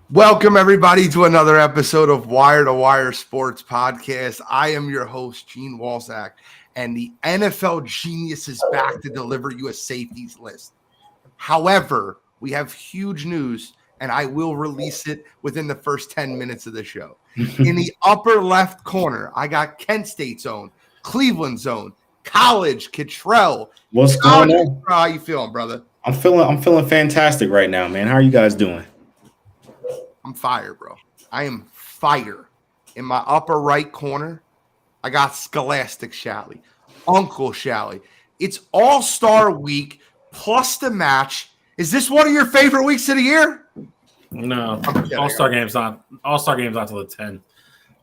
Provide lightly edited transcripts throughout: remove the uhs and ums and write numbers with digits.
Welcome, everybody, to another episode of Wire to Wire Sports Podcast. I am your host, Gene Walzak, and the NFL Genius is back to deliver you a safeties list. However, we have huge news, and I will release it within the first 10 minutes of the show. In the upper left corner, I got Kent State's own, Cleveland's own, College, Kittrell. What's going on? How you feeling, brother? I'm feeling fantastic right now, man. How are you guys doing? I'm fire, bro. I am fire. In my upper right corner, I got Scholastic Shally, Uncle Shally. It's All-Star Week plus the match. Is this one of your favorite weeks of the year? No, All-Star game's not till the 10th.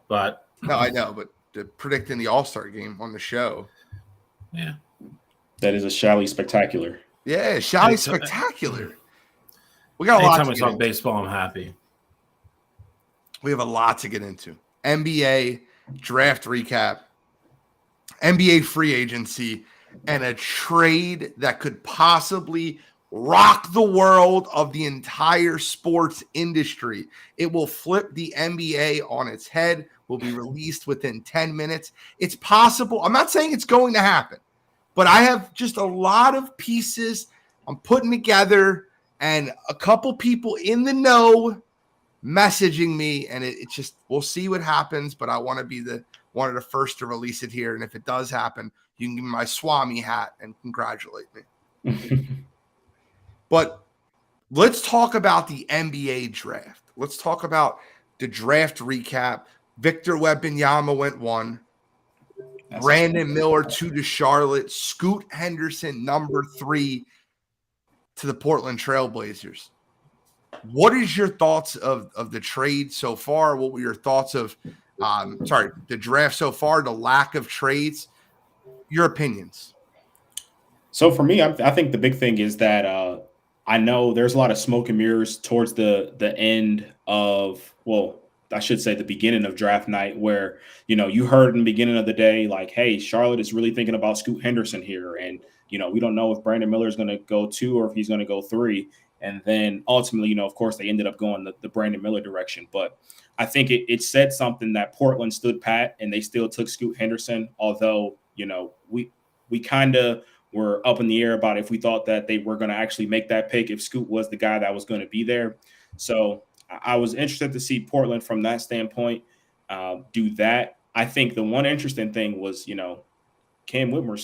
But no, I know, but predicting the All-Star game on the show. Yeah. That is a Shally spectacular. Yeah, Shally spectacular. We got a lot to Anytime we talk baseball, I'm happy. We have a lot to get into. NBA draft recap, NBA free agency, and a trade that could possibly rock the world of the entire sports industry. It will flip the NBA on its head, will be released within 10 minutes. It's possible. I'm not saying it's going to happen, but I have just a lot of pieces I'm putting together and a couple people in the know messaging me, and it's just, we'll see what happens, but I want to be one of the first to release it here. And if it does happen, you can give me my Swami hat and congratulate me. But let's talk about the NBA draft. Let's talk about the draft recap. Victor Wembanyama went 1. Brandon Miller 2 to Charlotte. Scoot Henderson number 3 to the Portland Trailblazers. What is your thoughts of the trade so far? What were your thoughts of the draft so far, the lack of trades? Your opinions. So for me, I think the big thing is that I know there's a lot of smoke and mirrors towards the end of, well, I should say the beginning of draft night, where, you heard in the beginning of the day, like, hey, Charlotte is really thinking about Scoot Henderson here. And, we don't know if Brandon Miller is going to go 2 or if he's going to go 3. And then ultimately, of course, they ended up going the Brandon Miller direction. But I think it said something that Portland stood pat and they still took Scoot Henderson, although, we kind of were up in the air about if we thought that they were going to actually make that pick, if Scoot was the guy that was going to be there. So I was interested to see Portland from that standpoint do that. I think the one interesting thing was, Cam Whitmer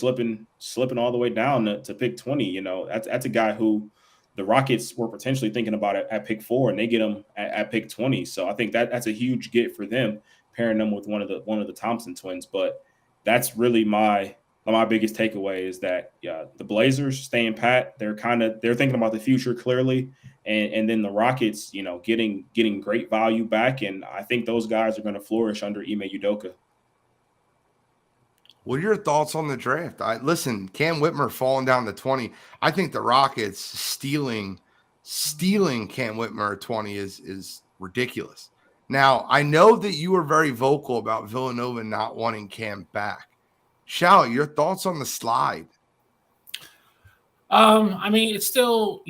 slipping all the way down to pick 20. That's a guy who the Rockets were potentially thinking about it at pick 4, and they get him at pick 20. So I think that's a huge get for them, pairing them with one of the Thompson twins. But that's really my biggest takeaway is that the Blazers staying pat. They're thinking about the future clearly, and then the Rockets, getting great value back, and I think those guys are going to flourish under Ime Udoka. What are your thoughts on the draft? Listen, Cam Whitmer falling down to 20. I think the Rockets stealing Cam Whitmer at 20 is ridiculous. Now, I know that you were very vocal about Villanova not wanting Cam back. Shally, your thoughts on the slide? It's still,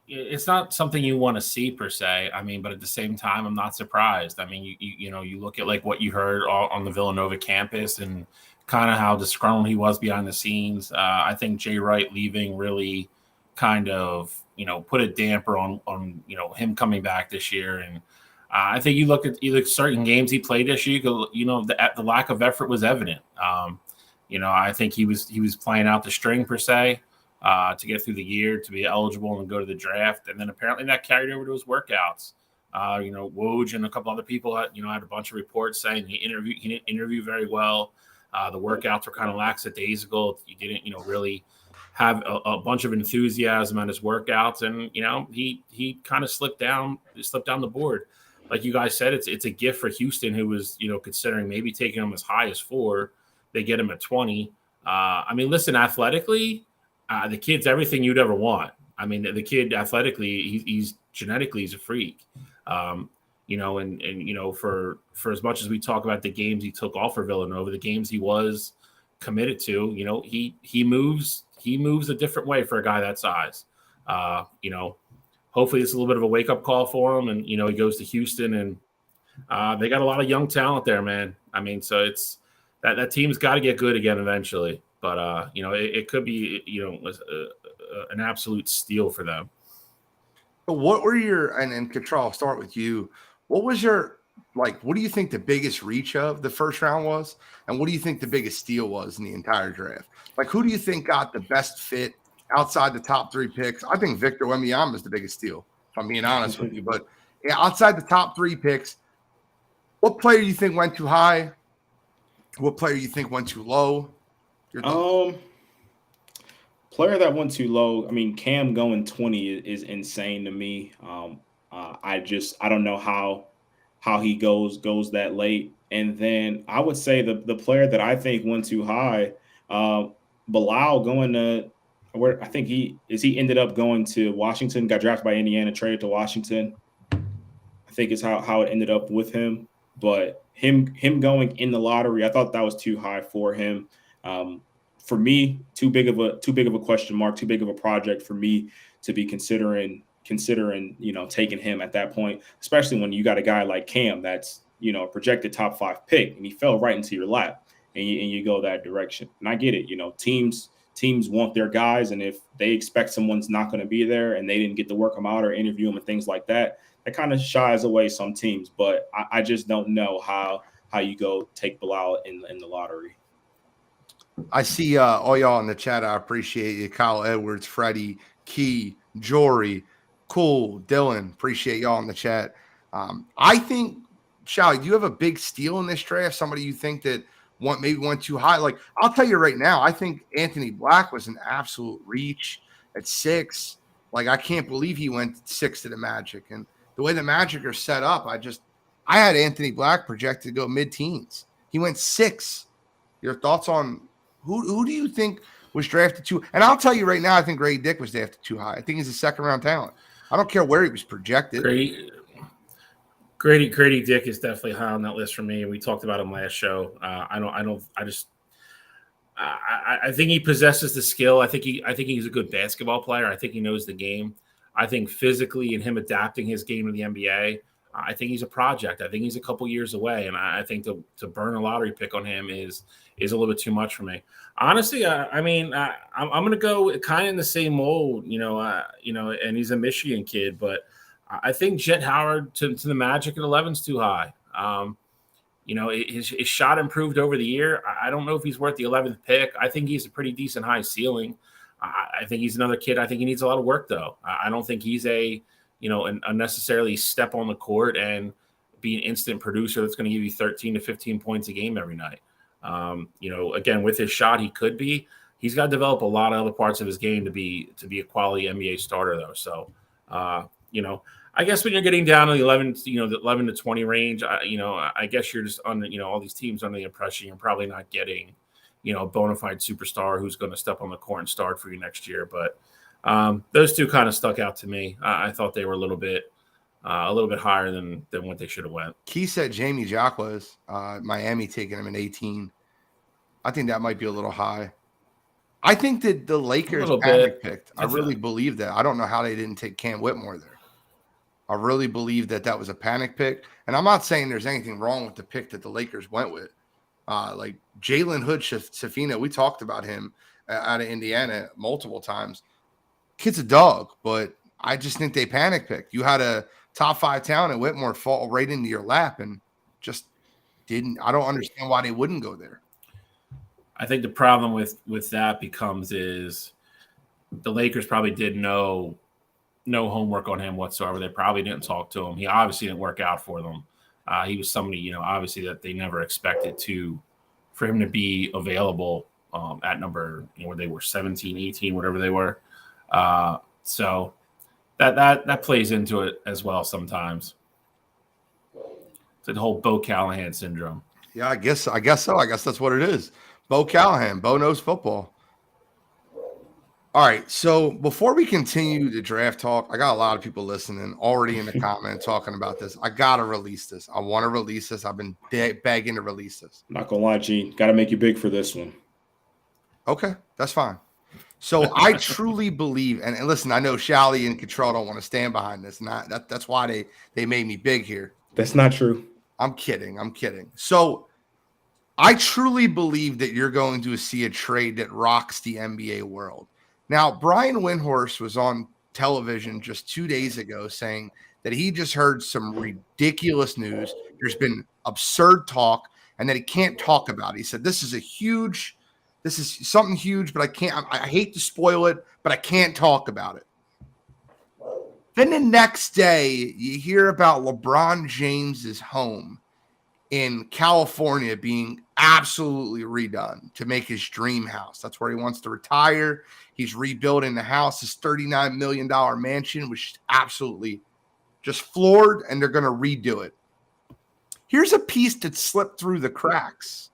it's not something you want to see per se. But at the same time, I'm not surprised. You look at like what you heard on the Villanova campus and kind of how disgruntled he was behind the scenes. I think Jay Wright leaving really kind of, put a damper on him coming back this year. And I think you look at certain games he played this year, the lack of effort was evident. I think he was playing out the string per se to get through the year, to be eligible and go to the draft. And then apparently that carried over to his workouts. Woj and a couple other people had a bunch of reports saying he didn't interview very well. The workouts were kind of lackadaisical. He didn't, really have a bunch of enthusiasm on his workouts, and he kind of slipped down the board. Like you guys said, it's a gift for Houston, who was considering maybe taking him as high as 4. They get him at 20. Listen, athletically, the kid's everything you'd ever want. The kid athletically, he's genetically he's a freak. For as much as we talk about the games he took off for Villanova, the games he was committed to, he moves a different way for a guy that size. hopefully it's a little bit of a wake up call for him. And, he goes to Houston, and they got a lot of young talent there, man. I mean, so it's that team's got to get good again eventually. But, it could be, an absolute steal for them. What were your, and Control, I'll start with you. What was your, what do you think the biggest reach of the first round was? And what do you think the biggest steal was in the entire draft? Who do you think got the best fit outside the top 3 picks? I think Victor Wembanyama is the biggest steal, if I'm being honest with you. But yeah, outside the top 3 picks, what player do you think went too high? What player you think went too low? Player that went too low. I mean, Cam going 20 is insane to me. I don't know how he goes that late. And then I would say the player that I think went too high, Bilal going to where I think he ended up going to Washington, got drafted by Indiana, traded to Washington. I think is how it ended up with him. But him going in the lottery, I thought that was too high for him. For me, too big of a question mark, too big of a project for me to be considering, taking him at that point, especially when you got a guy like Cam that's, a projected top 5 pick, and he fell right into your lap, and you go that direction. And I get it, teams want their guys, and if they expect someone's not going to be there and they didn't get to work them out or interview them and things like that, that kind of shies away some teams. But I just don't know how you go take Bilal in the lottery. I see all y'all in the chat. I appreciate you. Kyle Edwards, Freddie, Key, Jory, Cool, Dylan. Appreciate y'all in the chat. I think, Shally, do you have a big steal in this draft? Somebody you think that maybe went too high? I'll tell you right now, I think Anthony Black was an absolute reach at 6. I can't believe he went 6 to the Magic. And the way the Magic are set up, I had Anthony Black projected to go mid-teens. He went 6. Your thoughts on who do you think was drafted too? And I'll tell you right now, I think Grady Dick was drafted too high. I think he's a second-round talent. I don't care where he was projected. Grady Dick is definitely high on that list for me. We talked about him last show. I think he possesses the skill. I think he's a good basketball player. I think he knows the game. I think physically and him adapting his game to the NBA, I think he's a project. I think he's a couple years away, and I think to burn a lottery pick on him is a little bit too much for me. Honestly, I'm going to go kind of in the same mold, and he's a Michigan kid, but I think Jet Howard to the Magic at 11 is too high. His shot improved over the year. I don't know if he's worth the 11th pick. I think he's a pretty decent high ceiling. I think he's another kid. I think he needs a lot of work, though. I don't think he's a unnecessarily step on the court and be an instant producer that's going to give you 13 to 15 points a game every night. Again, with his shot, he could be. He's got to develop a lot of other parts of his game to be a quality NBA starter, though. So, I guess when you're getting down to the 11 to 20 range, I guess you're just on, all these teams under the impression you're probably not getting, a bona fide superstar who's going to step on the court and start for you next year. But those two kind of stuck out to me. I thought they were a little bit higher than what they should have went. Key said Jamie Jacques, Miami taking him in 18. I think that might be a little high. I think that the Lakers panic picked. I really believe that. I don't know how they didn't take Cam Whitmore there. I really believe that was a panic pick. And I'm not saying there's anything wrong with the pick that the Lakers went with. Jalen Hood-Schifino, we talked about him out of Indiana multiple times. Kid's a dog, but I just think they panic picked. You had a top 5 talent and Whitmore fall right into your lap and just didn't. I don't understand why they wouldn't go there. I think the problem with that is the Lakers probably did no homework on him whatsoever. They probably didn't talk to him. He obviously didn't work out for them. He was somebody, obviously that they never expected for him to be available at number, where they were 17, 18, whatever they were. So that plays into it as well sometimes. It's the whole Bo Callahan syndrome. Yeah, I guess so. I guess that's what it is. Bo Callahan. Bo knows football. All right, so before we continue the draft talk, I got a lot of people listening already in the comment talking about this. I got to release this. I want to release this. I've been begging to release this. I'm not going to lie, G. Got to make you big for this one. Okay, that's fine. So I truly believe, and listen, I know Shally and Cottrell don't want to stand behind this, and that's why they made me big here. That's not true. I'm kidding. So I truly believe that you're going to see a trade that rocks the NBA world. Now, Brian Windhorst was on television just 2 days ago saying that he just heard some ridiculous news. There's been absurd talk, and that he can't talk about it. He said, this is something huge, but I hate to spoil it, but I can't talk about it. Then the next day, you hear about LeBron James's home in California being absolutely redone to make his dream house. That's where he wants to retire. He's rebuilding the house, his $39 million mansion, which is absolutely just floored, and they're going to redo it. Here's a piece that slipped through the cracks.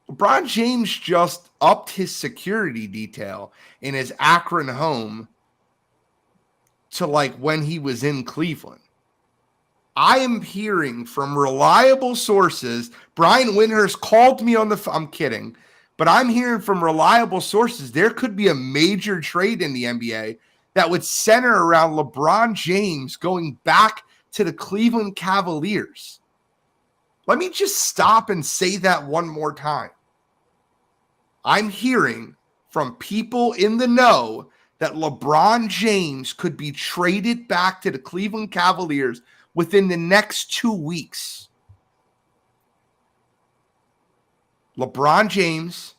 LeBron James just upped his security detail in his Akron home to like when he was in Cleveland. I am hearing from reliable sources. Brian Windhorst called me on the phone. I'm kidding. But I'm hearing from reliable sources there could be a major trade in the NBA that would center around LeBron James going back to the Cleveland Cavaliers. Let me just stop and say that one more time. I'm hearing from people in the know that LeBron James could be traded back to the Cleveland Cavaliers within the next 2 weeks. LeBron James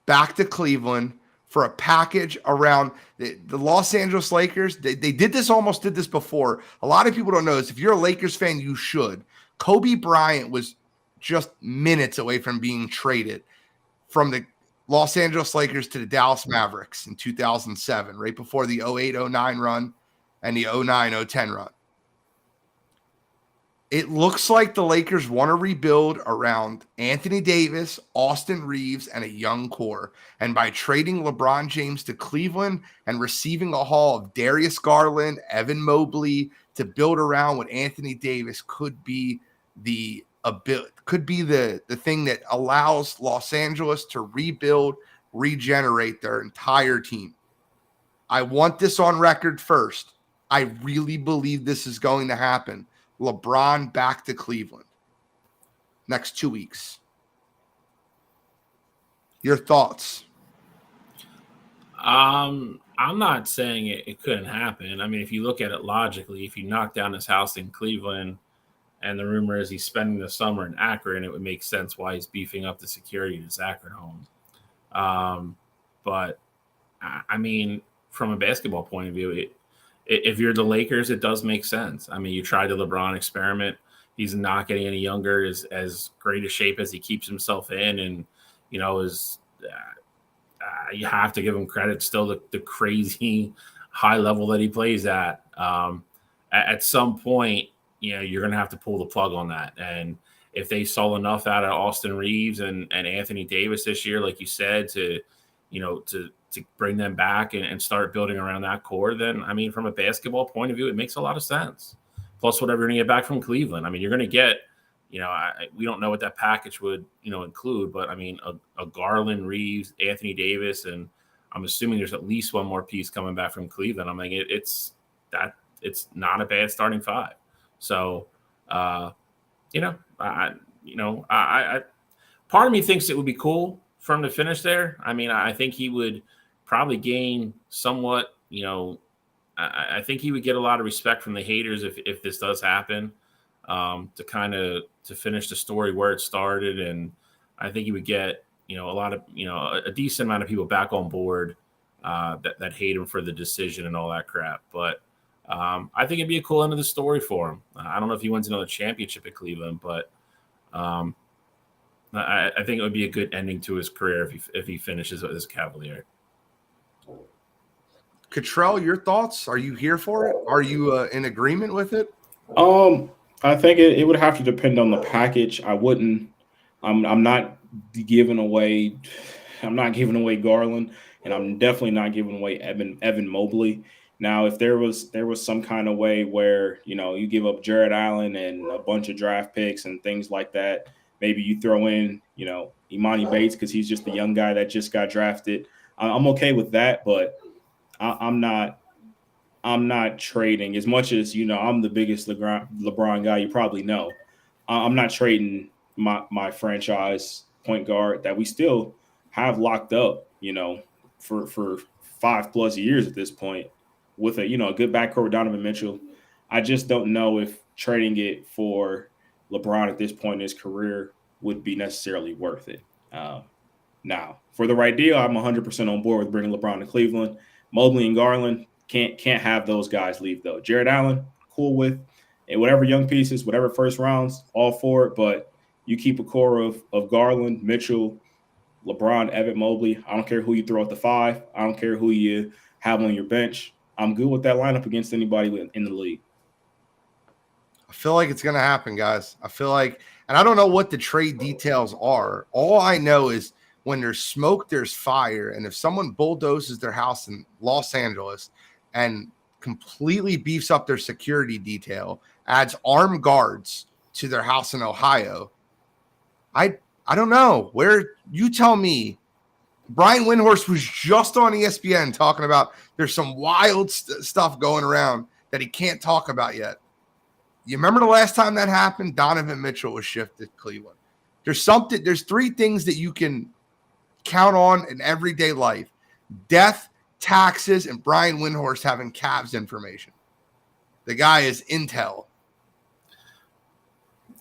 back to Cleveland for a package around the Los Angeles Lakers. They did this before. A lot of people don't know this. If you're a Lakers fan, you should. Kobe Bryant was just minutes away from being traded from the Los Angeles Lakers to the Dallas Mavericks in 2007, right before the 08-09 run and the 09-010 run. It looks like the Lakers want to rebuild around Anthony Davis, Austin Reeves, and a young core. And by trading LeBron James to Cleveland and receiving a haul of Darius Garland, Evan Mobley to build around with Anthony Davis could be the thing that allows Los Angeles to rebuild, regenerate their entire team. I want this on record first. I really believe this is going to happen. LeBron back to Cleveland next 2 weeks. Your thoughts? I'm not saying it couldn't happen. I mean, if you look at it logically, if you knock down his house in Cleveland and the rumor is he's spending the summer in Akron, it would make sense why he's beefing up the security in his Akron home. But I mean, from a basketball point of view, if you're the Lakers, it does make sense. I mean, you tried the LeBron experiment. He's not getting any younger, is as great a shape as he keeps himself in. And, you know, you have to give him credit still, the crazy high level that he plays at. At some point, you know, you're going to have to pull the plug on that. And if they saw enough out of Austin Reeves and Anthony Davis this year, like you said, to bring them back and start building around that core, then, I mean, from a basketball point of view, it makes a lot of sense. Plus whatever you're going to get back from Cleveland. I mean, you're going to get, you know, we don't know what that package would, you know, include, but I mean, a Garland, Reeves, Anthony Davis, and I'm assuming there's at least one more piece coming back from Cleveland. I'm like, it's not a bad starting five. So, you know, I part of me thinks it would be cool for him to finish there. I mean, I think he would probably gain somewhat, you know, I think he would get a lot of respect from the haters if this does happen, to finish the story where it started. And I think he would get, you know, a lot of, you know, a decent amount of people back on board that hate him for the decision and all that crap. But I think it'd be a cool end of the story for him. I don't know if he wins another championship at Cleveland, but I think it would be a good ending to his career if he finishes as a Cavalier. Cottrell, your thoughts? Are you here for it? Are you in agreement with it? I think it would have to depend on the package. I'm not giving away Garland, and I'm definitely not giving away Evan Mobley. Now, if there was some kind of way where, you know, you give up Jared Allen and a bunch of draft picks and things like that, maybe you throw in, you know, Imani Bates because he's just the young guy that just got drafted. I'm okay with that, but I'm not. I'm not trading as much as I'm the biggest LeBron guy you probably know. I'm not trading my franchise point guard that we still have locked up, for 5+ years at this point with a good backcourt with Donovan Mitchell. I just don't know if trading it for LeBron at this point in his career would be necessarily worth it. Now, for the right deal, I'm 100% on board with bringing LeBron to Cleveland. Mobley and Garland can't have those guys leave though. Jared Allen, cool with, and whatever young pieces, whatever first rounds, all for it. But you keep a core of Garland, Mitchell, LeBron, Evan Mobley. I don't care who you throw at the 5. I don't care who you have on your bench. I'm good with that lineup against anybody in the league. I feel like it's going to happen, guys. I feel like, and I don't know what the trade details are. All I know is when there's smoke, there's fire. And if someone bulldozes their house in Los Angeles and completely beefs up their security detail, adds armed guards to their house in Ohio, I don't know. Where, you tell me. Brian Windhorst was just on ESPN talking about there's some wild stuff going around that he can't talk about yet. You remember the last time that happened? Donovan Mitchell was shifted to Cleveland. There's 3 things that you can count on in everyday life: death, taxes, and Brian Windhorst having Cavs information. The guy is intel.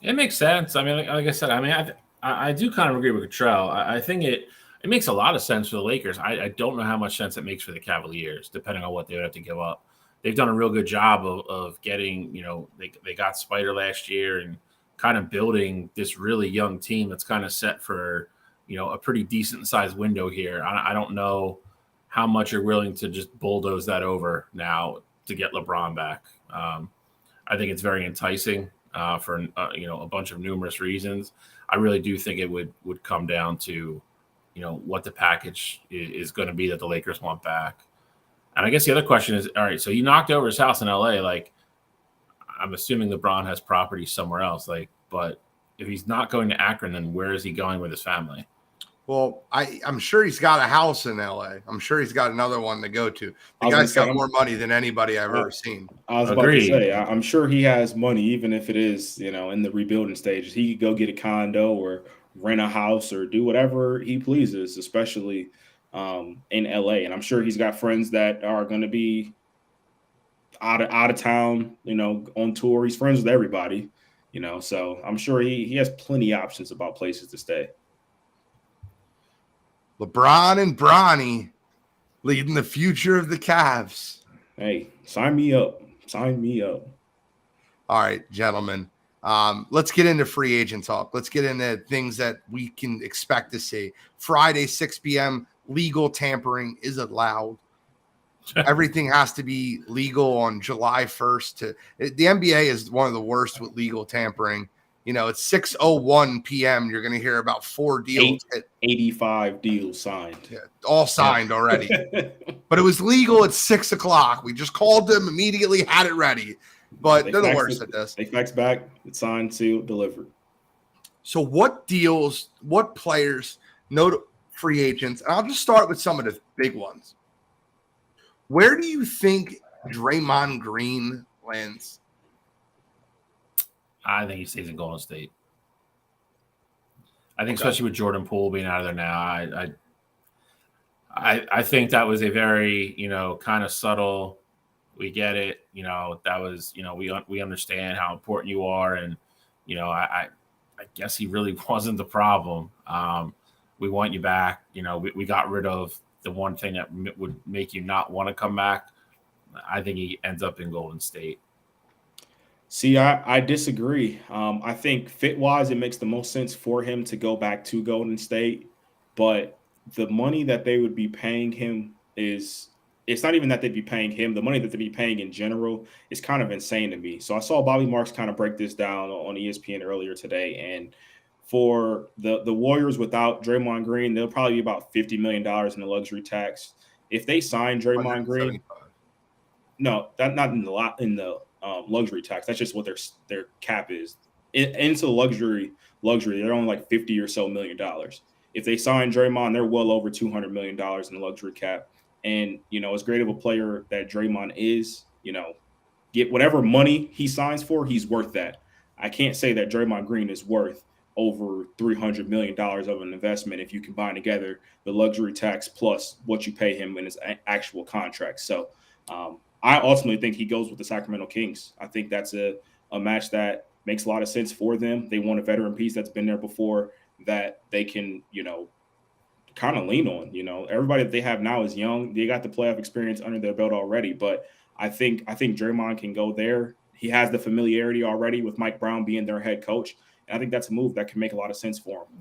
It makes sense. I mean, like I said, I do kind of agree with Cottrell. I think it makes a lot of sense for the Lakers. I don't know how much sense it makes for the Cavaliers, depending on what they would have to give up. They've done a real good job of getting, they got Spider last year and kind of building this really young team that's kind of set for, a pretty decent sized window here. I don't know how much you're willing to just bulldoze that over now to get LeBron back. I think it's very enticing for, a bunch of numerous reasons. I really do think it would come down to, what the package is going to be that the Lakers want back. And I guess the other question is, all right, so you knocked over his house in LA. Like, I'm assuming LeBron has property somewhere else. Like, but if he's not going to Akron, then where is he going with his family? Well, I'm sure he's got a house in LA. I'm sure he's got another one to go to. The guy's got more money than anybody I've ever seen. I was about to say, I'm sure he has money, even if it is, in the rebuilding stages. He could go get a condo or rent a house or do whatever he pleases, especially in LA. And I'm sure he's got friends that are going to be out of town, on tour. He's friends with everybody, so I'm sure he has plenty of options about places to stay. LeBron and Bronny leading the future of the Cavs. Hey, sign me up. Sign me up. All right, gentlemen. Let's get into free agent talk. Let's get into things that we can expect to see. Friday, 6 p.m., legal tampering is allowed. Everything has to be legal on July 1st. The NBA is one of the worst with legal tampering. It's 6:01 p.m. You're going to hear about 4 deals. 85 deals signed. Yeah, all signed already. But it was legal at 6 o'clock. We just called them immediately, had it ready. But they're the worst at this. They fax back, it's signed, sealed, delivered. So what deals, what players, no free agents, and I'll just start with some of the big ones. Where do you think Draymond Green lands? I think he stays in Golden State. I think, especially with Jordan Poole being out of there now, I think that was a very, kind of subtle. We get it. That was, we understand how important you are, and I guess he really wasn't the problem. We want you back. We got rid of the one thing that would make you not want to come back. I think he ends up in Golden State. See, I disagree. I think fit-wise, it makes the most sense for him to go back to Golden State. But the money that they would be paying him it's not even that they'd be paying him. The money that they'd be paying in general is kind of insane to me. So I saw Bobby Marks kind of break this down on ESPN earlier today. And for the Warriors without Draymond Green, they'll probably be about $50 million in the luxury tax. If they sign Draymond Green, no, that not in the luxury tax. That's just what their cap is. Into luxury, they're only like $50 or so million. if they sign Draymond, they're well over $200 million in the luxury cap. And, as great of a player that Draymond is, get whatever money he signs for, he's worth that. I can't say that Draymond Green is worth over $300 million of an investment if you combine together the luxury tax plus what you pay him in his actual contract. So I ultimately think he goes with the Sacramento Kings. I think that's a match that makes a lot of sense for them. They want a veteran piece that's been there before that they can, kind of lean on. Everybody that they have now is young. They got the playoff experience under their belt already, but I think Draymond can go there. He has the familiarity already with Mike Brown being their head coach. And I think that's a move that can make a lot of sense for him.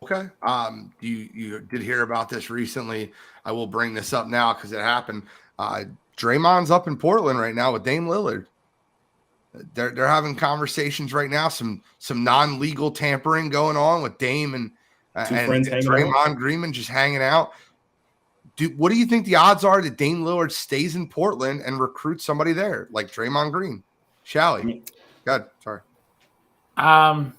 Okay. You did hear about this recently. I will bring this up now because it happened. Draymond's up in Portland right now with Dame Lillard. They're having conversations right now, some non-legal tampering going on with Dame and Draymond Green just hanging out. What do you think the odds are that Dame Lillard stays in Portland and recruits somebody there like Draymond Green? Shall he? God, sorry. I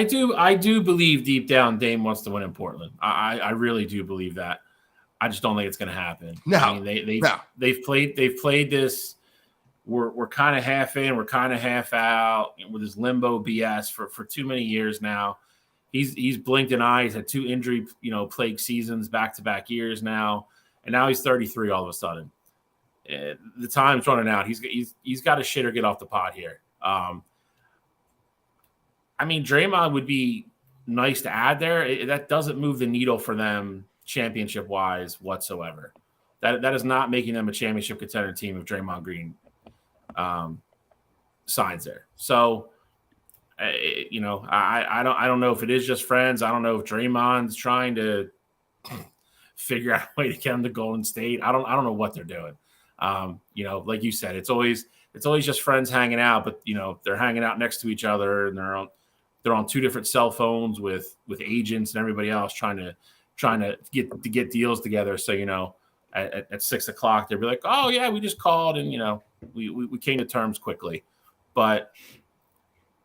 do believe deep down Dame wants to win in Portland. I really do believe that. I just don't think it's going to happen. No, I mean, they've played this. We're kind of half in, we're kind of half out with this limbo BS for too many years now. He's blinked an eye. He's had 2 injury, plagued seasons back-to-back years now, and now he's 33 all of a sudden. The time's running out. He's got to shit or get off the pot here. I mean, Draymond would be nice to add there. That doesn't move the needle for them championship-wise whatsoever. That is not making them a championship contender team if Draymond Green signs there. So, I don't know if it is just friends. I don't know if Draymond's trying to figure out a way to get him to Golden State. I don't know what they're doing. Like you said, it's always just friends hanging out, but they're hanging out next to each other and they're on 2 different cell phones with agents and everybody else trying to get deals together. So, at 6:00, they'll be like, oh yeah, we just called and, we came to terms quickly. But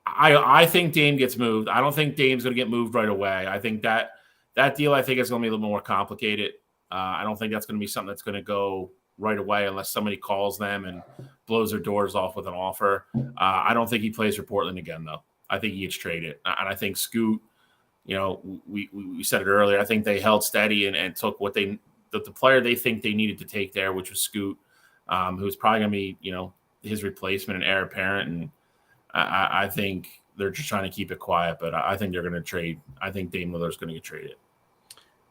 I think Dame gets moved. I don't think Dame's going to get moved right away. I think that deal, I think, is going to be a little more complicated. I don't think that's going to be something that's going to go right away unless somebody calls them and blows their doors off with an offer. I don't think he plays for Portland again, though. I think he gets traded. And I think Scoot, we said it earlier, I think they held steady and took what the player they think they needed to take there, which was Scoot, who's probably going to be, his replacement and heir apparent. And I think they're just trying to keep it quiet, but I think they're going to trade. I think Dame Lillard's going to get traded.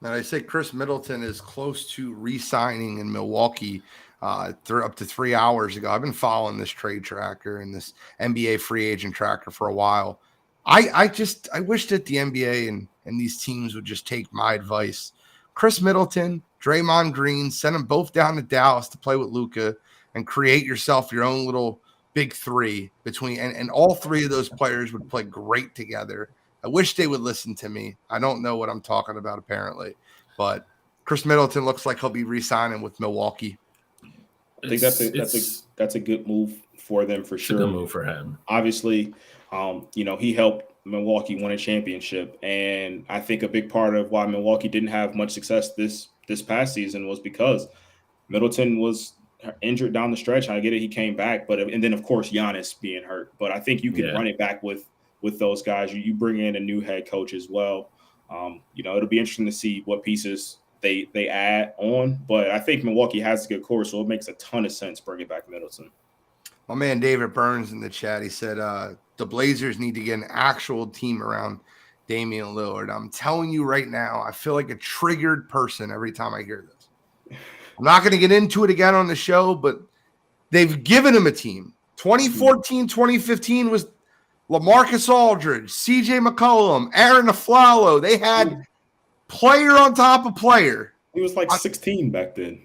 Now, I say Chris Middleton is close to re-signing in Milwaukee up to 3 hours ago. I've been following this trade tracker and this NBA free agent tracker for a while. I wish that the NBA and these teams would just take my advice. Chris Middleton, Draymond Green, send them both down to Dallas to play with Luka and create yourself your own little big 3 between, and all 3 of those players would play great together. I wish they would listen to me. I don't know what I'm talking about apparently, but Chris Middleton looks like he'll be re-signing with Milwaukee. I think that's a good move for them for sure. It's a good move for him. Obviously, he helped Milwaukee win a championship, and I think a big part of why Milwaukee didn't have much success this past season was because Middleton was injured down the stretch. I get it, he came back, and then of course Giannis being hurt. But I think you can run it back with those guys. You bring in a new head coach as well. It'll be interesting to see what pieces they add on. But I think Milwaukee has a good core, so it makes a ton of sense bringing back Middleton. My man David Burns in the chat, he said the Blazers need to get an actual team around Damian Lillard. I'm telling you right now, I feel like a triggered person every time I hear this. I'm not going to get into it again on the show, but they've given him a team. 2014, 2015 was LaMarcus Aldridge, CJ McCollum, Aaron Aflalo. They had player on top of player. He was like 16 back then.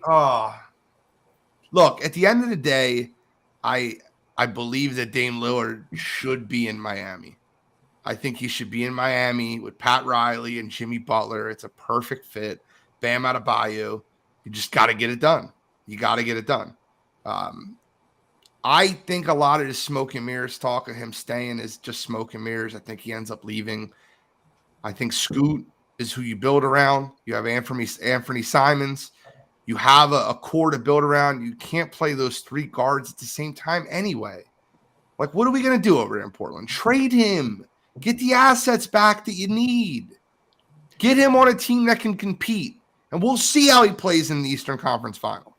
Look, at the end of the day, I believe that Dame Lillard should be in Miami. I think he should be in Miami with Pat Riley and Jimmy Butler. It's a perfect fit. Bam Adebayo. You just got to get it done. You got to get it done. I think a lot of this smoke and mirrors talk of him staying is just smoke and mirrors. I think he ends up leaving. I think Scoot is who you build around. You have Anthony Simons. You have a core to build around. You can't play those three guards at the same time anyway. Like, what are we going to do over there in Portland? Trade him. Get the assets back that you need. Get him on a team that can compete. And we'll see how he plays in the Eastern Conference Final.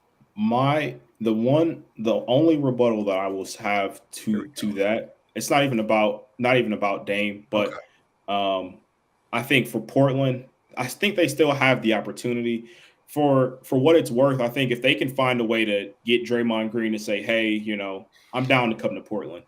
The only rebuttal that I will have to that, it's not even about Dame, but I think for Portland, I think they still have the opportunity. For what it's worth, I think if they can find a way to get Draymond Green to say, hey, I'm down to come to Portland.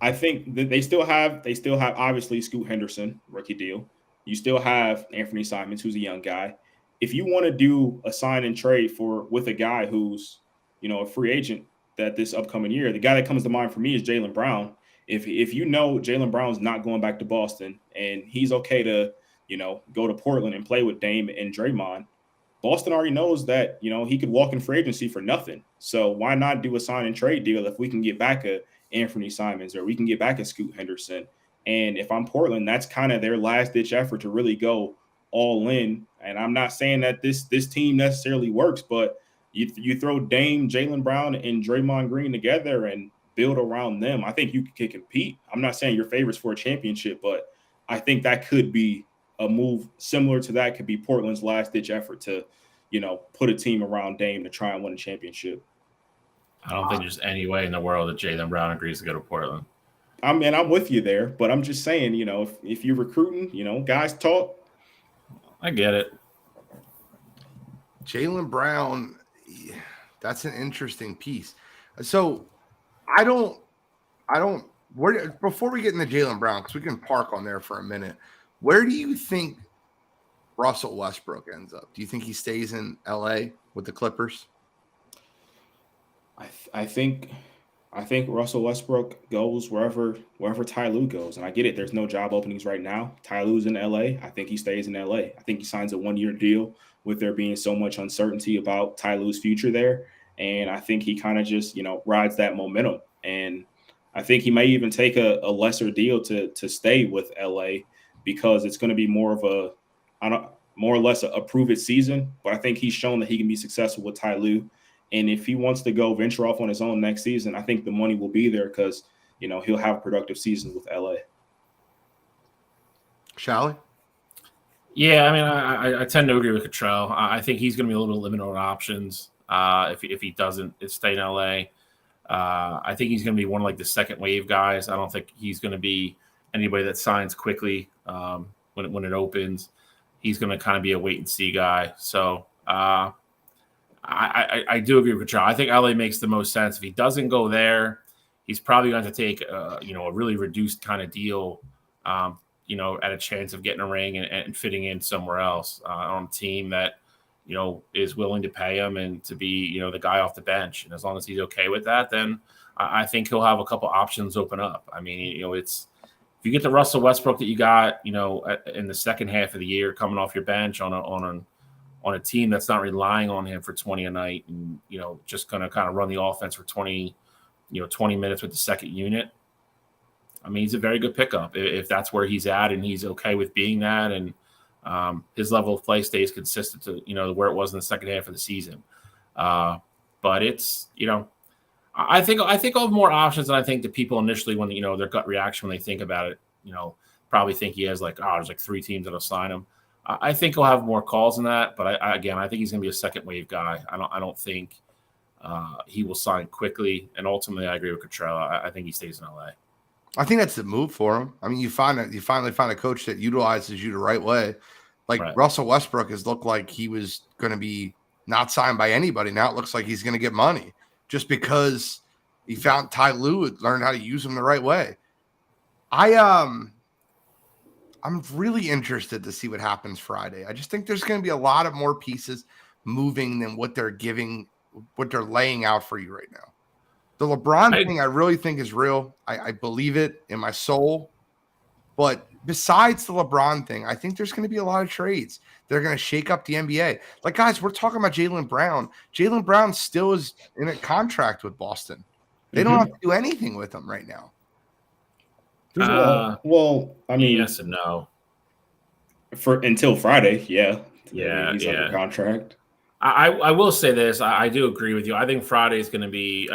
I think that they still have obviously Scoot Henderson, rookie deal. You still have Anthony Simons, who's a young guy. If you want to do a sign and trade with a guy who's, a free agent that this upcoming year, the guy that comes to mind for me is Jaylen Brown. If Jaylen Brown's not going back to Boston and he's okay to, go to Portland and play with Dame and Draymond, Boston already knows that, he could walk in free agency for nothing. So why not do a sign and trade deal if we can get back a Anthony Simons or we can get back a Scoot Henderson? And if I'm Portland, that's kind of their last ditch effort to really go all in. And I'm not saying that this team necessarily works, but you throw Dame, Jaylen Brown, and Draymond Green together and build around them. I think you can compete. I'm not saying you're favorites for a championship, but I think that could be a move similar to that. Could be Portland's last ditch effort to, put a team around Dame to try and win a championship. I don't think there's any way in the world that Jaylen Brown agrees to go to Portland. I mean, I'm with you there, but I'm just saying, if you're recruiting, guys talk. I get it. Jaylen Brown, that's an interesting piece. So before we get into Jaylen Brown, because we can park on there for a minute, where do you think Russell Westbrook ends up? Do you think he stays in LA with the Clippers? I think Russell Westbrook goes wherever Ty Lue goes. And I get it. There's no job openings right now. Ty Lue's in LA. I think he stays in LA. I think he signs a 1-year deal with there being so much uncertainty about Ty Lue's future there. And I think he kind of just, rides that momentum. And I think he may even take a lesser deal to stay with LA because it's going to be more or less a prove it season. But I think he's shown that he can be successful with Ty Lue. And if he wants to go venture off on his own next season, I think the money will be there because, he'll have a productive season with LA. Shally? Yeah, I mean, I tend to agree with Cottrell. I think he's going to be a little limited on options if he doesn't stay in LA. I think he's going to be one of the second wave guys. I don't think he's going to be anybody that signs quickly when it opens. He's going to kind of be a wait and see guy. So I do agree with Cottrell. I think LA makes the most sense. If he doesn't go there, he's probably going to take a really reduced kind of deal. At a chance of getting a ring and fitting in somewhere else on a team that, is willing to pay him and to be, the guy off the bench. And as long as he's okay with that, then I think he'll have a couple options open up. I mean, it's if you get the Russell Westbrook that you got, in the second half of the year coming off your bench on a team that's not relying on him for 20 a night and, just going to kind of run the offense for 20 minutes with the second unit. I mean, he's a very good pickup if that's where he's at and he's okay with being that. And his level of play stays consistent to, where it was in the second half of the season. But it's, I think I'll have more options than I think the people initially when, their gut reaction when they think about it, probably think he has there's 3 teams that'll sign him. I think he'll have more calls than that. But I think he's going to be a second wave guy. I don't think he will sign quickly. And ultimately, I agree with Cottrell. I think he stays in LA. I think that's the move for him. I mean, you finally find a coach that utilizes you the right way. Right. Russell Westbrook has looked like he was going to be not signed by anybody. Now it looks like he's going to get money just because he found Ty Lue learned how to use him the right way. I'm really interested to see what happens Friday. I just think there's going to be a lot of more pieces moving than what they're laying out for you right now. The LeBron thing I really think is real. I believe it in my soul. But besides the LeBron thing, I think there's going to be a lot of trades. They're going to shake up the NBA. Guys, we're talking about Jaylen Brown. Jaylen Brown still is in a contract with Boston. They don't have to do anything with him right now. Well, I mean, yes and no. For until Friday, yeah. I mean, he's under Yeah. contract. I will say this. I do agree with you. I think Friday's going to be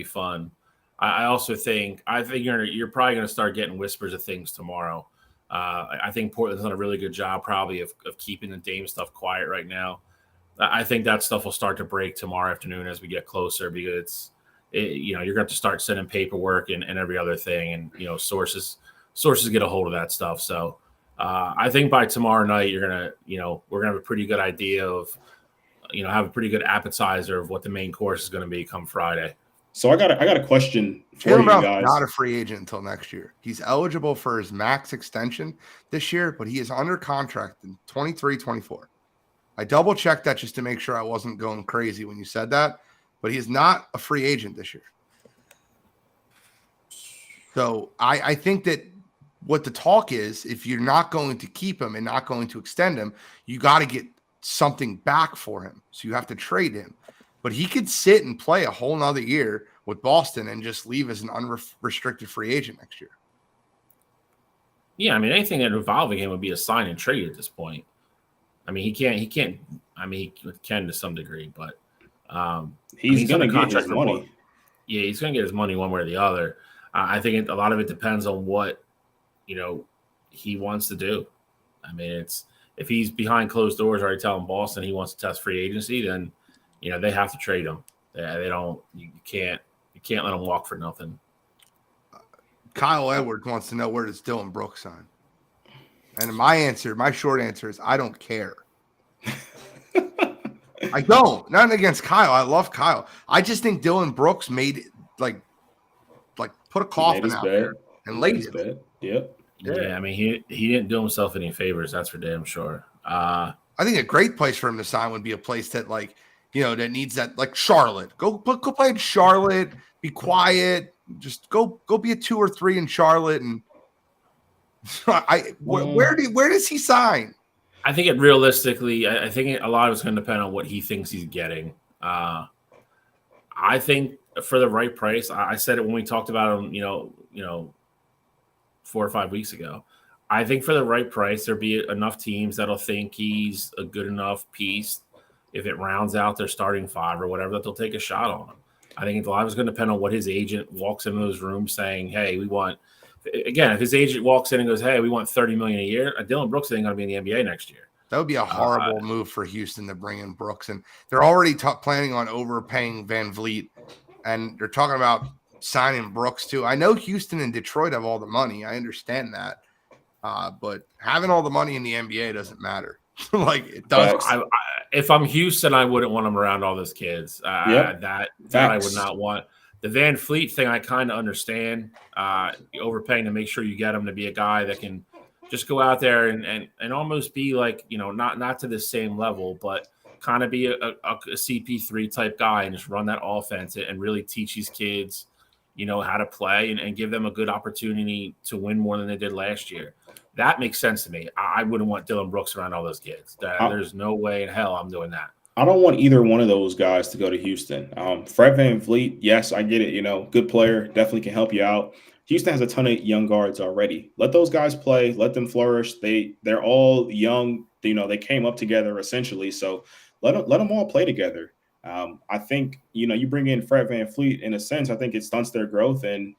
fun. I also think you're probably going to start getting whispers of things tomorrow. I think Portland's done a really good job probably of keeping the Dame stuff quiet right now. I think that stuff will start to break tomorrow afternoon as we get closer because you're going to have to start sending paperwork and every other thing, and sources get a hold of that stuff. So I think by tomorrow night we're gonna have a pretty good idea of have a pretty good appetizer of what the main course is going to be come Friday. So I got a question for Jaylen you Brown's guys. not a free agent until next year. He's eligible for his max extension this year, but he is under contract in 23-24. I double checked that just to make sure I wasn't going crazy when you said that, but he is not a free agent this year. So I think that what the talk is, if you're not going to keep him and not going to extend him, you got to get something back for him. So you have to trade him. But he could sit and play a whole nother year with Boston and just leave as an unrestricted free agent next year. Yeah, I mean, anything that involving him would be a sign and trade at this point. I mean, he can't. I mean, he can to some degree, but he's going to get his money. Yeah, he's going to get his money one way or the other. I think a lot of it depends on what he wants to do. I mean, if he's behind closed doors already telling Boston he wants to test free agency, then they have to trade him. They don't. You can't let him walk for nothing. Kyle Edwards wants to know, where does Dylan Brooks sign? And my short answer is I don't care. I don't. Nothing against Kyle. I love Kyle. I just think Dylan Brooks made like put a coffin out there and laid it. Yep. Yeah, I mean he didn't do himself any favors. That's for damn sure. I think a great place for him to sign would be a place that that needs that, like Charlotte. Go play in Charlotte. Be quiet. Just go be a 2 or 3 in Charlotte. And where does he sign? I think realistically, I think a lot of it's going to depend on what he thinks he's getting. I think for the right price, I said it when we talked about him, 4 or 5 weeks ago. I think for the right price, there'll be enough teams that'll think he's a good enough piece. If it rounds out their starting 5 or whatever, that they'll take a shot on him. I think a lot of it's going to depend on what his agent walks into those rooms saying, hey, we want – again, if his agent walks in and goes, hey, we want $30 million a year, Dylan Brooks ain't going to be in the NBA next year. That would be a horrible move for Houston to bring in Brooks. And they're already planning on overpaying Van Vliet. And they're talking about signing Brooks too. I know Houston and Detroit have all the money. I understand that. But having all the money in the NBA doesn't matter. It does. If I'm Houston, I wouldn't want him around all those kids. That I would not want. The Van Fleet thing, I kind of understand. Overpaying to make sure you get him to be a guy that can just go out there and almost be like, not to the same level, but kind of be a CP3 type guy and just run that offense and really teach these kids, how to play and give them a good opportunity to win more than they did last year. That makes sense to me. I wouldn't want Dylan Brooks around all those kids. There's no way in hell I'm doing that. I don't want either one of those guys to go to Houston. Fred VanVleet, yes, I get it. Good player, definitely can help you out. Houston has a ton of young guards already. Let those guys play. Let them flourish. They're all young. They came up together essentially. So let them all play together. I think, you bring in Fred VanVleet in a sense, I think it stunts their growth. And,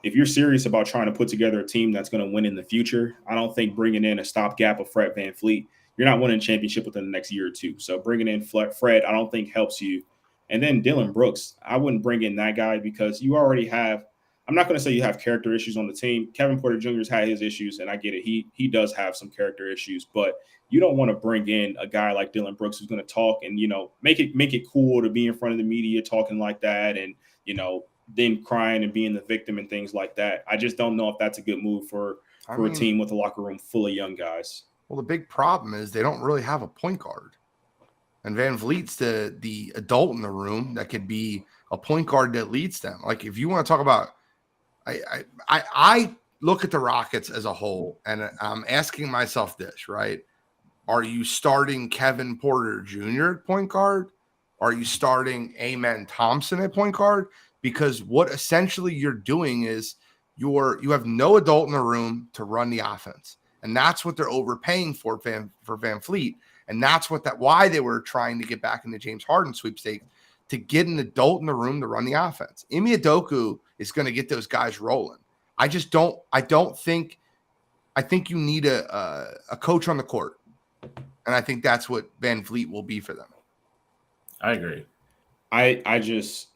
if you're serious about trying to put together a team that's going to win in the future, I don't think bringing in a stopgap of Fred VanVleet, you're not winning a championship within the next year or two. So bringing in Fred, I don't think helps you. And then Dylan Brooks, I wouldn't bring in that guy because you already have – I'm not going to say you have character issues on the team. Kevin Porter Jr. has had his issues, and I get it. He does have some character issues, but you don't want to bring in a guy like Dylan Brooks who's going to talk and, make it cool to be in front of the media talking like that and, then crying and being the victim and things like that. I just don't know if that's a good move for a team with a locker room full of young guys. Well, the big problem is they don't really have a point guard. And Van Vliet's the adult in the room that could be a point guard that leads them. Like, if you want to talk about I look at the Rockets as a whole, and I'm asking myself this, right? Are you starting Kevin Porter Jr. at point guard? Are you starting Amen Thompson at point guard? Because what essentially you're doing is you have no adult in the room to run the offense. And that's what they're overpaying for Van Fleet. And that's why they were trying to get back in the James Harden sweepstakes, to get an adult in the room to run the offense. Ime Udoka is going to get those guys rolling. I think you need a coach on the court. And I think that's what Van Fleet will be for them. I agree. I just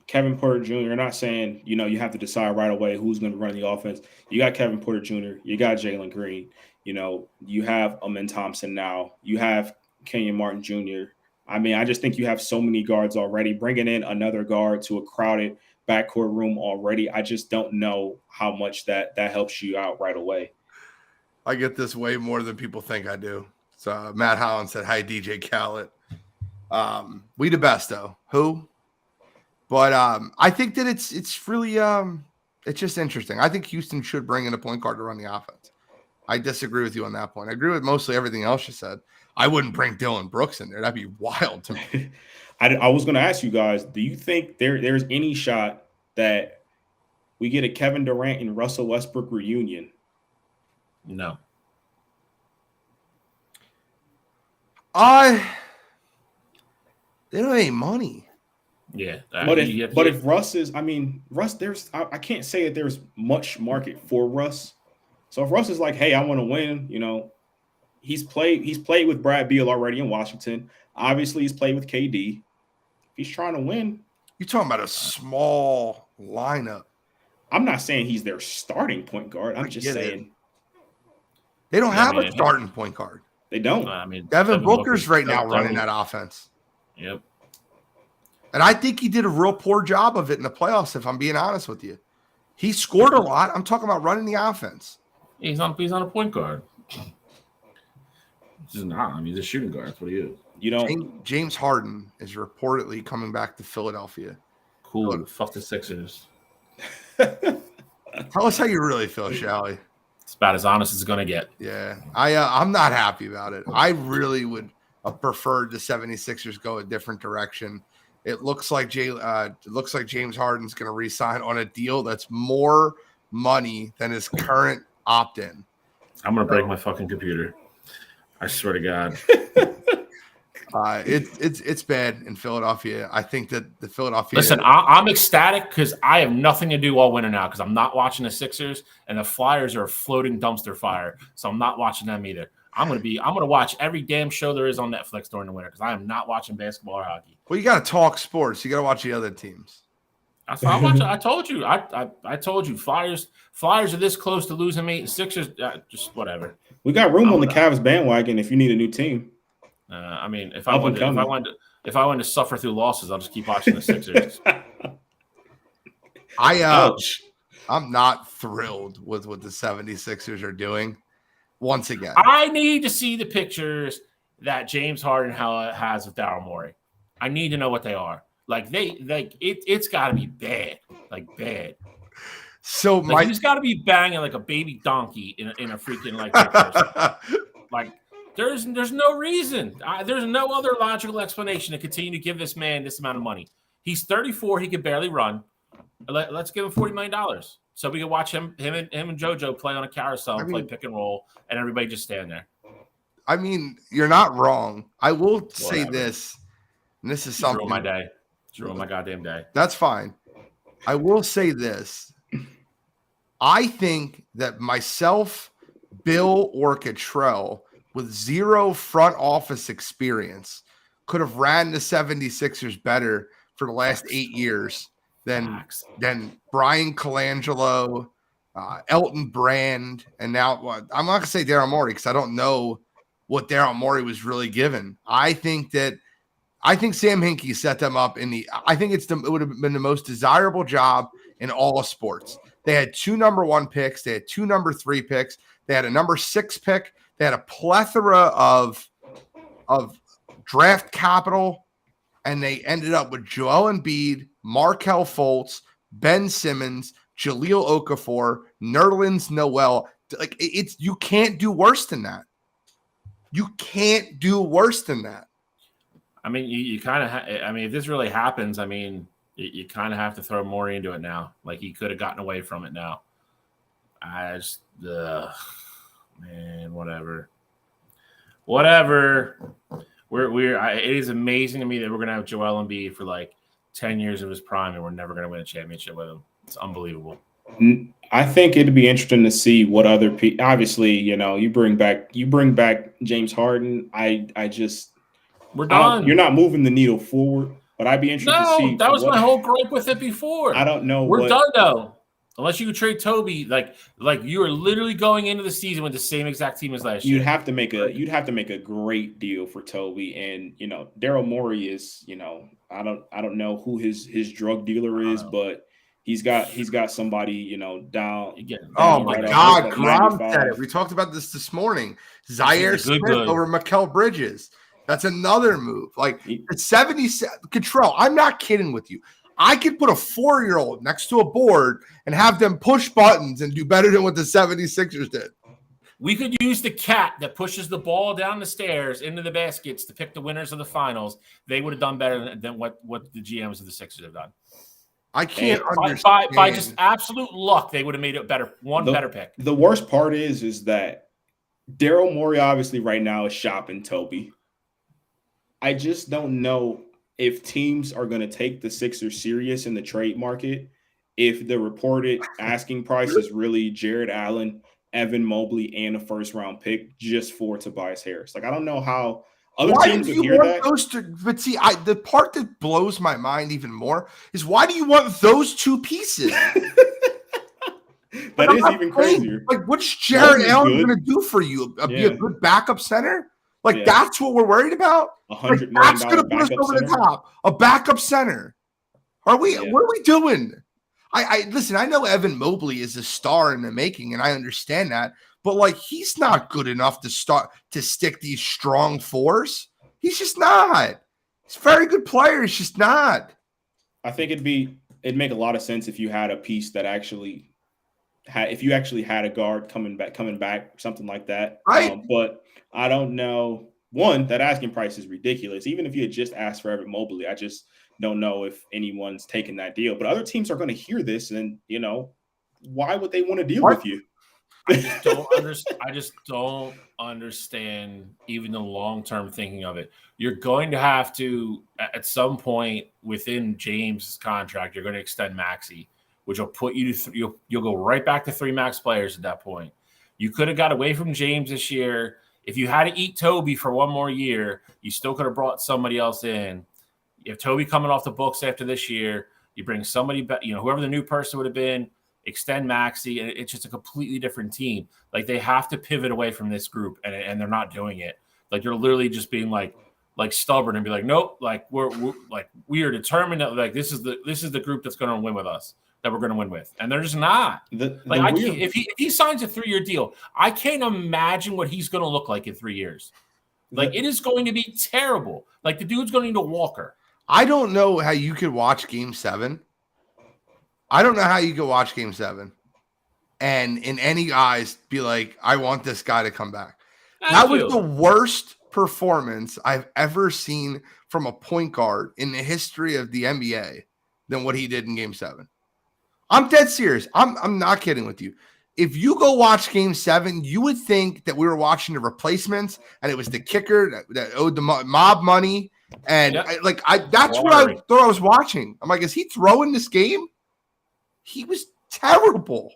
Kevin Porter Jr., you're not saying, you have to decide right away who's going to run the offense. You got Kevin Porter Jr., you got Jalen Green, you have Amen Thompson now, you have Kenyon Martin Jr. I mean, I just think you have so many guards already. Bringing in another guard to a crowded backcourt room already, I just don't know how much that helps you out right away. I get this way more than people think I do. So Matt Holland said, hi, DJ Khaled. We the best, though. Who? But I think that it's really it's just interesting. I think Houston should bring in a point guard to run the offense. I disagree with you on that point. I agree with mostly everything else you said. I wouldn't bring Dylan Brooks in there. That'd be wild to me. I was going to ask you guys, do you think there's any shot that we get a Kevin Durant and Russell Westbrook reunion? No. They don't have any money. Yeah. But if Russ is, Russ, I can't say that there's much market for Russ. So if Russ is like, hey, I want to win, he's played with Brad Beal already in Washington. Obviously, he's played with KD. If he's trying to win. You're talking about a small lineup. I'm not saying he's their starting point guard. I'm just saying. They don't have a starting point guard. They don't. Devin Booker's right now running that offense. Yep. And I think he did a real poor job of it in the playoffs, if I'm being honest with you. He scored a lot. I'm talking about running the offense. He's on a point guard. He's not. He's a shooting guard. That's what he is. James Harden is reportedly coming back to Philadelphia. Cool. Fuck the Sixers. Tell us how you really feel, shall we? It's about as honest as it's going to get. Yeah. I'm not happy about it. I really would have preferred the 76ers go a different direction. It looks like James Harden's going to re-sign on a deal that's more money than his current opt-in. I'm going to break my fucking computer. I swear to God. It's bad in Philadelphia. I think that the Philadelphia. Listen, I'm ecstatic because I have nothing to do all winter now because I'm not watching the Sixers and the Flyers are a floating dumpster fire. So I'm not watching them either. I'm gonna watch every damn show there is on Netflix during the winter because I am not watching basketball or hockey. Well, you got to talk sports. You got to watch the other teams. That's why I watch it. I told you. I told you. Flyers are this close to losing me. Sixers, just whatever. We got room on the Cavs bandwagon if you need a new team. If I wanted to suffer through losses, I'll just keep watching the Sixers. I'm not thrilled with what the 76ers are doing. Once again, I need to see the pictures that James Harden has with Daryl Morey. I need to know what they are. It's got to be bad, bad. So he's got to be banging like a baby donkey in a freaking picture. There's no reason. There's no other logical explanation to continue to give this man this amount of money. He's 34. He could barely run. Let's give him $40 million so we can watch him and JoJo play on a carousel and play pick and roll, and everybody just stand there. I mean, you're not wrong. I will say this, and this is something. Ruin my day. It's ruined my goddamn day. That's fine. I will say this. I think that myself, Bill, or Cottrell, with zero front office experience, could have ran the 76ers better for the last 8 years than Brian Colangelo, Elton Brand, and now I'm not going to say Daryl Morey because I don't know what Daryl Morey was really given. I think Sam Hinkie set them up I think it would have been the most desirable job in all of sports. They had 2 number 1 picks. They had 2 number 3 picks. They had a number 6 pick. They had a plethora of draft capital, and they ended up with Joel Embiid, Markelle Fultz, Ben Simmons, Jahlil Okafor, Nerlens Noel. You can't do worse than that. You can't do worse than that. I mean, you kind of. I mean, if this really happens, I mean, you kind of have to throw more into it now. Like he could have gotten away from it now. I just, man, whatever. It is amazing to me that we're gonna have Joel Embiid for like 10 years of his prime, and we're never gonna win a championship with him. It's unbelievable. I think it'd be interesting to see what other people. Obviously, you bring back James Harden. We're done. You're not moving the needle forward, but I'd be interested to see. No, that was my whole gripe with it before. I don't know. We're done though. Unless you could trade Toby, like you are literally going into the season with the same exact team as last year. You'd have to make a great deal for Toby, and Daryl Morey is I don't know who his drug dealer is, but he's got somebody down. Oh my God, Grom said it. We talked about this morning. Zaire Smith over Mikal Bridges. That's another move. Like it's 70 control. I'm not kidding with you. I could put a 4-year-old next to a board and have them push buttons and do better than what the 76ers did. We could use the cat that pushes the ball down the stairs into the baskets to pick the winners of the finals. They would have done better than what the GMs of the Sixers have done. I can't understand. By just absolute luck, they would have made it better. Better pick. The worst part is that Daryl Morey obviously right now is shopping Toby. I just don't know if teams are going to take the Sixers serious in the trade market, if the reported asking price is really Jared Allen, Evan Mobley, and a first-round pick just for Tobias Harris. Like, I don't know how other teams would hear that. But see, the part that blows my mind even more is why do you want those two pieces? That is even crazier. Like, what's Jared Allen going to do for you? Be a good backup center? Like, that's what we're worried about? $100 million that's going to put us over the top. A backup center. What are we doing? I listen, I know Evan Mobley is a star in the making, and I understand that, but like he's not good enough to stick these strong fours. He's just not. He's a very good player. He's just not. I think it'd make a lot of sense if you had a piece that if you actually had a guard coming back, something like that. Right. But I don't know. One, that asking price is ridiculous. Even if you had just asked for Evan Mobley, I just don't know if anyone's taking that deal. But other teams are going to hear this, and why would they want to deal with you? I just don't understand even the long-term thinking of it. You're going to have to, at some point within James' contract, you're going to extend Maxey, which will put you to you'll go right back to 3 max players at that point. You could have got away from James this year. If you had to eat Toby for one more year, you still could have brought somebody else in. You have Toby coming off the books after this year. You bring somebody back, whoever the new person would have been, extend Maxey, and it's just a completely different team. Like they have to pivot away from this group, and they're not doing it. Like you're literally just being like stubborn and be like, nope, like we are determined that like this is the group that's going to win with us, that we're going to win with, and they're just not. If he signs a 3-year deal, I can't imagine what he's going to look like in 3 years. Like it is going to be terrible. Like the dude's going to need a walker. I don't know how you could watch Game 7. I don't know how you could watch Game 7 and in any eyes be like, I want this guy to come back. That was the worst performance I've ever seen from a point guard in the history of the NBA than what he did in Game 7. I'm dead serious. I'm not kidding with you. If you go watch Game 7, you would think that we were watching the replacements and it was the kicker that owed the mob money. And that's what I thought I was watching. I'm like, is he throwing this game? He was terrible.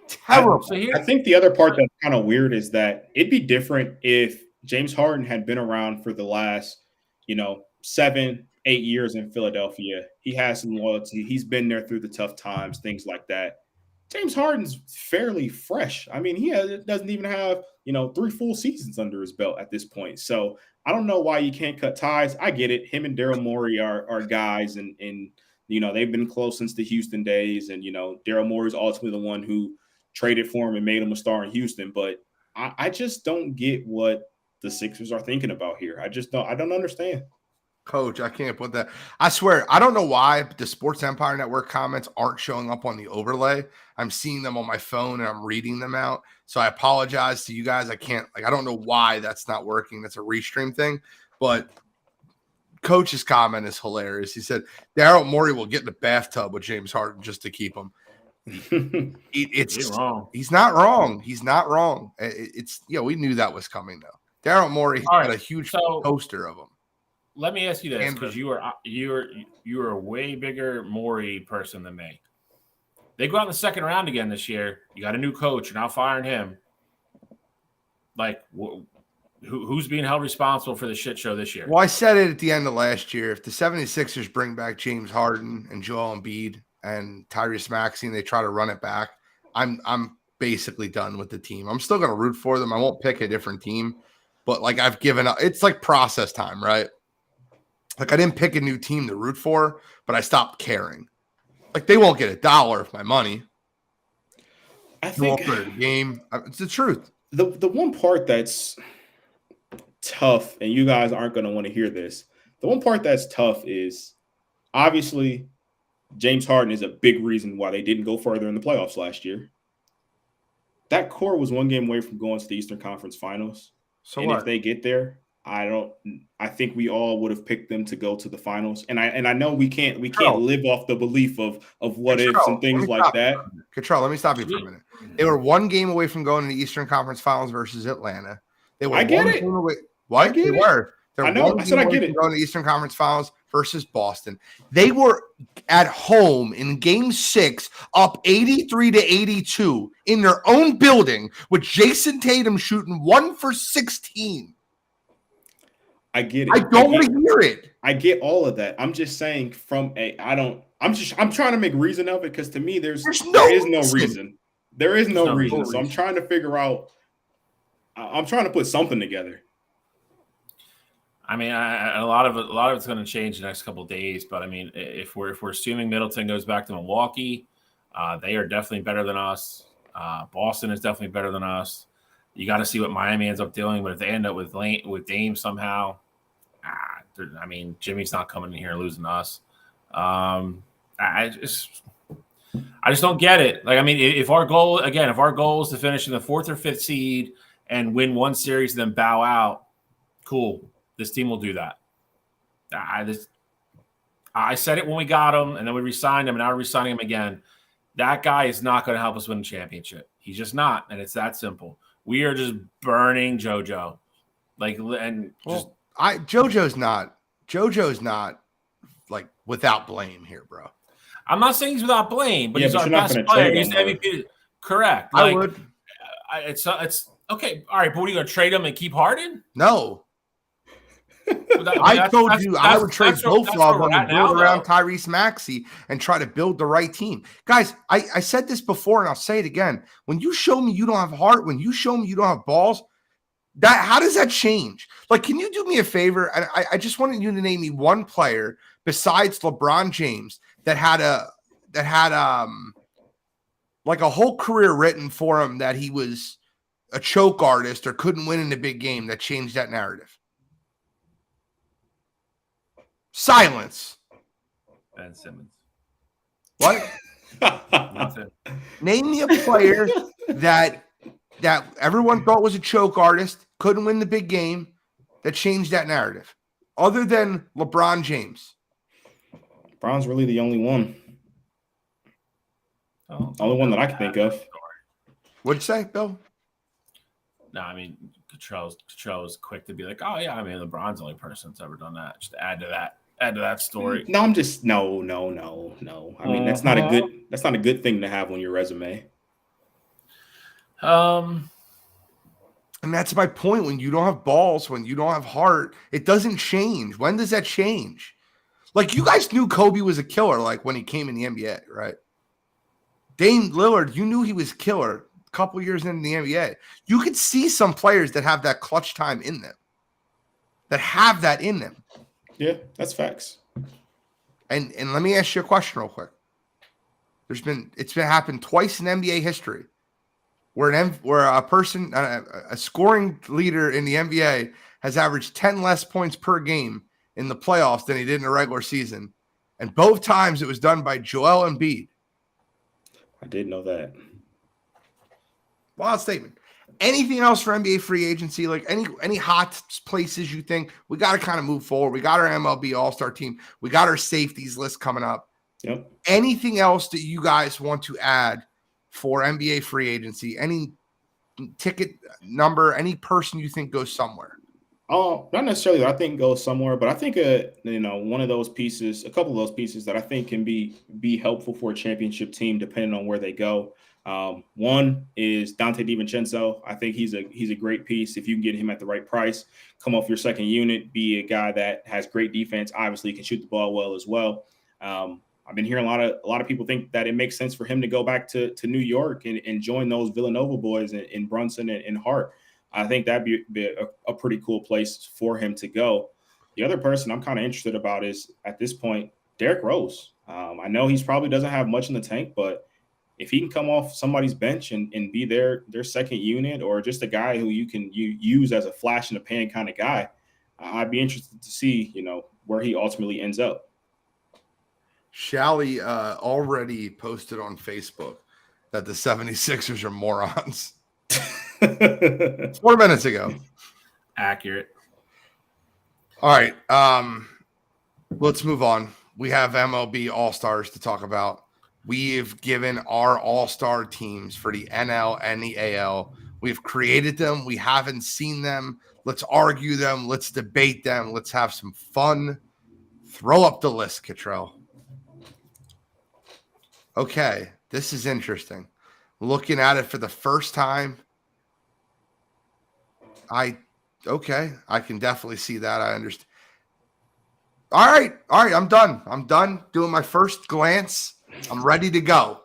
Terrible. I think the other part that's kind of weird is that it'd be different if James Harden had been around for the last, 7-8 years in Philadelphia. He has some loyalty. He's been there through the tough times, things like that. James Harden's fairly fresh. I mean, doesn't even have, 3 full seasons under his belt at this point. So I don't know why you can't cut ties. I get it. Him and Daryl Morey are guys, and they've been close since the Houston days. And, Daryl Morey is ultimately the one who traded for him and made him a star in Houston. But I just don't get what the Sixers are thinking about here. I don't understand. Coach, I can't put that. I swear, I don't know why the Sports Empire Network comments aren't showing up on the overlay. I'm seeing them on my phone and I'm reading them out. So I apologize to you guys. I don't know why that's not working. That's a restream thing. But coach's comment is hilarious. He said Daryl Morey will get in the bathtub with James Harden just to keep him. He's wrong. He's not wrong. He's not wrong. It's we knew that was coming though. Daryl Morey had a huge poster of him. Let me ask you this, because you are a way bigger Morey person than me. They go out in the second round again this year. You got a new coach. You're not firing him. Like, who's being held responsible for the shit show this year? Well, I said it at the end of last year. If the 76ers bring back James Harden and Joel Embiid and Tyrese Maxey and they try to run it back, I'm basically done with the team. I'm still going to root for them. I won't pick a different team. But, like, I've given up. It's like process time, right? Like, I didn't pick a new team to root for, but I stopped caring. Like, they won't get $1 of my money. I think the game. It's the truth. The one part that's tough, and you guys aren't going to want to hear this. The one part that's tough is obviously James Harden is a big reason why they didn't go further in the playoffs last year. That core was one game away from going to the Eastern Conference Finals. So and what? If they get there, I think we all would have picked them to go to the finals. And I know we can't live off the belief of what ifs and things like that. Control, let me stop you for a minute. They were one game away from going to the Eastern Conference Finals versus Atlanta. They were I get one it. game away. What? They were. I know. I said I get it. Going to the Eastern Conference Finals versus Boston. They were at home in Game 6, up 83-82 in their own building, with Jason Tatum shooting 1 for 16. I get it. I don't want to hear it. I get all of that. I'm just saying I'm trying to make reason of it, because to me there is no reason. There is no reason. So I'm trying to figure out. I'm trying to put something together. I mean, a lot of it's going to change the next couple of days. But I mean, if we're assuming Middleton goes back to Milwaukee, they are definitely better than us. Boston is definitely better than us. You got to see what Miami ends up doing. But if they end up with Dame somehow, I mean, Jimmy's not coming in here and losing to us. I just don't get it. Like, I mean, if our goal is to finish in the 4th or 5th seed and win one series and then bow out, cool. This team will do that. I said it when we got him, and then we re-signed him, and now we're re-signing him again. That guy is not going to help us win a championship. He's just not, and it's that simple. We are just burning JoJo. JoJo's not like without blame here, bro. I'm not saying he's without blame, but he's our best player. He's the MVP. Correct. I would. It's okay. All right, but what are you going to trade him and keep Harden? No. I told you I would trade both of them and build around Tyrese Maxey and try to build the right team. Guys, I said this before and I'll say it again. When you show me you don't have heart, when you show me you don't have balls, how does that change? Like, can you do me a favor? And I just wanted you to name me one player besides LeBron James that had like a whole career written for him that he was a choke artist or couldn't win in a big game that changed that narrative. Silence. Ben Simmons. What? Name me a player that everyone thought was a choke artist, couldn't win the big game, that changed that narrative, other than LeBron James. LeBron's really the only one. Only one that I can think of. What'd you say, Bill? No, I mean, Cottrell was quick to be like, oh yeah, I mean, LeBron's the only person that's ever done that. Just add to that story. No, I'm just no. I mean, that's not a good thing to have on your resume. And that's my point. When you don't have balls, when you don't have heart, it doesn't change. When does that change? Like, you guys knew Kobe was a killer, like when he came in the NBA, right? Dame Lillard, you knew he was killer a couple years into the NBA. You could see some players that have that clutch time in them, that have that in them. Yeah, that's facts. And let me ask you a question real quick. It's been happened twice in NBA history where a person, a scoring leader in the NBA, has averaged 10 less points per game in the playoffs than he did in the regular season. And both times it was done by Joel Embiid. I did know that. Wild statement. Anything else for NBA free agency? Like any hot places you think we got to kind of move forward? We got our MLB All-Star team. We got our safeties list coming up. Yep. Anything else that you guys want to add for NBA free agency? Any ticket number? Any person you think goes somewhere? Not necessarily that I think goes somewhere, but I think one of those pieces, a couple of those pieces that I think can be helpful for a championship team, depending on where they go. One is Dante DiVincenzo. I think he's a great piece if you can get him at the right price. Come off your second unit, be a guy that has great defense. Obviously, can shoot the ball well as well. I've been hearing a lot of people think that it makes sense for him to go back to New York and join those Villanova boys in Brunson and Hart. I think that'd be a pretty cool place for him to go. The other person I'm kind of interested about is, at this point, Derrick Rose. I know he's probably doesn't have much in the tank, but if he can come off somebody's bench and be their second unit, or just a guy who you can use as a flash in the pan kind of guy, I'd be interested to see, where he ultimately ends up. Shally already posted on Facebook that the 76ers are morons. 4 minutes ago. Accurate. All right. Let's move on. We have MLB All-Stars to talk about. We've given our All-Star teams for the NL and the AL. We've created them. We haven't seen them. Let's argue them. Let's debate them. Let's have some fun. Throw up the list, Cottrell. Okay. This is interesting. Looking at it for the first time, I can definitely see that. I understand. All right. I'm done doing my first glance. I'm ready to go.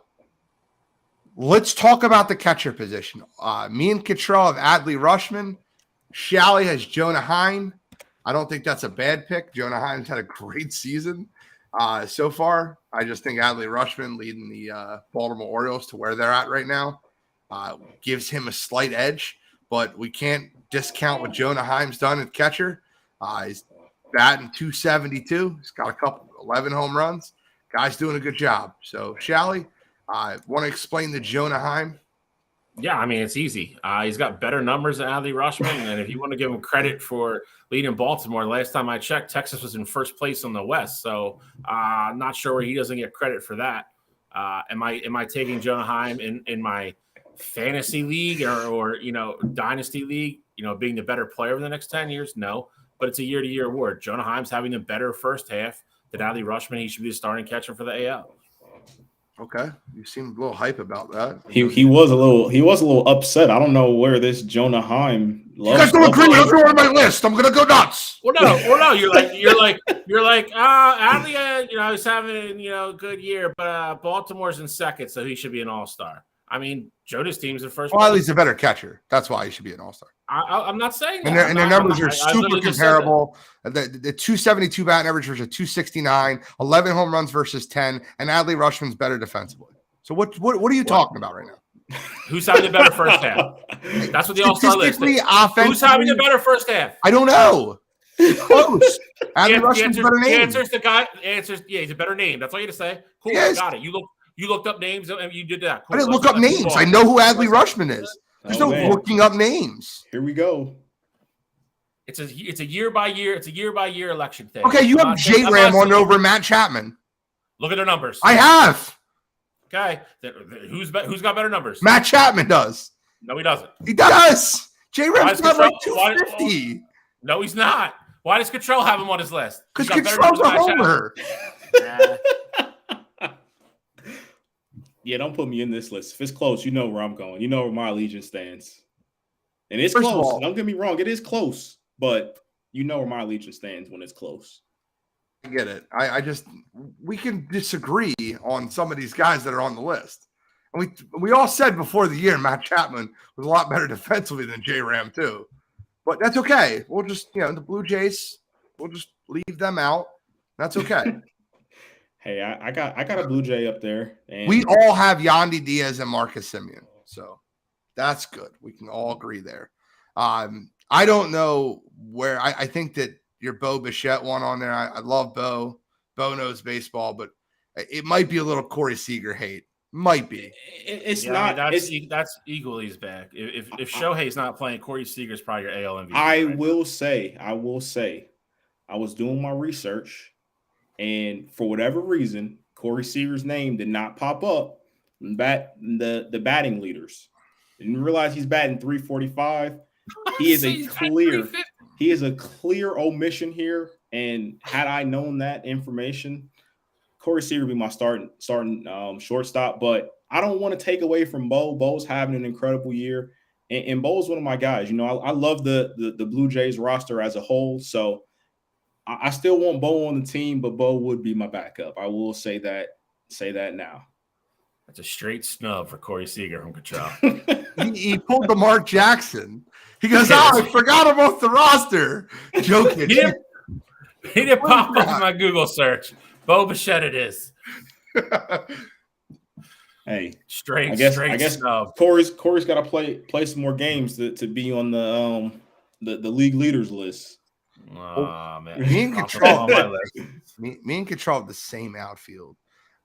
Let's talk about the catcher position. Me and Cottrell have Adley Rutschman. Shally has Jonah Heim. I don't think that's a bad pick. Jonah Heim's had a great season so far. I just think Adley Rutschman leading the Baltimore Orioles to where they're at right now gives him a slight edge, but we can't discount what Jonah Heim's done at catcher. He's batting .272. He's got 11 home runs. Guy's doing a good job. So, Shally, want to explain the Jonah Heim? Yeah, I mean, it's easy. He's got better numbers than Adley Rutschman, and if you want to give him credit for leading Baltimore, last time I checked, Texas was in first place on the West. So, I'm not sure where he doesn't get credit for that. Am I taking Jonah Heim in my fantasy league or dynasty league? Being the better player over the next 10 years? No, but it's a year-to-year award. Jonah Heim's having the better first half than Adley Rutschman. He should be the starting catcher for the AL. Okay, you seem a little hype about that. He was a little upset. I don't know where this Jonah Heim. You guys don't agree? Let's go on my list. I'm gonna go nuts. Well, no. You're like Adley. He's having a good year, but Baltimore's in second, so he should be an all-star. I mean, Jonah's team's in first. Well, Adley's a better catcher. That's why he should be an all-star. I'm not saying that. And their numbers are super comparable. The 272 batting average versus 269, 11 home runs versus 10, and Adley Rutschman's better defensively. So what are you talking about right now? Who's having the better first half? That's what the all-star list is. Who's having the better first half? I don't know. It's close. Adley Rutschman's a better name. He's a better name. That's all you have to say. Cool, yes. Got it. You looked up names and you did that. Cool. I didn't look up names. I know who Adley Rutschman is. There's no looking up names. Here we go. It's a year by year election thing. Okay, you have J-Ram on over Matt Chapman. Look at their numbers. I have. Okay, who's got better numbers? Matt Chapman does. No, he doesn't. He does. J-Ram's got like 250. No, he's not. Why does Cottrell have him on his list? Because Cottrell's a homer. Yeah, don't put me in this list. If it's close, you know where I'm going. You know where my allegiance stands. And it's close. Don't get me wrong. It is close. But you know where my allegiance stands when it's close. I get it. We can disagree on some of these guys that are on the list. And we all said before the year Matt Chapman was a lot better defensively than J-Ram too. But that's okay. We'll just, the Blue Jays, we'll just leave them out. That's okay. Hey, I got a Blue Jay up there. And we all have Yandy Diaz and Marcus Semien. So that's good. We can all agree there. I don't know where I think that your Bo Bichette one on there. I love Bo. Bo knows baseball, but it might be a little Corey Seager hate. Might be. It's Yeah, not. I mean, It's. that's equally back. If Shohei's not playing, Corey Seager's probably your AL MVP. I right will say. I was doing my research, and for whatever reason, Corey Seager's name did not pop up in the batting leaders. Didn't realize he's batting 345. now. He is a He's batting clear. 350. He is a clear omission here. And had I known that information, Corey Seager would be my starting shortstop. But I don't want to take away from Bo. Bo's having an incredible year, and Bo's one of my guys. You know, I love the Blue Jays roster as a whole. So I still want Bo on the team, but Bo would be my backup. I will say that now. That's a straight snub for Corey Seager from Cottrell. He pulled the Mark Jackson. He goes, I forgot him off the roster. Joking. He didn't pop up in my Google search. Bo Bichette it is. Hey, Straight I guess snub. Corey's got to play some more games to be on the league leaders list. Oh, man. Me and Cottrell have the same outfield.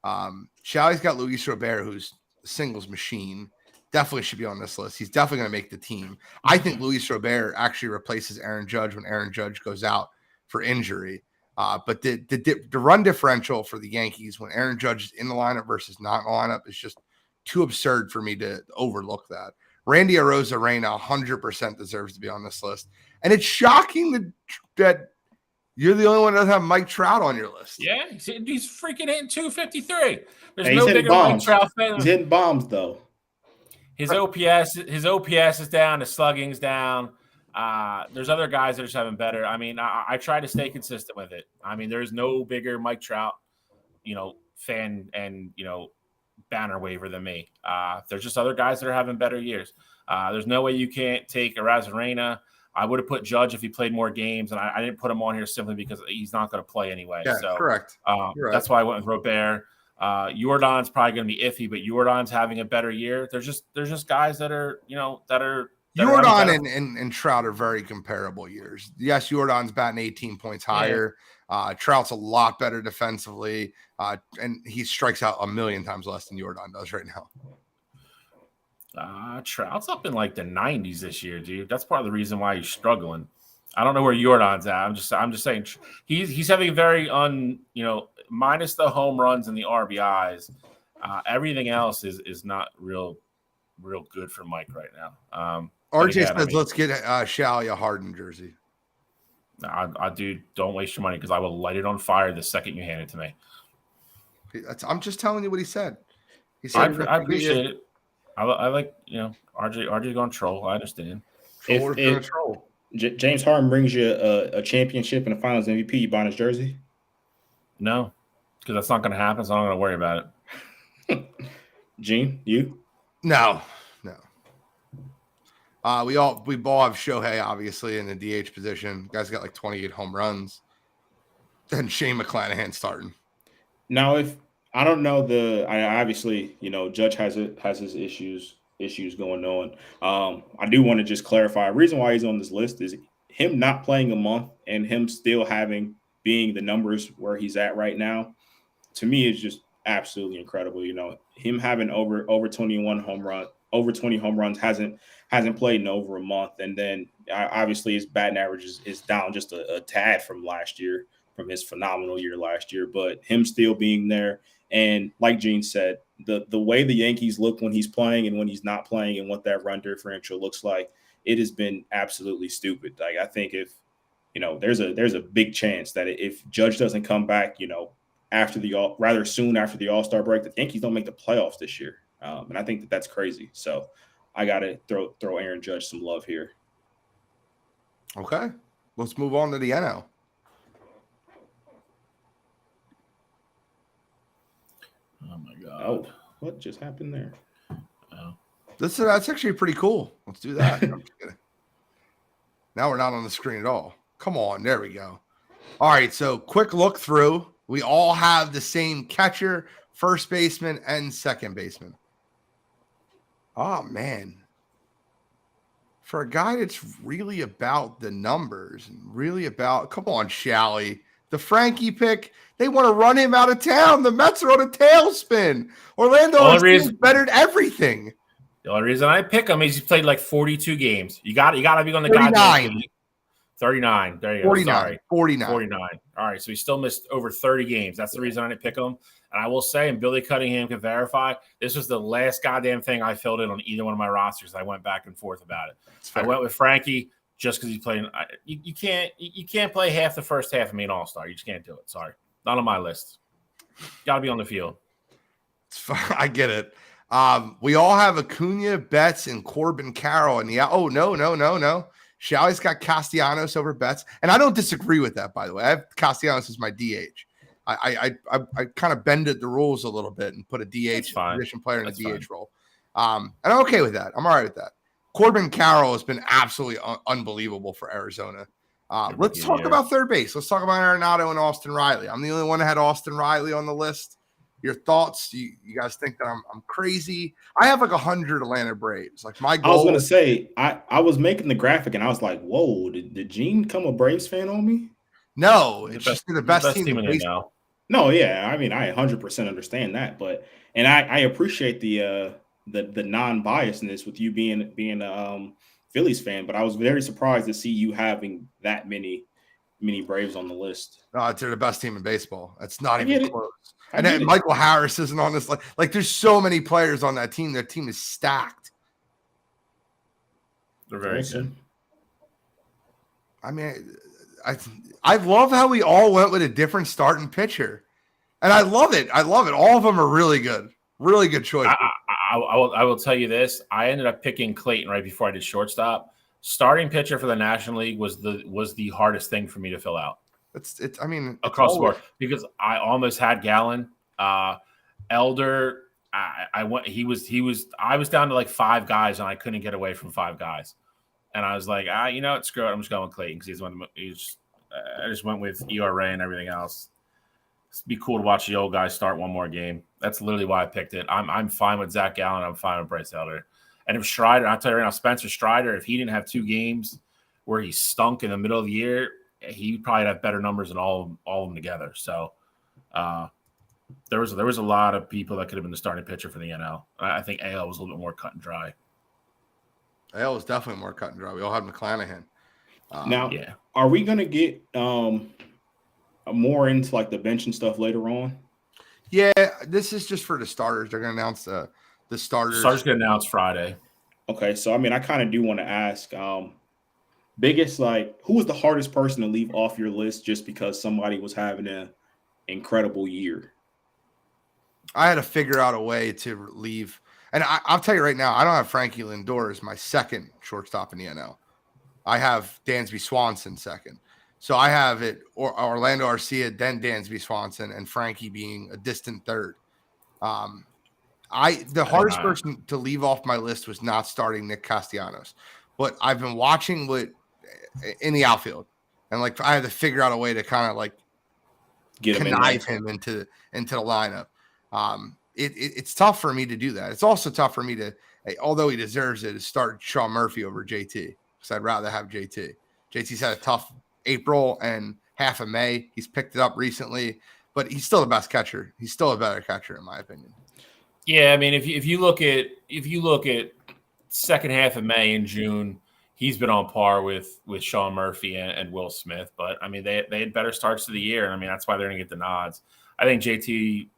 Shalley's got Luis Robert, who's a singles machine. Definitely should be on this list. He's definitely going to make the team. I think Luis Robert actually replaces Aaron Judge when Aaron Judge goes out for injury. But the run differential for the Yankees when Aaron Judge is in the lineup versus not in the lineup is just too absurd for me to overlook that. Randy Arozarena 100% deserves to be on this list. And it's shocking that you're the only one that doesn't have Mike Trout on your list. Yeah, he's freaking hitting 253. There's Hey, no bigger Mike Trout fan. He's hitting bombs, though. His OPS is down. His slugging's down. There's other guys that are just having better. I mean, I try to stay consistent with it. I mean, there's no bigger Mike Trout, fan and banner waiver than me. There's just other guys that are having better years. There's no way you can't take Arozarena. I would have put Judge if he played more games, and I didn't put him on here simply because he's not going to play anyway. Yeah, so correct. That's why I went with Robert. Jordan's probably going to be iffy, but Jordan's having a better year. There's just guys that are Jordan and Trout are very comparable years. Yes, Jordan's batting 18 points higher. Yeah. Trout's a lot better defensively, and he strikes out a million times less than Jordan does right now. Trout's up in like the 90s this year, dude. That's part of the reason why he's struggling. I don't know where Jordan's at. I'm just saying he's having very minus the home runs and the RBIs. Everything else is not real good for Mike right now. RJ says, let's get Shalley a Harden jersey. I do. Don't waste your money because I will light it on fire the second you hand it to me. I'm just telling you what he said. He said I appreciate it. I like, RJ going troll. I understand. If James Harden brings you a championship and a finals MVP, you buying his jersey? No, because that's not going to happen, so I'm not going to worry about it. Gene, you? No. We all have Shohei, obviously, in the DH position. Guy's got like 28 home runs. Then Shane McClanahan starting. Now, if I don't know I obviously, Judge has his issues going on. I do want to just clarify. The reason why he's on this list is him not playing a month and him still being the numbers where he's at right now. To me, is just absolutely incredible. Him having over 21 home run, over 20 home runs hasn't played in over a month, and then obviously his batting average is down just a tad from last year, from his phenomenal year last year. But him still being there, and like Gene said, the way the Yankees look when he's playing and when he's not playing, and what that run differential looks like, it has been absolutely stupid. Like, I think if there's a big chance that if Judge doesn't come back, rather soon after the All-Star break, the Yankees don't make the playoffs this year. And I think that's crazy. So I got to throw Aaron Judge some love here. Okay. Let's move on to the NL. Oh, my God. Oh, what just happened there? Oh. That's actually pretty cool. Let's do that. I'm just kidding. Now we're not on the screen at all. Come on. There we go. All right. So quick look through. We all have the same catcher, first baseman, and second baseman. Oh, man. For a guy that's really about the numbers and really about, come on, Shalley. The Frankie pick, they want to run him out of town. The Mets are on a tailspin. Orlando is better at everything. The only reason I pick him is he played like 42 games. You got to be on the 39. goddamn 39. There you go. 49. Sorry. 49. All right. So he still missed over 30 games. That's the reason I didn't pick him. And I will say, and Billy Cunningham can verify, this was the last goddamn thing I filled in on either one of my rosters. I went back and forth about it. I went with Frankie just because he's playing. You can't play half the first half of me an all-star. You just can't do it. Sorry. Not on my list. Got to be on the field. I get it. We all have Acuna, Betts, and Corbin Carroll. And no. Shalley's got Castellanos over Betts. And I don't disagree with that, by the way. I have Castellanos as my DH. I kind of bended the rules a little bit and put a DH position player in a DH role. And I'm okay with that. I'm all right with that. Corbin Carroll has been absolutely unbelievable for Arizona. Let's talk about third base. Let's talk about Arenado and Austin Riley. I'm the only one that had Austin Riley on the list. Your thoughts? You guys think that I'm crazy? I have like 100 Atlanta Braves. Like my goal. I was going to say, I was making the graphic and I was like, whoa, did Gene come a Braves fan on me? No, it's just the best team in baseball. No, yeah. I mean, I 100% understand that, and I appreciate the non-biasness with you being a Phillies fan, but I was very surprised to see you having that many Braves on the list. No, they're the best team in baseball. That's not even close. And then Michael Harris isn't on this. Like there's so many players on that team. Their team is stacked. They're very good. I mean, I love how we all went with a different starting pitcher. And I love it. All of them are really good. Really good choice. I will tell you this. I ended up picking Clayton right before I did shortstop. Starting pitcher for the National League was the hardest thing for me to fill out. I mean, across the board, because I almost had Gallen, Elder. I was down to like 5 guys and I couldn't get away from 5 guys. And I was like, screw it. I'm just going with Clayton because I just went with ERA and everything else. It'd be cool to watch the old guys start one more game. That's literally why I picked it. I'm fine with Zach Gallen. I'm fine with Bryce Elder. And if Strider, I'll tell you right now, Spencer Strider, if he didn't have 2 games where he stunk in the middle of the year, he'd probably have better numbers than all of them together. So there was a lot of people that could have been the starting pitcher for the NL. I think AL was a little bit more cut and dry. AL was definitely more cut and dry. We all had McClanahan. Are we going to get more into like the bench and stuff later on? Yeah, this is just for the starters. They're going to announce the starters. Starters going to announce Friday. Okay, so I mean, I kind of do want to ask, biggest, like, who was the hardest person to leave off your list just because somebody was having an incredible year? I had to figure out a way to leave. And I'll tell you right now, I don't have Frankie Lindor as my second shortstop in the NL. I have Dansby Swanson second. So I have it Orlando Arcia, then Dansby Swanson, and Frankie being a distant third. The hardest person to leave off my list was not starting Nick Castellanos. But I've been watching in the outfield. And like I had to figure out a way to kind of like connive him into the lineup. It's tough for me to do that. It's also tough for me to, although he deserves it, to start Sean Murphy over JT because I'd rather have JT. JT's had a tough April and half of May. He's picked it up recently, but he's still the best catcher. He's still a better catcher in my opinion. Yeah, I mean, if you look at second half of May and June, he's been on par with Sean Murphy and Will Smith. But I mean, they had better starts to the year, and I mean that's why they're going to get the nods. I think JT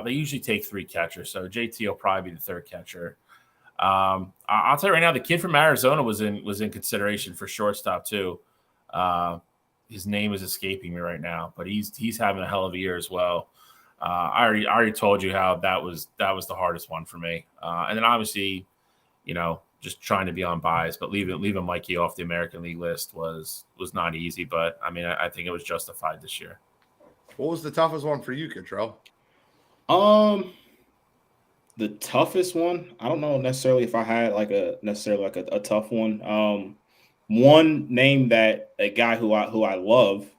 they usually take 3 catchers, so JT will probably be the 3rd catcher. I'll tell you right now, the kid from Arizona was in consideration for shortstop too. His name is escaping me right now, but he's having a hell of a year as well. I already told you how that was the hardest one for me. And then obviously, just trying to be unbiased, but leaving Mikey off the American League list was not easy. But I mean, I think it was justified this year. What was the toughest one for you, Contrell? The toughest one, I don't know necessarily if I had a tough one. One name that a guy who I love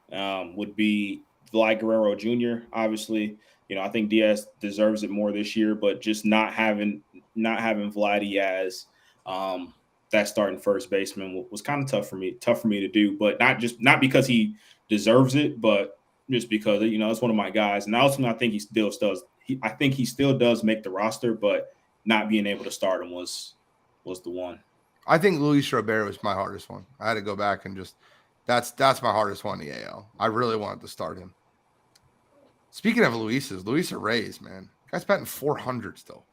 would be Vlad Guerrero Jr. Obviously, I think Diaz deserves it more this year, but just not having Vladdy as that starting first baseman was kind of tough for me to do. But not because he deserves it, but just because it's one of my guys, and also I think he still does. I think he still does make the roster, but not being able to start him was the one. I think Luis Robert was my hardest one. I had to go back and just that's my hardest one in the AL. I really wanted to start him. Speaking of Luis Reyes, man, guy's batting 400 still.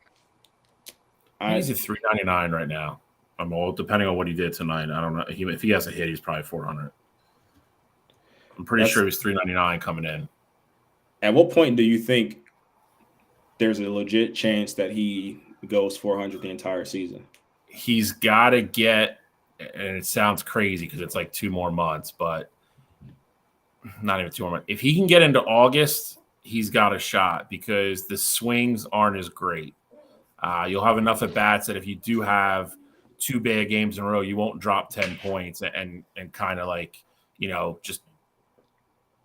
He's at 399 right now. Well, depending on what he did tonight, I don't know. If he has a hit, he's probably 400. I'm pretty sure he was 399 coming in. At what point do you think there's a legit chance that he goes 400 the entire season? He's got to get, and it sounds crazy because it's like 2 more months, but not even 2 more months. If he can get into August, he's got a shot because the swings aren't as great. You'll have enough at bats that if you do have 2 bad games in a row, you won't drop 10 points and kind of like, just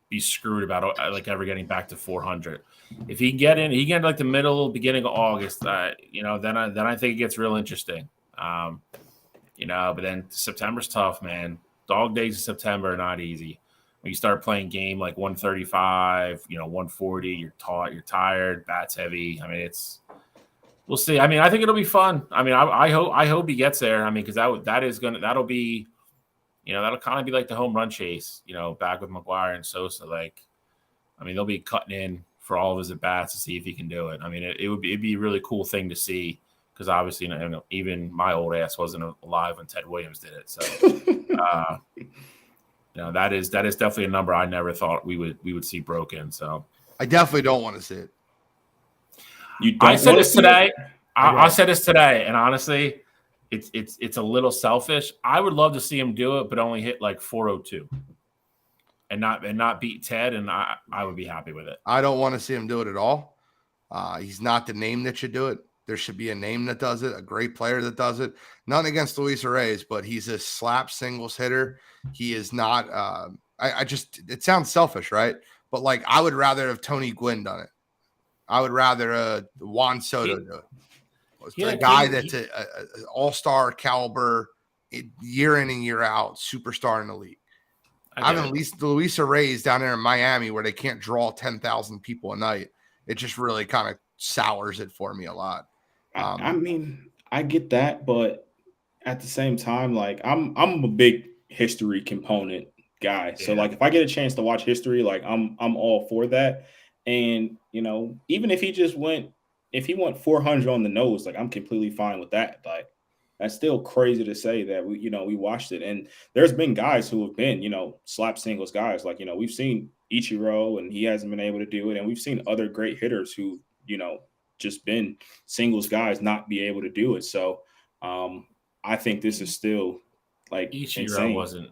be screwed about like ever getting back to 400. If he get in like the beginning of August, then I think it gets real interesting. But then September's tough, man. Dog days of September are not easy. When you start playing game like 135, 140, you're tired, bats heavy. I mean, we'll see. I mean, I think it'll be fun. I mean, I hope he gets there. I mean, because that'll be, that'll kind of be like the home run chase, back with McGuire and Sosa. Like, I mean, they'll be cutting in for all of his at bats to see if he can do it. I mean, it'd be a really cool thing to see because obviously, even my old ass wasn't alive when Ted Williams did it. So, that is definitely a number I never thought we would see broken. So, I definitely don't want to see it. I said this today. I said this today, and honestly, it's a little selfish. I would love to see him do it, but only hit like 402, and not beat Ted, and I would be happy with it. I don't want to see him do it at all. He's not the name that should do it. There should be a name that does it, a great player that does it. Nothing against Luis Reyes, but he's a slap singles hitter. He is not. It sounds selfish, right? But like, I would rather have Tony Gwynn done it. I would rather Juan Soto do it. A guy that's an all-star caliber, year in and year out, superstar in the league. I'm at least Luis Reyes down there in Miami where they can't draw 10,000 people a night. It just really kind of sours it for me a lot. I mean, I get that, but at the same time, like I'm a big history component guy. Yeah. So like if I get a chance to watch history, like I'm all for that. And even if he went 400 on the nose, like I'm completely fine with that. Like that's still crazy to say that we watched it. And there's been guys who have been, slap singles guys. Like, we've seen Ichiro and he hasn't been able to do it. And we've seen other great hitters who, just been singles guys not be able to do it. So I think this is still like Ichiro insane. Wasn't.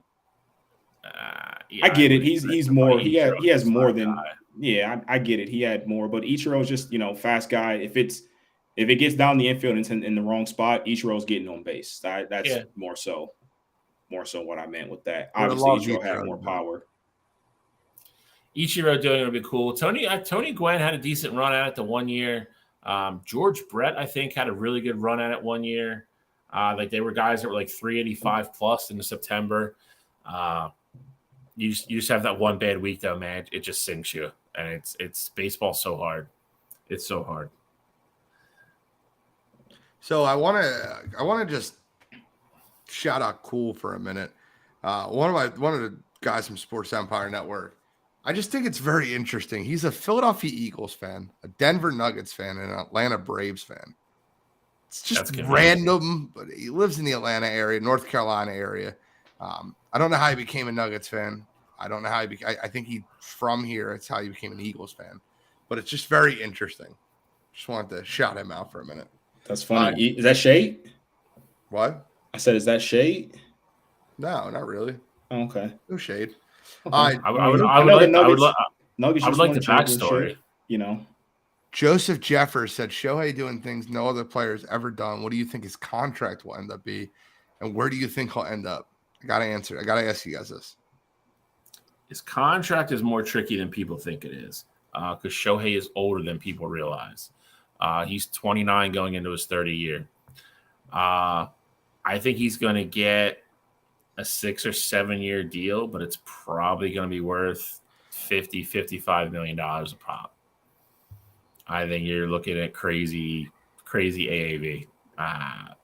I get it. He's more. He has more than. Yeah, I get it. He had more, but Ichiro's just fast guy. If it gets down the infield and it's in the wrong spot, Ichiro's getting on base. That's more so what I meant with that. Obviously, Ichiro had more power. Ichiro doing it would be cool. Tony Gwynn had a decent run at it the 1 year. George Brett, I think, had a really good run at it 1 year. Like they were guys that were like 385 plus in September. You just have that one bad week though, man. It just sinks you, and it's baseball so hard. It's so hard. So I want to just shout out Cool for a minute. One of the guys from Sports Empire Network. I just think it's very interesting. He's a Philadelphia Eagles fan, a Denver Nuggets fan, and an Atlanta Braves fan. It's just random, but he lives in the Atlanta area, North Carolina area. I don't know how he became a Nuggets fan. I don't know how I think he's from here. It's how he became an Eagles fan. But it's just very interesting. Just wanted to shout him out for a minute. That's funny. Is that shade? What? I said, is that shade? No, not really. Oh, okay. No shade. Okay. I would like the backstory. Joseph Jeffers said, Shohei doing things no other player's ever done. What do you think his contract will end up be? And where do you think he'll end up? I got to answer. I got to ask you guys this. His contract is more tricky than people think it is because Shohei is older than people realize. He's 29 going into his 30 year. I think he's going to get a 6 or 7 year deal, but it's probably going to be worth $55 million a pop. I think you're looking at crazy AAV. I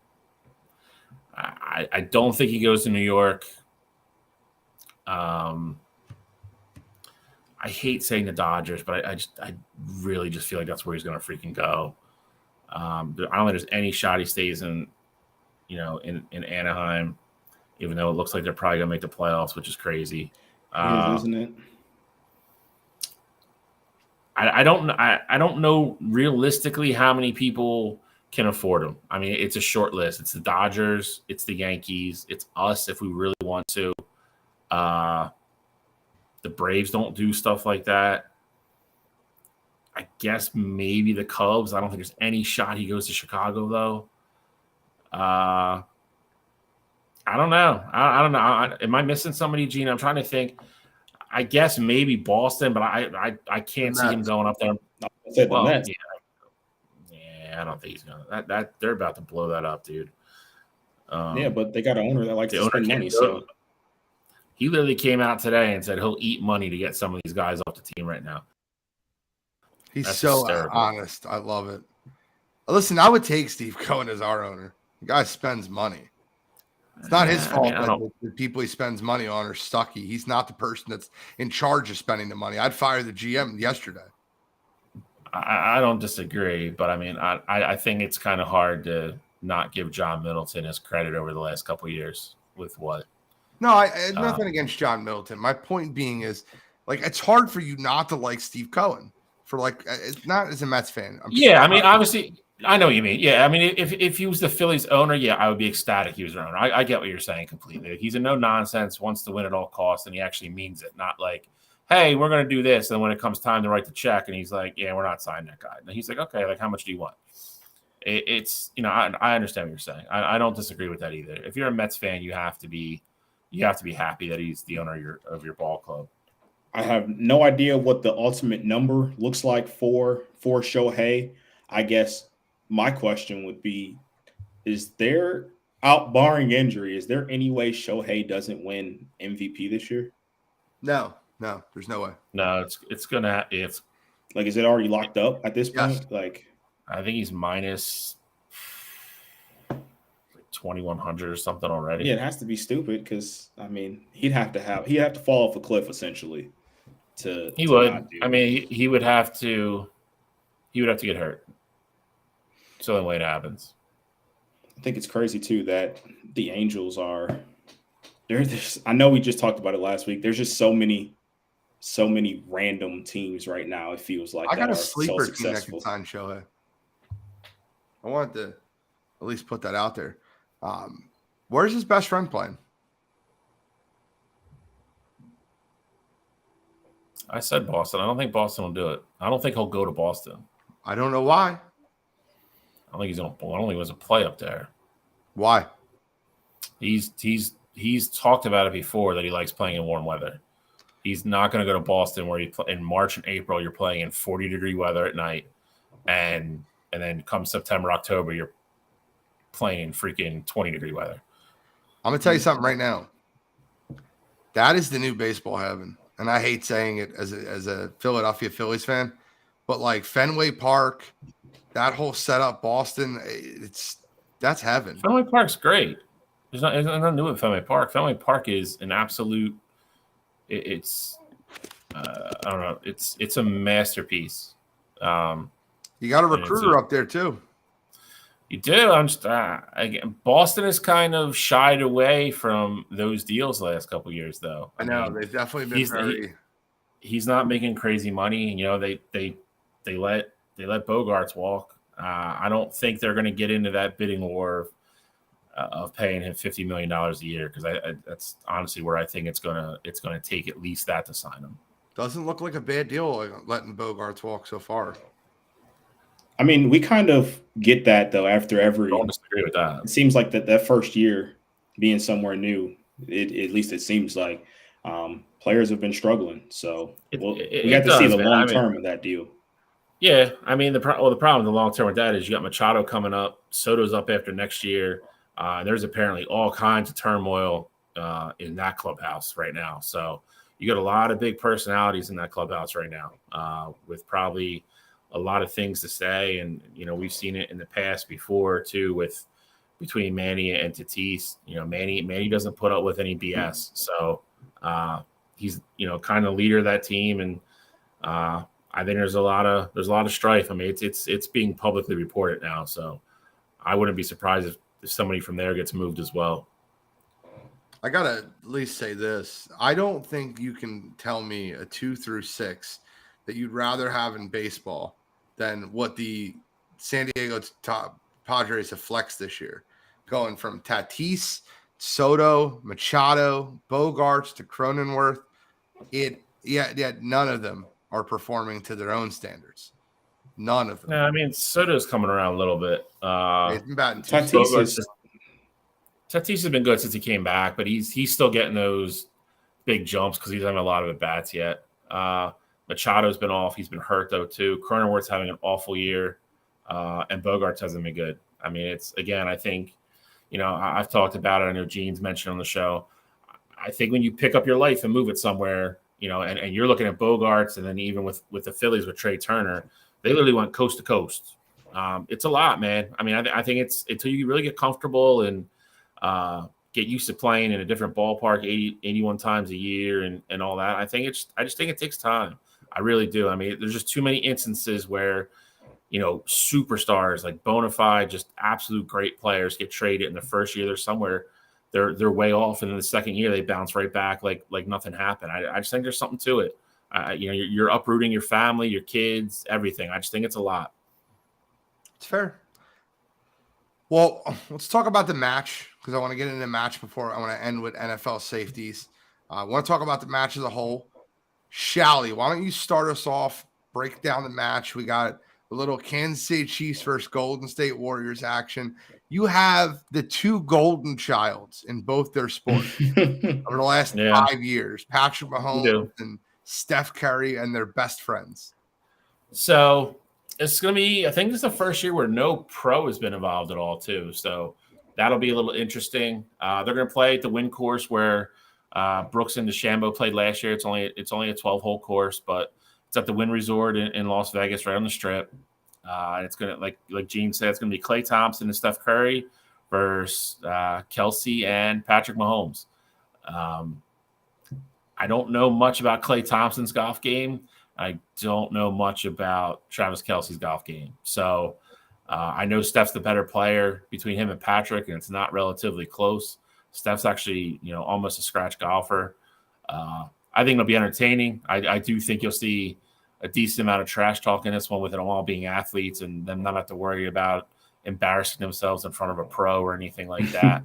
don't think he goes to New York. I hate saying the Dodgers, but I really just feel like that's where he's going to freaking go. I don't think there's any shot he stays in Anaheim, even though it looks like they're probably going to make the playoffs, which is crazy. Isn't it? I don't know realistically how many people can afford him. I mean, it's a short list. It's the Dodgers, it's the Yankees, it's us if we really want to. The Braves don't do stuff like that. I guess maybe the Cubs. I don't think there's any shot he goes to Chicago, though. I don't know. I don't know. Am I missing somebody, Gene? I'm trying to think. I guess maybe Boston, but I can't see him going up there. Well, yeah, I don't think he's gonna. That they're about to blow that up, dude. Yeah, but they got an owner that likes to spend money. So he literally came out today and said he'll eat money to get some of these guys off the team right now. He's so honest. I love it. Listen, I would take Steve Cohen as our owner. The guy spends money. It's not his fault that the people he spends money on are sucky. He's not the person that's in charge of spending the money. I'd fire the GM yesterday. I don't disagree, but I mean, I think it's kind of hard to not give John Middleton his credit over the last couple of years with what. No, I nothing against John Middleton. My point being is, like, it's hard for you not to like Steve Cohen for it's not as a Mets fan. I mean, obviously. I know what you mean. Yeah, I mean, if he was the Phillies owner, yeah, I would be ecstatic he was their owner. I get what you're saying completely. Like, he's a no-nonsense, wants to win at all costs, and he actually means it. Not like, hey, we're going to do this, and when it comes time to write the check, and he's like, yeah, we're not signing that guy. And he's like, okay, like, how much do you want? It's I understand what you're saying. I don't disagree with that either. If you're a Mets fan, you have to be happy that he's the owner of your ball club. I have no idea what the ultimate number looks like for Shohei. I guess my question would be, is there, barring injury, is there any way Shohei doesn't win MVP this year? No, there's no way. No, it's gonna. It's like, is it already locked up at this point? Yes. Like, I think he's minus 2,100 or something already. Yeah, it has to be stupid because I mean he'd have to fall off a cliff essentially. He would. I mean, he would have to get hurt. So the way it happens. I think it's crazy too that the Angels are. I know we just talked about it last week. There's just so many random teams right now. It feels like I got a sleeper team that can sign Shohei. I wanted to at least put that out there. Where's his best friend playing? I said Boston. I don't think Boston will do it. I don't think he'll go to Boston. I don't know why. I don't think he's going to. I don't think he was a play up there. Why? He's talked about it before that he likes playing in warm weather. He's not going to go to Boston where in March and April you're playing in 40-degree weather at night, and then come September, October you're playing in freaking 20-degree weather. I'm gonna tell you something right now. That is the new baseball heaven, and I hate saying it as a Philadelphia Phillies fan, but like Fenway Park, that whole setup, Boston, that's heaven. Fenway Park's great. There's nothing new with Fenway Park. Fenway Park is an absolute. It's I don't know. It's a masterpiece. You got a recruiter up there too. You do. I'm just again. Boston has kind of shied away from those deals the last couple of years, though. I know they've definitely been very. He's not making crazy money. You know, they let Bogarts walk. I don't think they're going to get into that bidding war of paying him $50 million a year because that's honestly where I think it's gonna take at least that to sign him. Doesn't look like a bad deal letting Bogarts walk so far. I mean, we kind of get that though after every. I don't disagree with that. It seems like that first year being somewhere new, at least it seems like players have been struggling. So we got to see the long term of that deal. Yeah, I mean the problem with the long term with that is you got Machado coming up, Soto's up after next year. There's apparently all kinds of turmoil in that clubhouse right now. So you got a lot of big personalities in that clubhouse right now, with probably a lot of things to say. And, we've seen it in the past before too, between Manny and Tatis. Manny doesn't put up with any BS. So he's, kind of leader of that team. And I think there's a lot of strife. I mean, it's being publicly reported now. So I wouldn't be surprised if somebody from there gets moved as well. I got to at least say this. I don't think you can tell me a 2 through 6 that you'd rather have in baseball than what the San Diego Padres have flexed this year. Going from Tatis, Soto, Machado, Bogarts to Cronenworth. None of them are performing to their own standards. None of them. Yeah, I mean, Soto's coming around a little bit. He's been batting Tatis has been good since he came back, but he's still getting those big jumps because he's having a lot of at-bats yet. Machado's been off. He's been hurt, though, too. Cronenworth's having an awful year, and Bogarts hasn't been good. I mean, I think, I've talked about it. I know Gene's mentioned on the show. I think when you pick up your life and move it somewhere, and you're looking at Bogarts, and then even with the Phillies with Trey Turner, they literally went coast to coast. It's a lot, man. I mean, I think it's until you really get comfortable and get used to playing in a different ballpark 81 times a year and all that. I just think it takes time. I really do. I mean, there's just too many instances where, superstars like bona fide, just absolute great players get traded in the first year. They're somewhere, they're way off, and in the second year they bounce right back like nothing happened. I just think there's something to it. You're uprooting your family, your kids, everything. I just think it's a lot. It's fair. Well, let's talk about the match, because I want to get into the match before I want to end with NFL safeties. I want to talk about the match as a whole. Shally, why don't you start us off, break down the match? We got a little Kansas City Chiefs versus Golden State Warriors action. You have the two golden childs in both their sports over the last 5 years, Patrick Mahomes and Steph Curry, and their best friends. So it's going to be, I think this is the first year where no pro has been involved at all, too. So that'll be a little interesting. They're going to play at the Wynn course where Brooks and DeChambeau played last year. It's only a 12-hole course, but it's at the Wynn Resort in Las Vegas, right on the Strip. And it's going to, like Gene said, it's going to be Klay Thompson and Steph Curry versus Kelsey and Patrick Mahomes. I don't know much about Klay Thompson's golf game. I don't know much about Travis Kelce's golf game. So I know Steph's the better player between him and Patrick, and it's not relatively close. Steph's actually, almost a scratch golfer. I think it'll be entertaining. I do think you'll see a decent amount of trash talk in this one, with them all being athletes and them not have to worry about embarrassing themselves in front of a pro or anything like that.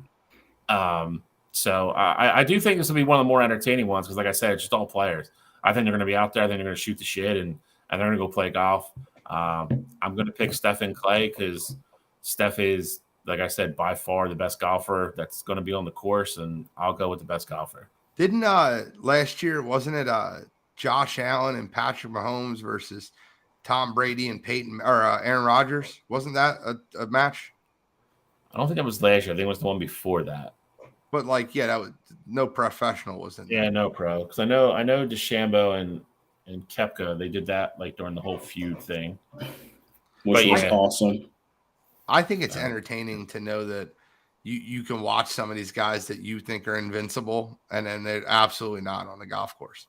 So I do think this will be one of the more entertaining ones because, like I said, it's just all players. I think they're going to be out there. I think they're going to shoot the shit and they're going to go play golf. I'm going to pick Steph and Klay because Steph is, like I said, by far the best golfer that's going to be on the course, and I'll go with the best golfer. Didn't last year, wasn't it Josh Allen and Patrick Mahomes versus Tom Brady and Aaron Rodgers? Wasn't that a match? I don't think it was last year. I think it was the one before that. But that was no professional was in there. Yeah, no pro. Because I know DeChambeau and Koepka, they did that during the whole feud thing, which was awesome. I think it's entertaining to know that you can watch some of these guys that you think are invincible, and then they're absolutely not on the golf course.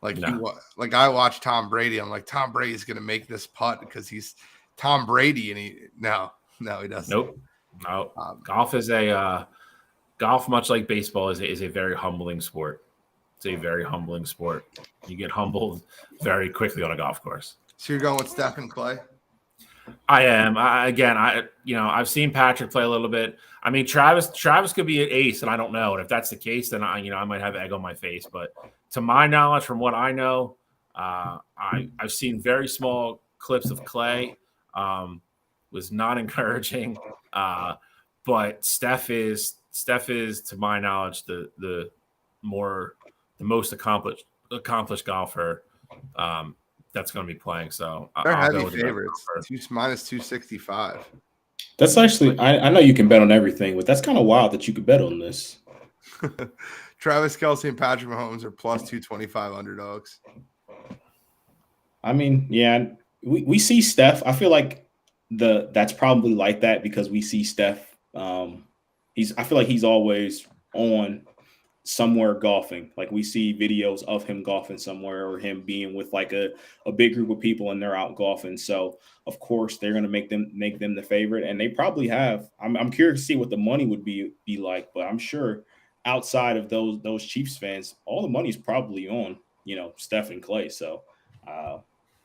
I watch Tom Brady. I'm like, Tom Brady's going to make this putt because he's Tom Brady, and he doesn't. Nope. No. Golf is golf, much like baseball, is a very humbling sport. It's a very humbling sport. You get humbled very quickly on a golf course. So you're going with Steph and Klay? I am. I've seen Patrick play a little bit. I mean, Travis could be an ace, and I don't know. And if that's the case, then I might have egg on my face. But to my knowledge, from what I know, I've seen very small clips of Klay. Was not encouraging. But Steph is, to my knowledge, the most accomplished golfer that's going to be playing. So they're heavy favorites. Minus 265. That's actually, I know you can bet on everything, but that's kind of wild that you could bet on this. Travis Kelce and Patrick Mahomes are plus 225 underdogs. I mean, yeah, we see Steph. I feel like that's probably like that because we see Steph. I feel like he's always on somewhere golfing. Like we see videos of him golfing somewhere or him being with like a big group of people and they're out golfing. So of course they're gonna make them the favorite. And they probably have. I'm curious to see what the money would be like, but I'm sure outside of those Chiefs fans, all the money's probably on, Steph and Clay. So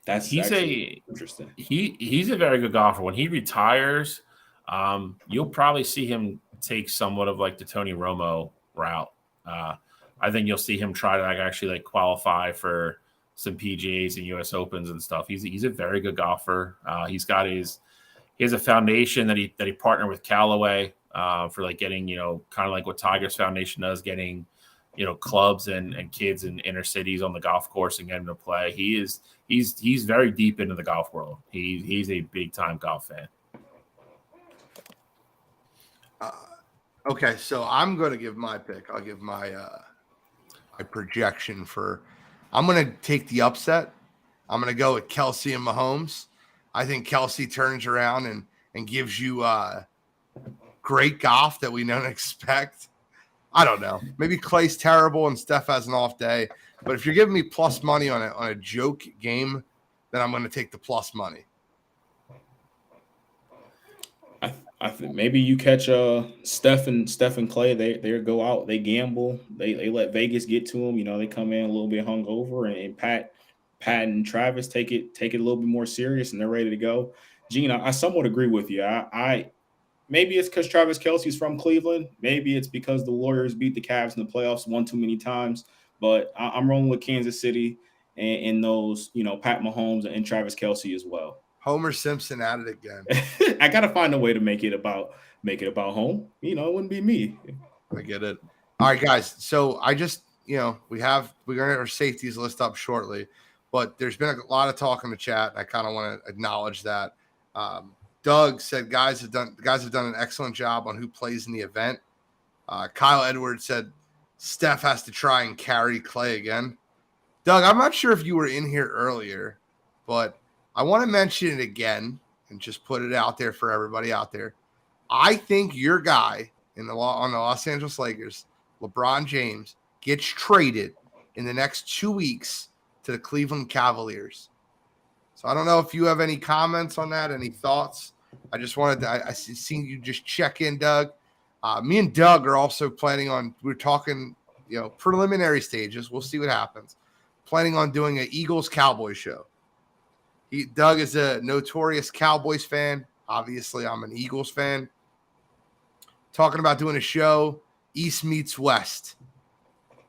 that's actually interesting. He's a very good golfer. When he retires, you'll probably see him take somewhat of like the Tony Romo route. I think you'll see him try to actually qualify for some PGAs and US Opens and stuff. He's a very good golfer. He has a foundation that he partnered with Callaway for getting, kind of like what Tiger's Foundation does, getting, clubs and kids in inner cities on the golf course and getting them to play. He's very deep into the golf world. He's a big time golf fan. Okay, so I'm going to give my pick. I'll give my projection for. I'm going to take the upset. I'm going to go with Kelce and Mahomes. I think Kelce turns around and gives you great golf that we don't expect. I don't know. Maybe Clay's terrible and Steph has an off day. But if you're giving me plus money on a joke game, then I'm going to take the plus money. I think maybe you catch Steph and Clay. They go out, they gamble, they let Vegas get to them. They come in a little bit hungover, and Pat and Travis take it a little bit more serious, and they're ready to go. Gene, I somewhat agree with you. I maybe it's because Travis Kelce's from Cleveland. Maybe it's because the Warriors beat the Cavs in the playoffs one too many times. But I'm rolling with Kansas City and those, Pat Mahomes and Travis Kelce as well. Homer Simpson at it again. I gotta find a way to make it about home. It wouldn't be me. I get it. All right, guys. So I just, we're gonna get our safeties list up shortly, but there's been a lot of talk in the chat. I kind of want to acknowledge that. Doug said guys have done an excellent job on who plays in the event. Kyle Edwards said Steph has to try and carry Clay again. Doug, I'm not sure if you were in here earlier, but I want to mention it again and just put it out there for everybody out there. I think your guy on the Los Angeles Lakers, LeBron James, gets traded in the next 2 weeks to the Cleveland Cavaliers. So I don't know if you have any comments on that, any thoughts. I just wanted to – I seen you just check in, Doug. Me and Doug are also planning on – we're talking, preliminary stages. We'll see what happens. Planning on doing an Eagles-Cowboys show. Doug is a notorious Cowboys fan. Obviously, I'm an Eagles fan. Talking about doing a show, East meets West.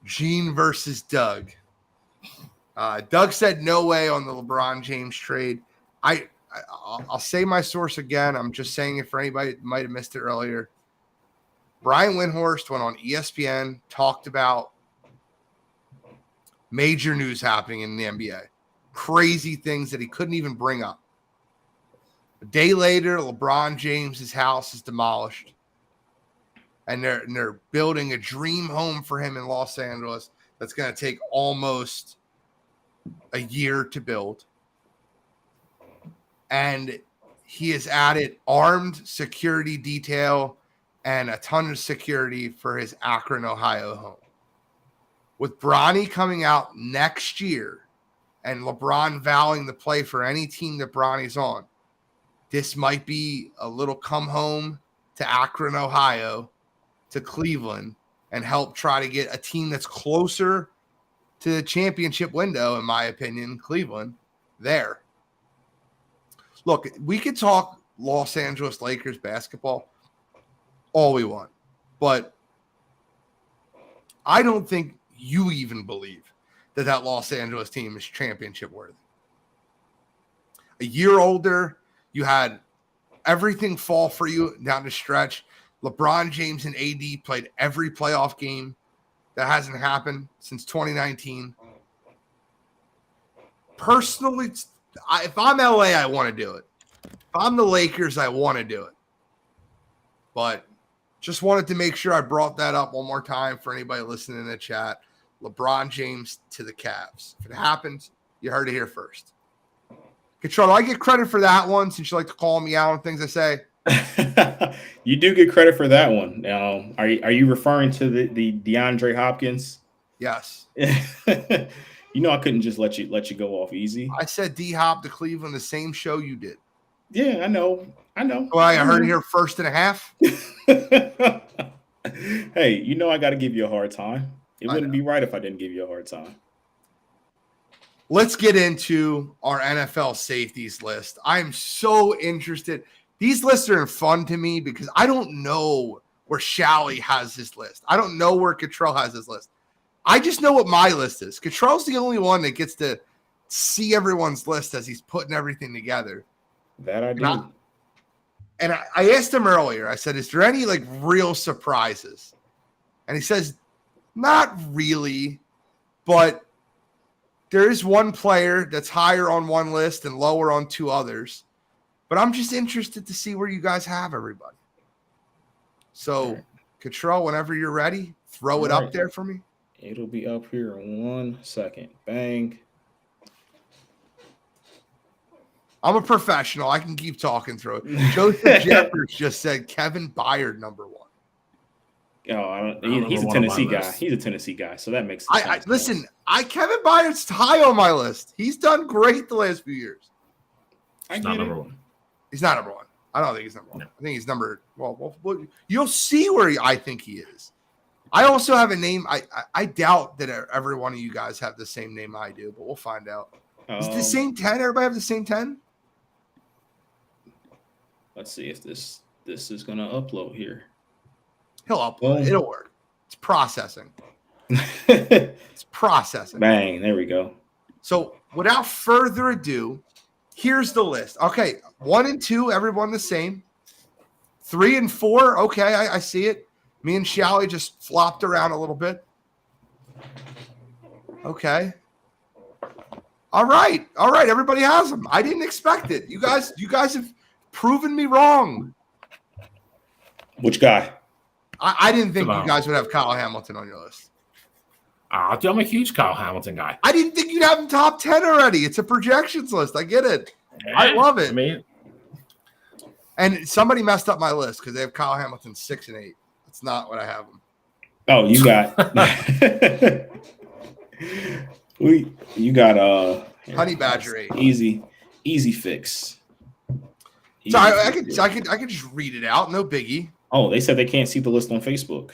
Gene versus Doug. Doug said no way on the LeBron James trade. I'll say my source again. I'm just saying it for anybody that might have missed it earlier. Brian Windhorst went on ESPN, talked about major news happening in the NBA. Crazy things that he couldn't even bring up. A day later, LeBron James's house is demolished. And they're building a dream home for him in Los Angeles that's going to take almost a year to build. And he has added armed security detail and a ton of security for his Akron, Ohio home. With Bronny coming out next year and LeBron vowing to play for any team that Bronny's on, this might be a little come home to Akron, Ohio, to Cleveland, and help try to get a team that's closer to the championship window, in my opinion, Cleveland, there. Look, we could talk Los Angeles Lakers basketball all we want, but I don't think you even believe that Los Angeles team is championship worthy. A year older, you had everything fall for you down the stretch. LeBron James and AD played every playoff game. That hasn't happened since 2019. Personally, if I'm LA, I want to do it. If I'm the Lakers, I want to do it. But Just wanted to make sure I brought that up one more time for anybody listening in the chat. LeBron James to the Cavs. If it happens, you heard it here first. Control, do I get credit for that one since you like to call me out on things I say? You do get credit for that one. Are you referring to the DeAndre Hopkins? Yes. You know I couldn't just let you go off easy. I said D-Hop to Cleveland the same show you did. Yeah, I know. Well, I heard it here first and a half. Hey, you know I got to give you a hard time. It wouldn't be right if I didn't give you a hard time. Let's get into our NFL safeties list. I'm so interested. These lists are fun to me because I don't know where Shally has his list. I don't know where Cottrell has his list. I just know what my list is. Cottrell's the only one that gets to see everyone's list as he's putting everything together. That I do. And I asked him earlier, I said, is there any like real surprises? And he says, not really, but there is one player that's higher on one list and lower on two others. But I'm just interested to see where you guys have everybody. So, Cottrell, whenever you're ready, throw it up there for me. It'll be up here in 1 second. Bang. I'm a professional. I can keep talking through it. Joseph Jeffers just said Kevin Byard number 1. Oh, he's a Tennessee guy. He's a Tennessee guy, so that makes sense. Listen, Kevin Byard's high on my list. He's done great the last few years. He's not number 1. He's not number 1. I don't think he's number 1. No. I think he's number well, you'll see where I think he is. I also have a name. I doubt that every one of you guys have the same name I do, but we'll find out. Is it the same 10? Everybody have the same 10? Let's see if this is going to upload here. He'll upload. It'll work. It's processing. It's processing. Bang. There we go. So without further ado, here's the list. Okay. 1 and 2, everyone the same. 3 and 4. Okay. I see it. Me and Shally just flopped around a little bit. Okay. All right. Everybody has them. I didn't expect it. You guys have proven me wrong. Which guy? I didn't think you guys would have Kyle Hamilton on your list. I'm a huge Kyle Hamilton guy. I didn't think you'd have him top 10 already. It's a projections list. I get it. I love it. And somebody messed up my list because they have Kyle Hamilton 6 and 8. That's not what I have him. Oh, you got you got Honey Badger 8. Easy fix. So I could just read it out. No biggie. Oh, they said they can't see the list on Facebook.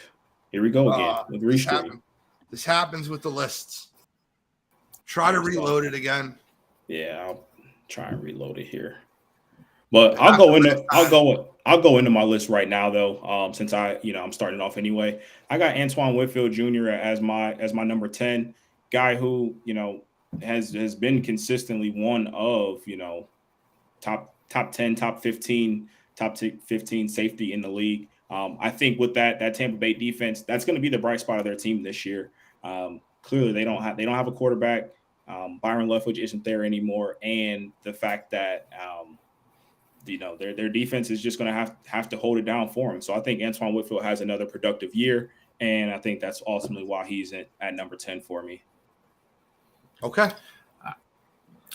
Here we go again with restream. This happens with the lists. Try to reload it again. Yeah, I'll try and reload it here. But I'll go into my list right now though. Since I'm starting off anyway. I got Antoine Whitfield Jr. as my number 10 guy who, has been consistently one of, top 10, top 15 safety in the league. I think with that Tampa Bay defense, that's going to be the bright spot of their team this year. Clearly, they don't have a quarterback. Byron Leftwich isn't there anymore, and the fact that their defense is just going to have to hold it down for them. So I think Antoine Whitfield has another productive year, and I think that's ultimately why he's at number 10 for me. Okay.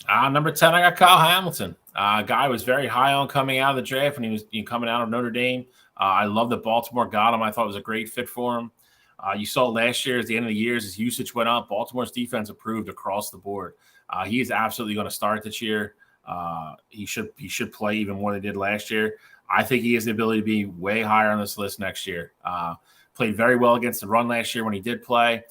Number 10, I got Kyle Hamilton. Guy was very high on coming out of the draft when he was coming out of Notre Dame. I love that Baltimore got him. I thought it was a great fit for him. You saw last year, at the end of the year, his usage went up. Baltimore's defense improved across the board. He is absolutely going to start this year. He should play even more than he did last year. I think he has the ability to be way higher on this list next year. Played very well against the run last year when he did play.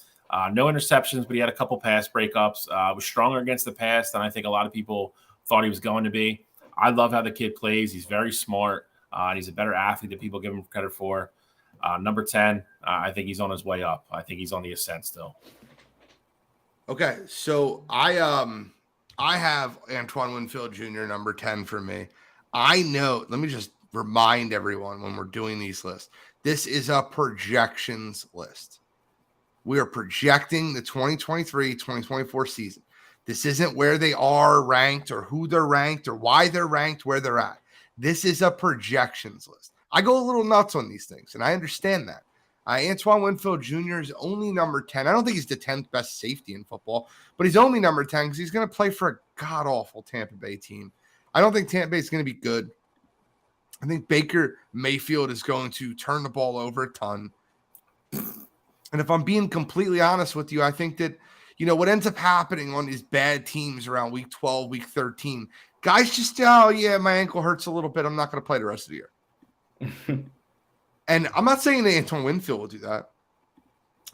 No interceptions, but he had a couple pass breakups. Was stronger against the pass than I think a lot of people thought he was going to be. I love how the kid plays. He's very smart. And he's a better athlete than people give him credit for. Number 10, I think he's on his way up. I think he's on the ascent still. Okay, so I have Antoine Winfield Jr. number 10 for me. I know, let me just remind everyone when we're doing these lists, this is a projections list. We are projecting the 2023-2024 season. This isn't where they are ranked or who they're ranked or why they're ranked where they're at. This is a projections list. I go a little nuts on these things, and I understand that. Antoine Winfield Jr. is only number 10. I don't think he's the 10th best safety in football, but he's only number 10 because he's going to play for a god-awful Tampa Bay team. I don't think Tampa Bay is going to be good. I think Baker Mayfield is going to turn the ball over a ton. And if I'm being completely honest with you, I think that, what ends up happening on these bad teams around week 12, week 13, guys just, oh, yeah, my ankle hurts a little bit. I'm not going to play the rest of the year. And I'm not saying that Antoine Winfield will do that,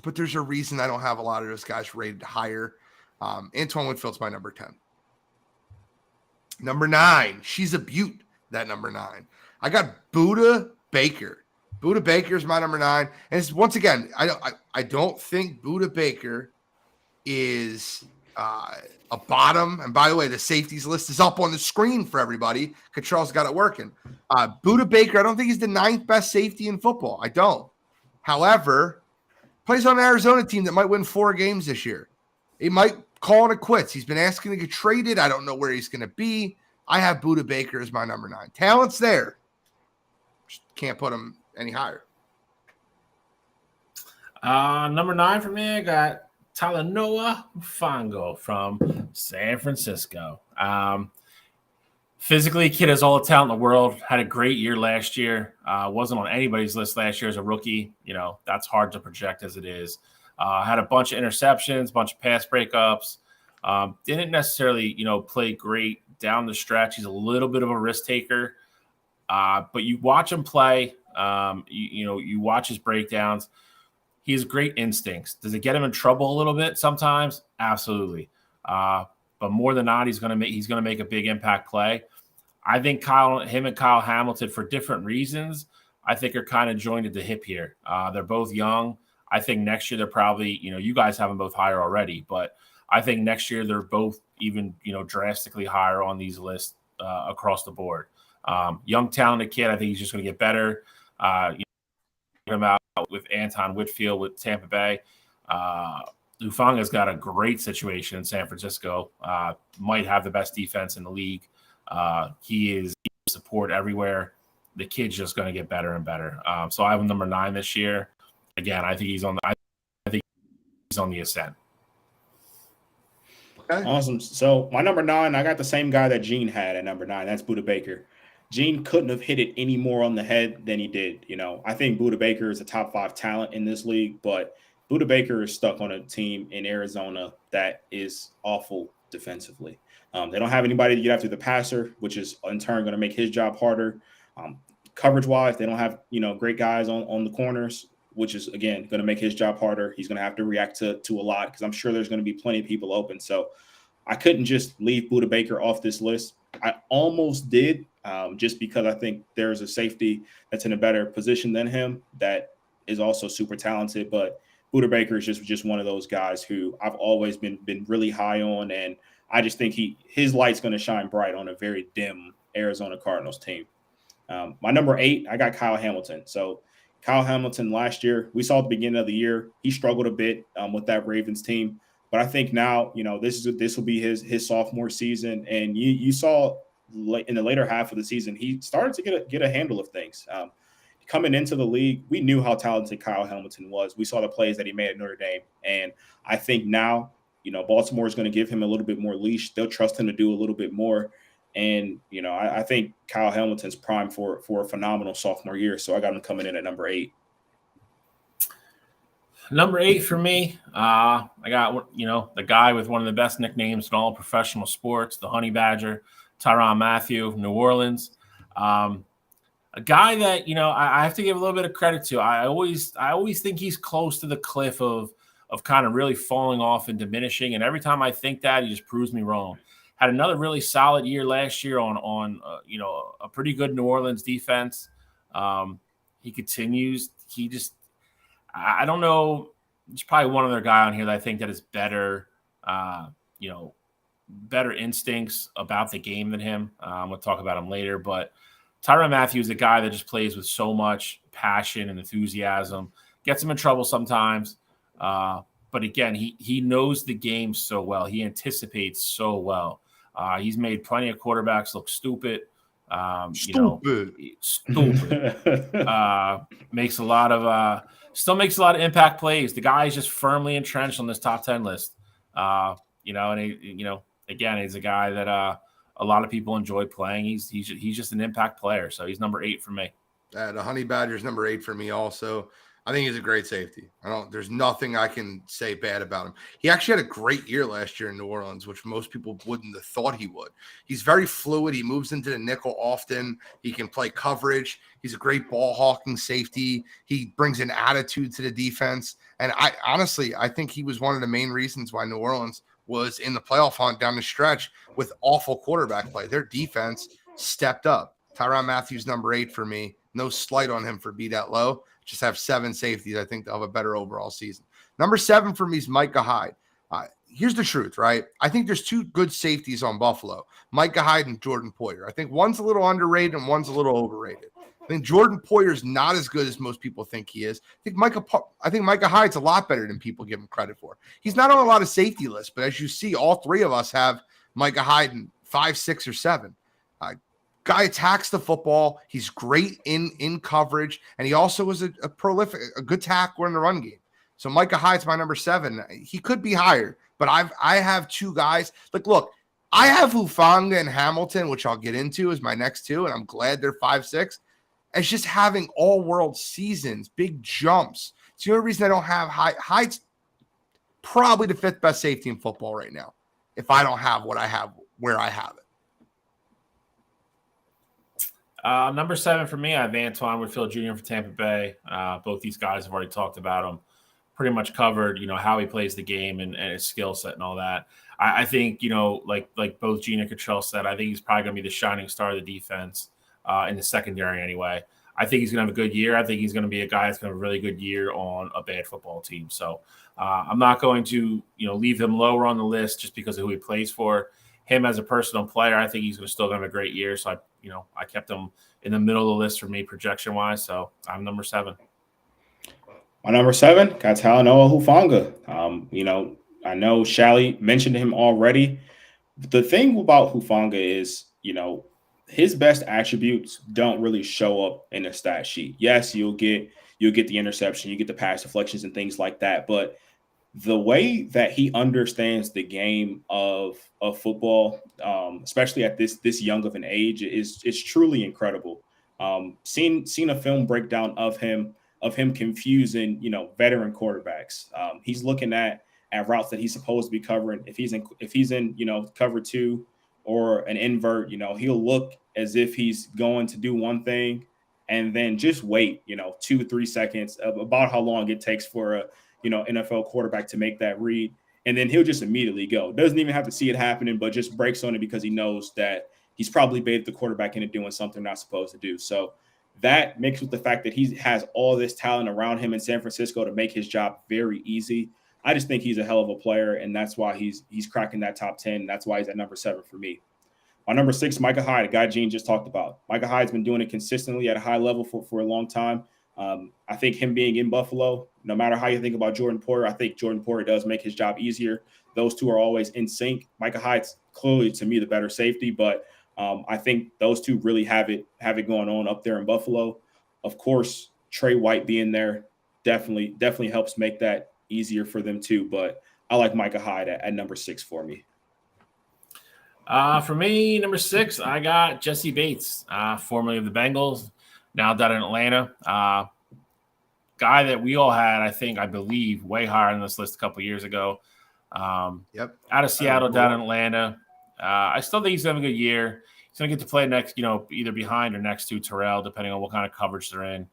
but there's a reason I don't have a lot of those guys rated higher. Antoine Winfield's my number 10. Number 9, she's a beaut, that number 9. I got Budda Baker. Budda Baker is my number 9. And it's, once again, I don't think Budda Baker is a bottom. And by the way, the safeties list is up on the screen for everybody. Cottrell's got it working. Budda Baker, I don't think he's the 9th best safety in football. I don't. However, plays on an Arizona team that might win 4 games this year. He might call it quits. He's been asking to get traded. I don't know where he's going to be. I have Budda Baker as my number 9. Talent's there. Just can't put him any higher. Number 9 for me, I got Talanoa Fango from San Francisco. Physically, kid has all the talent in the world. Had a great year last year. Wasn't on anybody's list last year as a rookie. That's hard to project as it is. Had a bunch of interceptions, bunch of pass breakups. Didn't necessarily, play great down the stretch. He's a little bit of a risk taker. But you watch him play. You watch his breakdowns. He has great instincts. Does it get him in trouble a little bit sometimes? Absolutely. But more than not, he's going to make a big impact play. I think him and Kyle Hamilton, for different reasons, I think are kind of joined at the hip here. They're both young. I think next year they're probably, you guys have them both higher already, but I think next year they're both even, drastically higher on these lists across the board. Young, talented kid. I think he's just going to get better. Him out with Anton Whitfield with Tampa Bay. Ufanga's got a great situation in San Francisco. Might have the best defense in the league. He is support everywhere. The kid's just going to get better and better. So I have him number 9 this year. Again, I think he's on the ascent. Okay. Awesome. So my number 9, I got the same guy that Gene had at number 9. That's Budda Baker. Gene couldn't have hit it any more on the head than he did. I think Budda Baker is a top 5 talent in this league, but Budda Baker is stuck on a team in Arizona that is awful defensively. They don't have anybody to get after the passer, which is in turn going to make his job harder. Coverage-wise, they don't have, great guys on the corners, which is, again, going to make his job harder. He's going to have to react to a lot because I'm sure there's going to be plenty of people open. So I couldn't just leave Budda Baker off this list. I almost did, just because I think there's a safety that's in a better position than him that is also super talented. But Budda Baker is just one of those guys who I've always been really high on, and I just think his light's going to shine bright on a very dim Arizona Cardinals team. My number 8, I got Kyle Hamilton. So Kyle Hamilton last year, we saw at the beginning of the year, he struggled a bit with that Ravens team. But I think now, this will be his sophomore season. And you saw in the later half of the season, he started to get a handle of things. Coming into the league, we knew how talented Kyle Hamilton was. We saw the plays that he made at Notre Dame. And I think now, Baltimore is going to give him a little bit more leash. They'll trust him to do a little bit more. And, I think Kyle Hamilton's primed for a phenomenal sophomore year. So I got him coming in at number 8. Number 8 for me, I got, the guy with one of the best nicknames in all professional sports, the Honey Badger, Tyrann Mathieu, New Orleans. A guy that, I have to give a little bit of credit to. I always think he's close to the cliff of kind of really falling off and diminishing. And every time I think that, he just proves me wrong. Had another really solid year last year on a pretty good New Orleans defense. He continues. I don't know. There's probably one other guy on here that I think that is better, better instincts about the game than him. We'll talk about him later. But Tyrann Mathieu is a guy that just plays with so much passion and enthusiasm. Gets him in trouble sometimes. But again, he knows the game so well. He anticipates so well. He's made plenty of quarterbacks look stupid. Stupid. Makes a lot of still makes a lot of impact plays. The guy is just firmly entrenched on this top 10 list. And again, he's a guy that a lot of people enjoy playing. He's just an impact player. So he's number 8 for me. The Honey Badger's number 8 for me also. I think he's a great safety. There's nothing I can say bad about him. He actually had a great year last year in New Orleans, which most people wouldn't have thought he would. He's very fluid. He moves into the nickel often. He can play coverage. He's a great ball hawking safety. He brings an attitude to the defense. And I think he was one of the main reasons why New Orleans was in the playoff hunt down the stretch with awful quarterback play. Their defense stepped up. Tyrann Mathieu, number 8 for me. No slight on him for being that low. Just have 7 safeties. I think they'll have a better overall season. Number 7 for me is Micah Hyde. Here's the truth, right? I think there's 2 good safeties on Buffalo, Micah Hyde and Jordan Poyer. I think one's a little underrated and one's a little overrated. I think Jordan Poyer's not as good as most people think he is. I think Micah Hyde's a lot better than people give him credit for. He's not on a lot of safety lists, but as you see, all 3 of us have Micah Hyde in 5, 6, or 7. Guy attacks the football. He's great in coverage, and he also was a good tackler in the run game. So Micah Hyde's my number 7. He could be higher, but I have 2 guys. Look, I have Hufanga and Hamilton, which I'll get into as my next 2, and I'm glad they're 5, 6. It's just having all-world seasons, big jumps. It's the only reason I don't have Hyde. Hyde's probably the 5th best safety in football right now if I don't have what I have where I have it. Number 7 for me, I have Antoine Whitfield Jr. for Tampa Bay. Both these guys have already talked about him, pretty much covered, how he plays the game and his skill set and all that. I think, like both Gene and Cottrell said, I think he's probably going to be the shining star of the defense in the secondary anyway. I think he's going to have a good year. I think he's going to be a guy that's going to have a really good year on a bad football team. So I'm not going to, leave him lower on the list just because of who he plays for. Him as a personal player, I think he's still going to have a great year. So I kept him in the middle of the list for me projection wise. So I'm number 7. My number 7, got Talanoa Hufanga. I know Shally mentioned him already. The thing about Hufanga is, his best attributes don't really show up in the stat sheet. Yes, you'll get the interception, you get the pass deflections and things like that, but the way that he understands the game of football, especially at this young of an age, is truly incredible. Seen a film breakdown of him confusing, veteran quarterbacks. He's looking at routes that he's supposed to be covering. If he's in cover 2 or an invert, he'll look as if he's going to do one thing and then just wait, 2-3 seconds about how long it takes for a NFL quarterback to make that read. And then he'll just immediately go. Doesn't even have to see it happening, but just breaks on it because he knows that he's probably baited the quarterback into doing something they're not supposed to do. So that mixed with the fact that he has all this talent around him in San Francisco to make his job very easy. I just think he's a hell of a player, and that's why he's cracking that top 10. That's why he's at number 7 for me. My number 6, Micah Hyde, a guy Gene just talked about. Micah Hyde's been doing it consistently at a high level for a long time. I think him being in Buffalo, no matter how you think about Jordan Poyer, I think Jordan Poyer does make his job easier. Those 2 are always in sync. Micah Hyde's clearly, to me, the better safety, but I think those 2 really have it going on up there in Buffalo. Of course, Trey White being there definitely helps make that easier for them too. But I like Micah Hyde at number 6 for me. For me, number 6, I got Jesse Bates, formerly of the Bengals, now down in Atlanta. Guy that we all had, I believe, way higher on this list a couple years ago. Out of Seattle, down in Atlanta. I still think he's going to have a good year. He's going to get to play next, either behind or next to Terrell, depending on what kind of coverage they're in.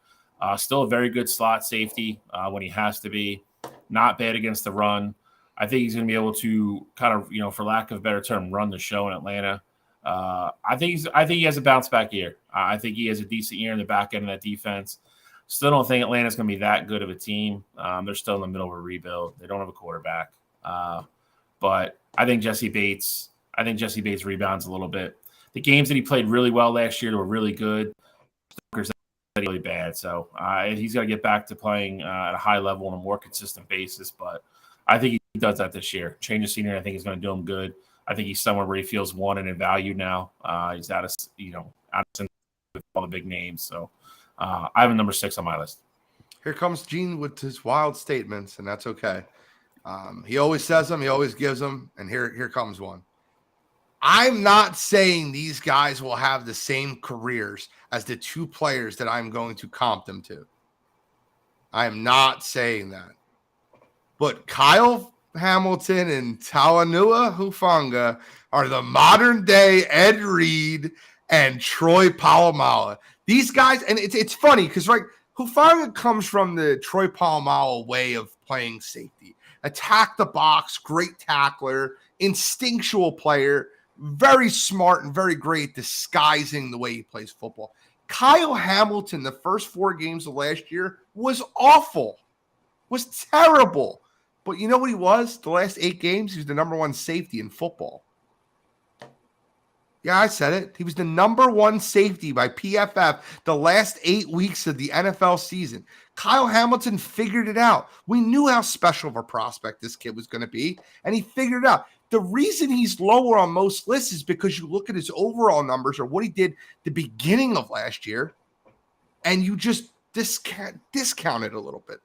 Still a very good slot safety when he has to be. Not bad against the run. I think he's going to be able to kind of, for lack of a better term, run the show in Atlanta. I think he has a bounce back year. I think he has a decent year in the back end of that defense. Still don't think Atlanta's going to be that good of a team. They're still in the middle of a rebuild. They don't have a quarterback. But I think Jesse Bates rebounds a little bit. The games that he played really well last year were really good. Really bad. So he's got to get back to playing at a high level on a more consistent basis. But I think he does that this year. Change of scenery, I think, is going to do him good. I think he's somewhere where he feels wanted and valued now. He's at with all the big names. So I have a number 6 on my list. Here comes Gene with his wild statements, and that's okay. He always says them, he always gives them, and here comes one. I'm not saying these guys will have the same careers as the 2 players that I'm going to comp them to. I am not saying that. But Kyle Hamilton and Talanoa Hufanga are the modern day Ed Reed and Troy Polamalu. These guys, and it's funny because, right, Hufanga comes from the Troy Polamalu way of playing safety. Attack the box, great tackler, instinctual player, very smart and very great at disguising the way he plays football. Kyle Hamilton, the first 4 games of last year, was awful, was terrible. But you know what he was? The last 8 games, he was the number 1 safety in football. Yeah, I said it. He was the number 1 safety by PFF the last 8 weeks of the NFL season. Kyle Hamilton figured it out. We knew how special of a prospect this kid was going to be, and he figured it out. The reason he's lower on most lists is because you look at his overall numbers or what he did the beginning of last year, and you just discount it a little bit.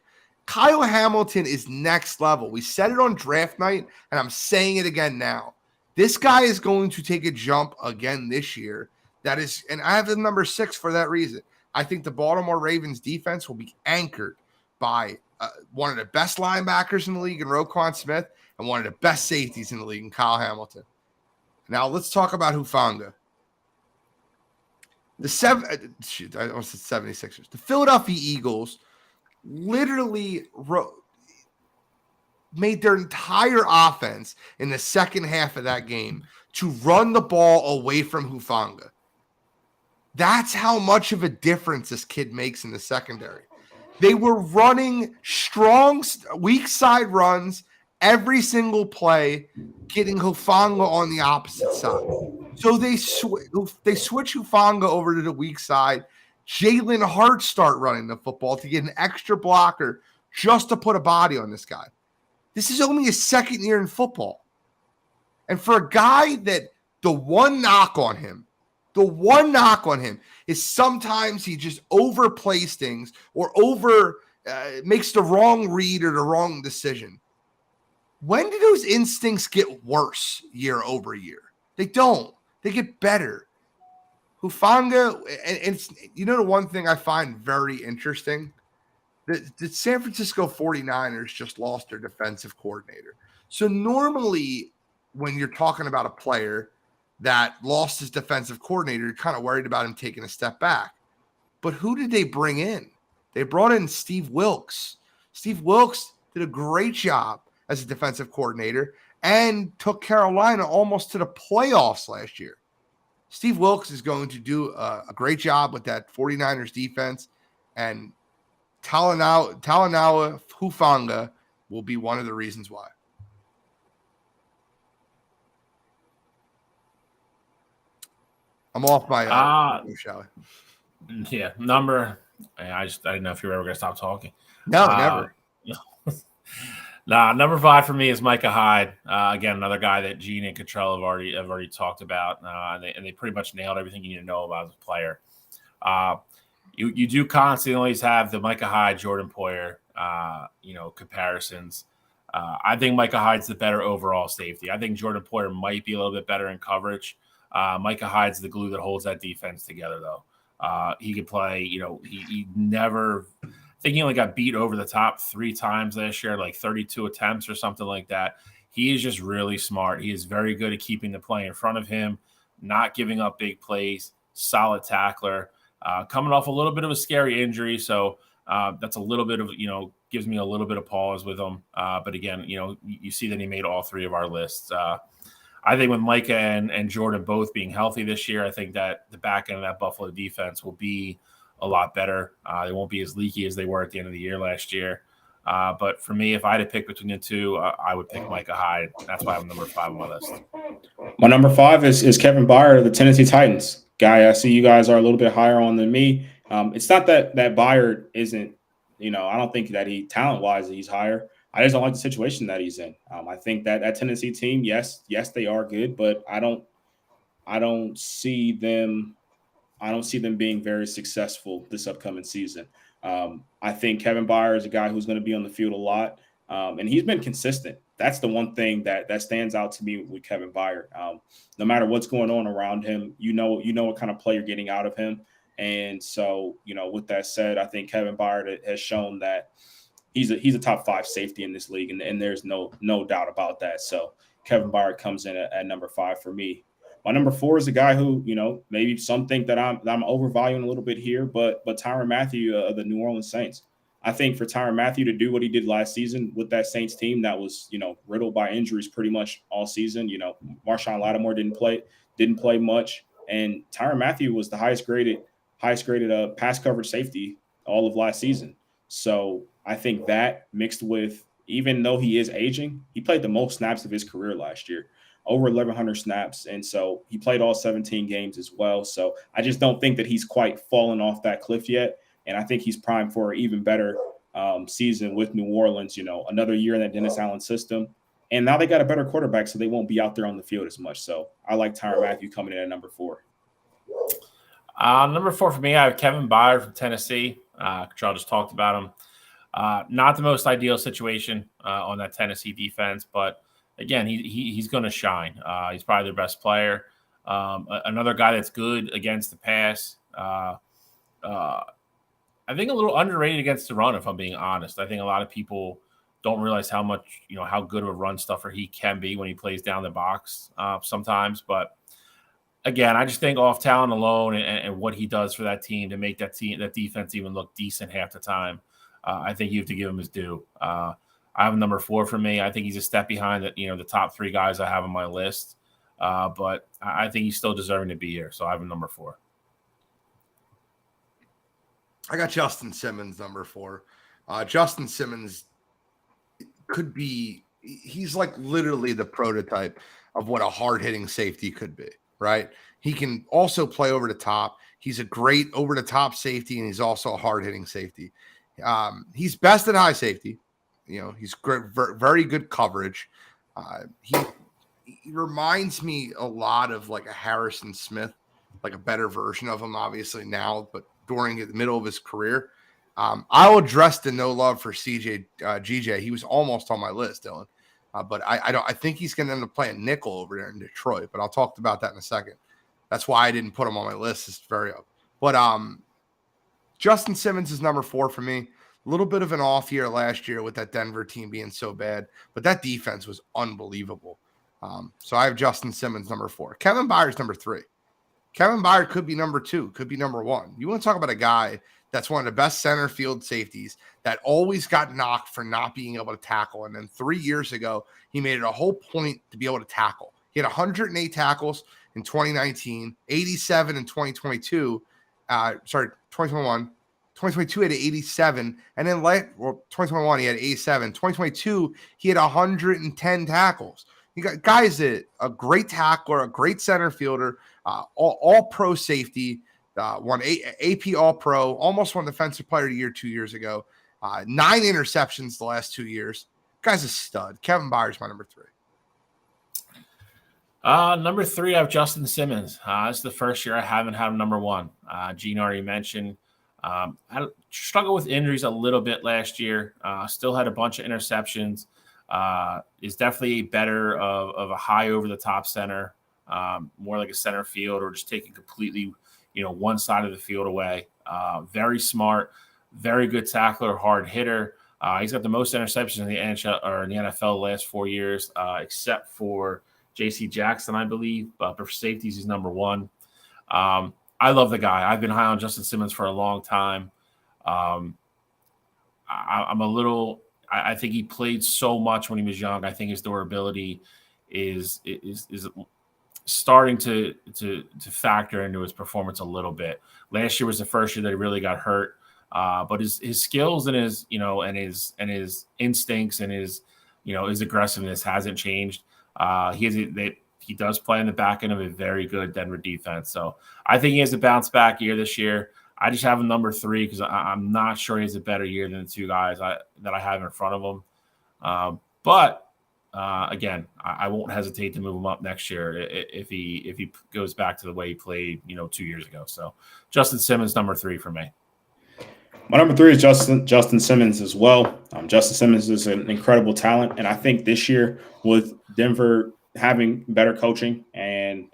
Kyle Hamilton is next level. We said it on draft night, and I'm saying it again now. This guy is going to take a jump again this year. That is, and I have the number 6 for that reason. I think the Baltimore Ravens defense will be anchored by one of the best linebackers in the league in Roquan Smith and one of the best safeties in the league in Kyle Hamilton. Now let's talk about Hufanga. I almost said 76ers. The Philadelphia Eagles literally made their entire offense in the second half of that game to run the ball away from Hufanga. That's how much of a difference this kid makes in the secondary. They were running strong, weak side runs every single play, getting Hufanga on the opposite side. So they switch Hufanga over to the weak side. Jalen Hart start running the football to get an extra blocker just to put a body on this guy. This is only his second year in football. And for a guy that the one knock on him is sometimes he just overplays things or makes the wrong read or the wrong decision. When do those instincts get worse year over year? They don't. They get better. Hufanga, and it's, you know, the one thing I find very interesting, the San Francisco 49ers just lost their defensive coordinator. So normally when you're talking about a player that lost his defensive coordinator, you're kind of worried about him taking a step back. But who did they bring in? They brought in Steve Wilks. Steve Wilks did a great job as a defensive coordinator and took Carolina almost to the playoffs last year. Steve Wilks is going to do a great job with that 49ers defense, and Talanoa Hufanga will be one of the reasons why. I'm off my shall I? Yeah, number. I didn't know if you were ever going to stop talking. No, never. Number 5 for me is Micah Hyde. Again, another guy that Gene and Cottrell have already talked about, and they pretty much nailed everything you need to know about as a player. You do constantly always have the Micah Hyde, Jordan Poyer, comparisons. I think Micah Hyde's the better overall safety. I think Jordan Poyer might be a little bit better in coverage. Micah Hyde's the glue that holds that defense together, though. He could play, he never – I think he only got beat over the top 3 times last year, like 32 attempts or something like that. He is just really smart. He is very good at keeping the play in front of him, not giving up big plays, solid tackler, coming off a little bit of a scary injury. So that's a little bit of, gives me a little bit of pause with him. But again, you see that he made all 3 of our lists. I think with Micah and Jordan both being healthy this year, I think that the back end of that Buffalo defense will be a lot better. They won't be as leaky as they were at the end of the year last year. But for me, if I had to pick between the 2, I would pick Micah Hyde. That's why I'm number 5 on my list. My number 5 is Kevin Byard of the Tennessee Titans. Guy, I see you guys are a little bit higher on than me. It's not that Byard isn't, I don't think that he talent-wise he's higher. I just don't like the situation that he's in. I think that Tennessee team, yes, they are good, but I don't see them I don't see them being very successful this upcoming season. I think Kevin Byard is a guy who's going to be on the field a lot, and he's been consistent. That's the one thing that stands out to me with Kevin Byard. No matter what's going on around him, you know what kind of play you're getting out of him. And so, with that said, I think Kevin Byard has shown that he's a top 5 safety in this league, and there's no doubt about that. So Kevin Byard comes in at number 5 for me. My number 4 is a guy who, maybe some think that I'm overvaluing a little bit here, but Tyrann Mathieu of the New Orleans Saints. I think for Tyrann Mathieu to do what he did last season with that Saints team that was, riddled by injuries pretty much all season. Marshawn Lattimore didn't play much, and Tyrann Mathieu was the highest graded pass coverage safety all of last season. So I think that mixed with, even though he is aging, he played the most snaps of his career last year, over 1,100 snaps. And so he played all 17 games as well. So I just don't think that he's quite fallen off that cliff yet. And I think he's primed for an even better season with New Orleans, another year in that Dennis Allen system. And now they got a better quarterback, so they won't be out there on the field as much. So I like Tyrann Mathieu coming in at number 4. Number 4 for me, I have Kevin Byard from Tennessee. Charles just talked about him. Not the most ideal situation on that Tennessee defense, but again, he's going to shine. He's probably their best player. Another guy that's good against the pass. I think a little underrated against the run, if I'm being honest. I think a lot of people don't realize how much, how good of a run stuffer he can be when he plays down the box sometimes. But again, I just think off talent alone and what he does for that team to make that defense even look decent half the time, I think you have to give him his due. I have number 4 for me. I think he's a step behind the top 3 guys I have on my list. But I think he's still deserving to be here. So I have him number 4. I got Justin Simmons, number 4. Justin Simmons he's like literally the prototype of what a hard-hitting safety could be, right? He can also play over the top. He's a great over-the-top safety, and he's also a hard-hitting safety. He's best at high safety. He's great, very good coverage. He reminds me a lot of like a Harrison Smith, like a better version of him, obviously now, but during the middle of his career. I'll address the no love for GJ. He was almost on my list, Dylan. But I think he's going to end up playing nickel over there in Detroit, but I'll talk about that in a second. That's why I didn't put him on my list. It's very up. But Justin Simmons is number 4 for me. A little bit of an off year last year with that Denver team being so bad, but that defense was unbelievable. So I have Justin Simmons number 4. Kevin Byard's number 3. Kevin Byard could be number 2, could be number 1. You want to talk about a guy that's one of the best center field safeties that always got knocked for not being able to tackle. And then 3 years ago, he made it a whole point to be able to tackle. He had 108 tackles in 2019, 87 in 2022. 2021. 2022 he had 87, and then 2021 he had 87. 2022 he had 110 tackles. You got guys that a great tackler, a great center fielder, all pro safety, won AP All Pro, almost won Defensive Player of the Year 2 years ago. 9 interceptions the last 2 years. Guy's a stud. Kevin Byard's my number 3. Number 3, I have Justin Simmons. This is the first year I haven't had him number 1. Gene already mentioned. I struggled with injuries a little bit last year. Still had a bunch of interceptions. Is definitely better of a high over the top center, more like a center field, or just taking completely, one side of the field away. Very smart, very good tackler, hard hitter. He's got the most interceptions in the NHL or in the NFL the last 4 years, except for J.C. Jackson, I believe. But for safeties, he's number 1. I love the guy. I've been high on Justin Simmons for a long time. I think he played so much when he was young. I think his durability is starting to factor into his performance a little bit. Last year was the first year that he really got hurt. But his skills and his his instincts and his aggressiveness hasn't changed. He does play in the back end of a very good Denver defense. So I think he has a bounce back year this year. I just have him number 3 because I'm not sure he has a better year than the 2 guys that I have in front of him. But Again, I won't hesitate to move him up next year if he goes back to the way he played, 2 years ago. So Justin Simmons, number 3 for me. My number 3 is Justin Simmons as well. Justin Simmons is an incredible talent, and I think this year with Denver having better coaching and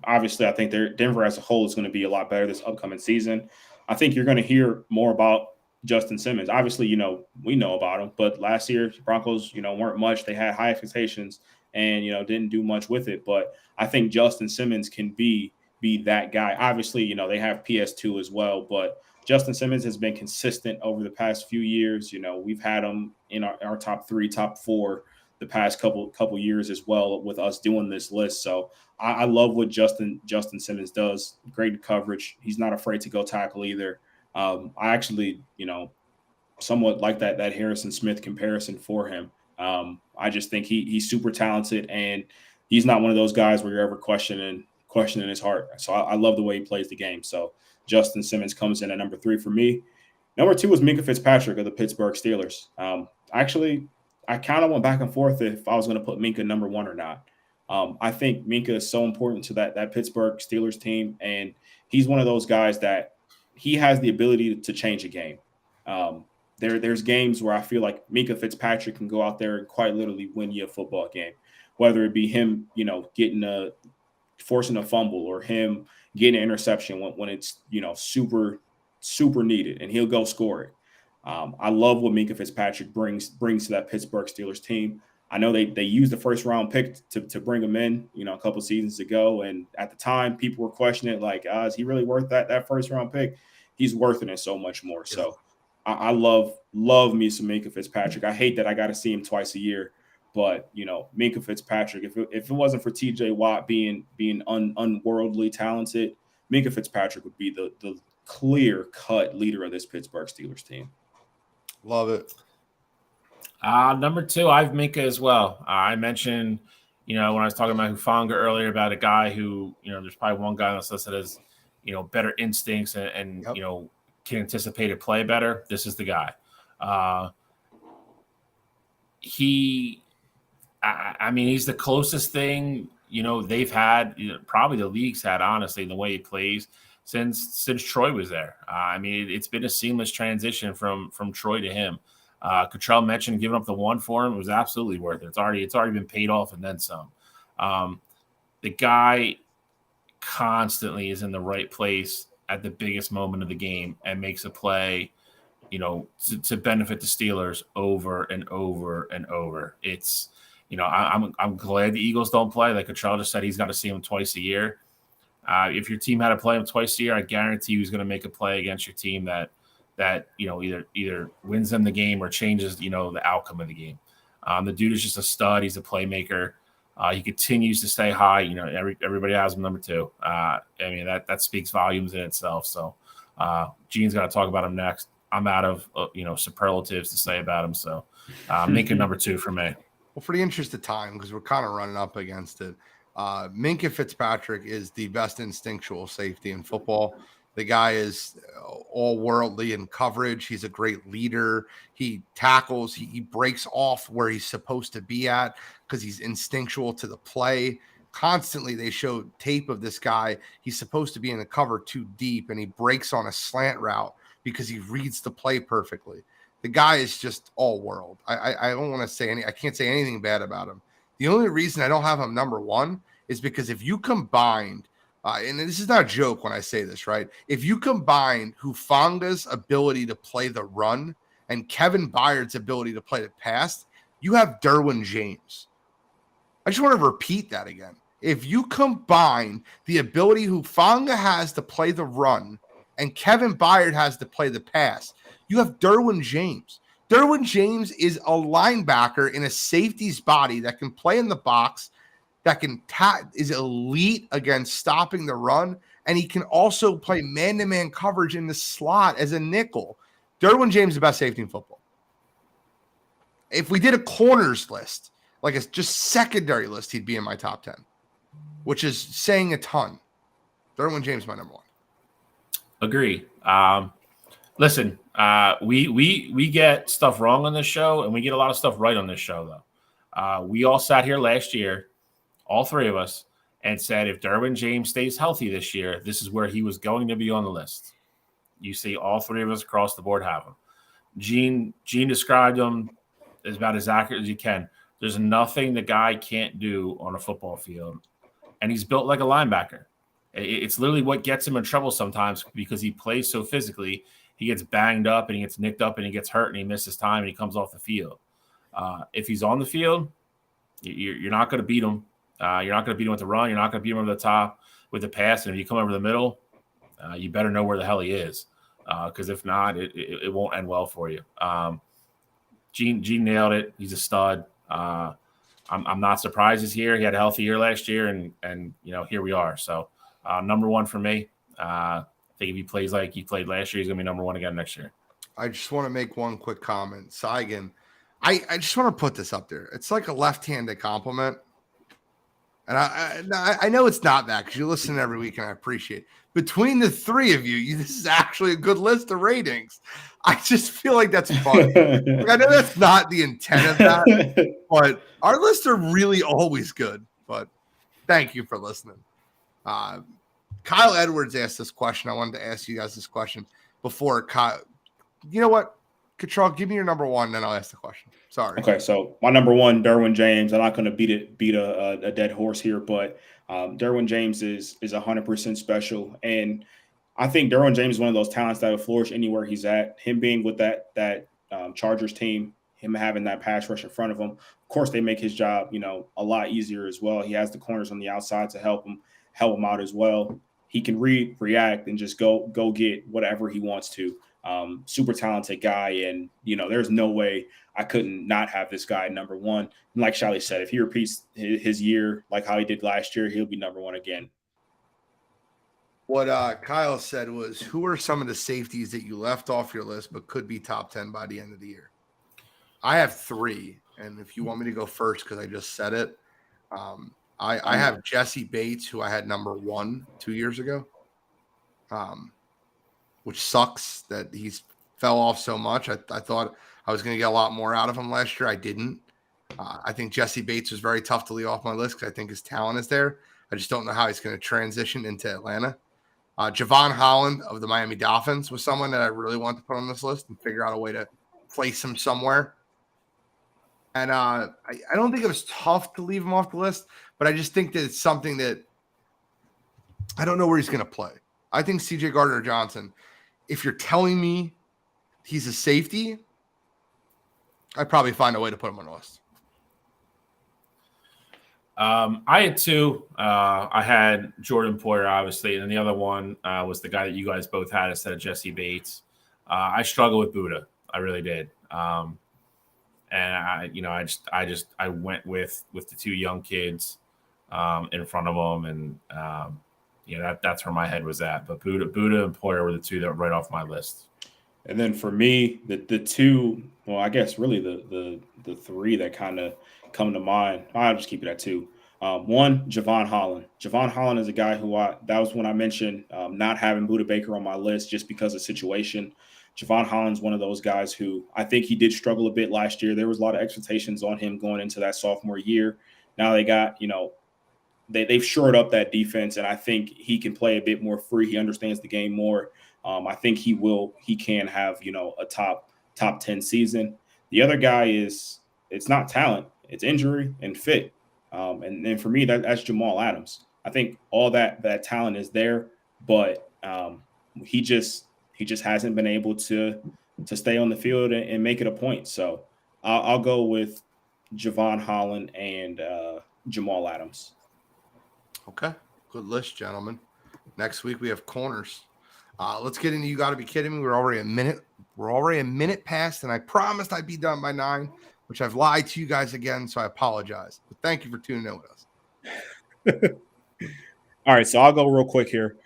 obviously I think Denver as a whole is going to be a lot better this upcoming season. I think you're going to hear more about Justin Simmons. Obviously, we know about him, but last year Broncos, weren't much. They had high expectations and, didn't do much with it. But I think Justin Simmons can be that guy. Obviously, they have PS2 as well, but Justin Simmons has been consistent over the past few years. We've had him in our top 3, top 4 the past couple years as well with us doing this list. So I love what Justin Simmons does. Great coverage. He's not afraid to go tackle either. I actually, somewhat like that Harrison Smith comparison for him. I just think he's super talented, and he's not one of those guys where you're ever questioning his heart. So I love the way he plays the game. So Justin Simmons comes in at number 3 for me. Number 2 was Minkah Fitzpatrick of the Pittsburgh Steelers. Actually, I kind of went back and forth if I was going to put Minkah number 1 or not. I think Minkah is so important to that Pittsburgh Steelers team, and he's one of those guys that he has the ability to change a game. There's games where I feel like Minkah Fitzpatrick can go out there and quite literally win you a football game, whether it be him, forcing a fumble or him getting an interception when it's, super, super needed, and he'll go score it. I love what Minkah Fitzpatrick brings to that Pittsburgh Steelers team. I know they used the first round pick to bring him in, a couple seasons ago. And at the time, people were questioning like, is he really worth that first round pick? He's worth it and so much more. Yeah. So I love me some Minkah Fitzpatrick. I hate that I got to see him twice a year, but Minkah Fitzpatrick, if it wasn't for TJ Watt being unworldly talented, Minkah Fitzpatrick would be the clear cut leader of this Pittsburgh Steelers team. Love it. Number 2, I have Minkah as well. I mentioned, when I was talking about Hufanga earlier about a guy who, there's probably one guy on this list that has, better instincts and yep. Can anticipate a play better. This is the guy. He's the closest thing, they've had, probably the league's had, honestly, in the way he plays since Troy was there. It's been a seamless transition from Troy to him. Cottrell mentioned giving up the 1 for him. It was absolutely worth it. It's already been paid off and then some. The guy constantly is in the right place at the biggest moment of the game and makes a play, to benefit the Steelers over and over and over. It's, I'm glad the Eagles don't play. Like Cottrell just said, he's got to see him twice a year. If your team had to play him twice a year, I guarantee he was going to make a play against your team that either wins them the game or changes the outcome of the game. The dude is just a stud. He's a playmaker. He continues to stay high. Everybody has him number 2. That speaks volumes in itself. So Gene's got to talk about him next. I'm out of superlatives to say about him. So Minkah number 2 for me. Well, for the interest of time, because we're kind of running up against it, Minkah Fitzpatrick is the best instinctual safety in football. The guy is all worldly in coverage. He's a great leader. He tackles. He breaks off where he's supposed to be at because he's instinctual to the play. Constantly, they show tape of this guy. He's supposed to be in the cover too deep, and he breaks on a slant route because he reads the play perfectly. The guy is just all world. I don't want to say I can't say anything bad about him. The only reason I don't have him number 1 is because if you combined and this is not a joke when I say this, right? If you combine Hufanga's ability to play the run and Kevin Byard's ability to play the pass, you have Derwin James. I just want to repeat that again. If you combine the ability Hufanga has to play the run and Kevin Byard has to play the pass, you have Derwin James. Derwin James is a linebacker in a safety's body that can play in the box, that is elite against stopping the run, and he can also play man-to-man coverage in the slot as a nickel. Derwin James is the best safety in football. If we did a corners list, like a just secondary list, he'd be in my top 10, which is saying a ton. Derwin James is my number 1. Agree. Listen, we get stuff wrong on this show, and we get a lot of stuff right on this show, though. We all sat here last year, all three of us, and said if Derwin James stays healthy this year, this is where he was going to be on the list. You see all three of us across the board have him. Gene described him as about as accurate as you can. There's nothing the guy can't do on a football field, and he's built like a linebacker. It's literally what gets him in trouble sometimes because he plays so physically. He gets banged up and he gets nicked up and he gets hurt and he misses time and he comes off the field. If he's on the field, you're not going to beat him. You're not going to beat him with the run. You're not going to beat him over the top with the pass. And if you come over the middle, you better know where the hell he is, because if not, it won't end well for you. Gene nailed it. He's a stud. I'm not surprised he's here. He had a healthy year last year, and here we are. So number one for me. I think if he plays like he played last year, he's going to be number one again next year. I just want to make one quick comment. Saigon, I just want to put this up there. It's like a left-handed compliment. And I know it's not that because you listen every week and I appreciate it. Between the three of you, this is actually a good list of ratings. I just feel like that's fun. Like, I know that's not the intent of that, but our lists are really always good. But thank you for listening. Kyle Edwards asked this question. I wanted to ask you guys this question before Kyle. You know what? Control, give me your number one, then I'll ask the question. Sorry. Okay, so my number one, Derwin James. I'm not going to beat a dead horse here, but Derwin James is 100% special, and I think Derwin James is one of those talents that will flourish anywhere he's at. Him being with that Chargers team, him having that pass rush in front of him, of course, they make his job a lot easier as well. He has the corners on the outside to help him out as well. He can read, react, and just go get whatever he wants to. Super talented guy, and there's no way I couldn't not have this guy number one. And like Shally said, if he repeats his year like how he did last year, he'll be number one again. What Kyle said was, who are some of the safeties that you left off your list but could be top 10 by the end of the year? I have three, and if you want me to go first because I just said it, I have Jesse Bates, who I had number 1 2 years ago, which sucks that he's fell off so much. I thought I was going to get a lot more out of him last year. I didn't. I think Jesse Bates was very tough to leave off my list because I think his talent is there. I just don't know how he's going to transition into Atlanta. Javon Holland of the Miami Dolphins was someone that I really want to put on this list and figure out a way to place him somewhere. And I don't think it was tough to leave him off the list, but I just think that it's something that I don't know where he's going to play. I think CJ Gardner-Johnson, if you're telling me he's a safety, I'd probably find a way to put him on the list. I had two. I had Jordan Poyer, obviously, and then the other one was the guy that you guys both had instead of Jesse Bates. I struggle with Buddha. I really did. And I went with the two young kids in front of them, and that's where my head was at. But Buddha and Poyer were the two that were right off my list. And then for me, the two, well, I guess really the three that kind of come to mind, I'll just keep it at two. One, Javon Holland. Javon Holland is a guy who that was when I mentioned not having Buddha Baker on my list just because of situation. Javon Holland's one of those guys who I think he did struggle a bit last year. There was a lot of expectations on him going into that sophomore year. Now they got, they've shored up that defense, and I think he can play a bit more free. He understands the game more. I think he can have, a top 10 season. The other guy it's not talent, it's injury and fit. And then for me, that's Jamal Adams. I think all that talent is there, but he just hasn't been able to stay on the field and make it a point. So I'll go with Javon Holland and Jamal Adams. Okay, good list, gentlemen. Next week we have corners. Let's get into You Gotta Be Kidding Me. We're already a minute past, and I promised I'd be done by 9, which I've lied to you guys again, so I apologize. But thank you for tuning in with us. All right, so I'll go real quick here.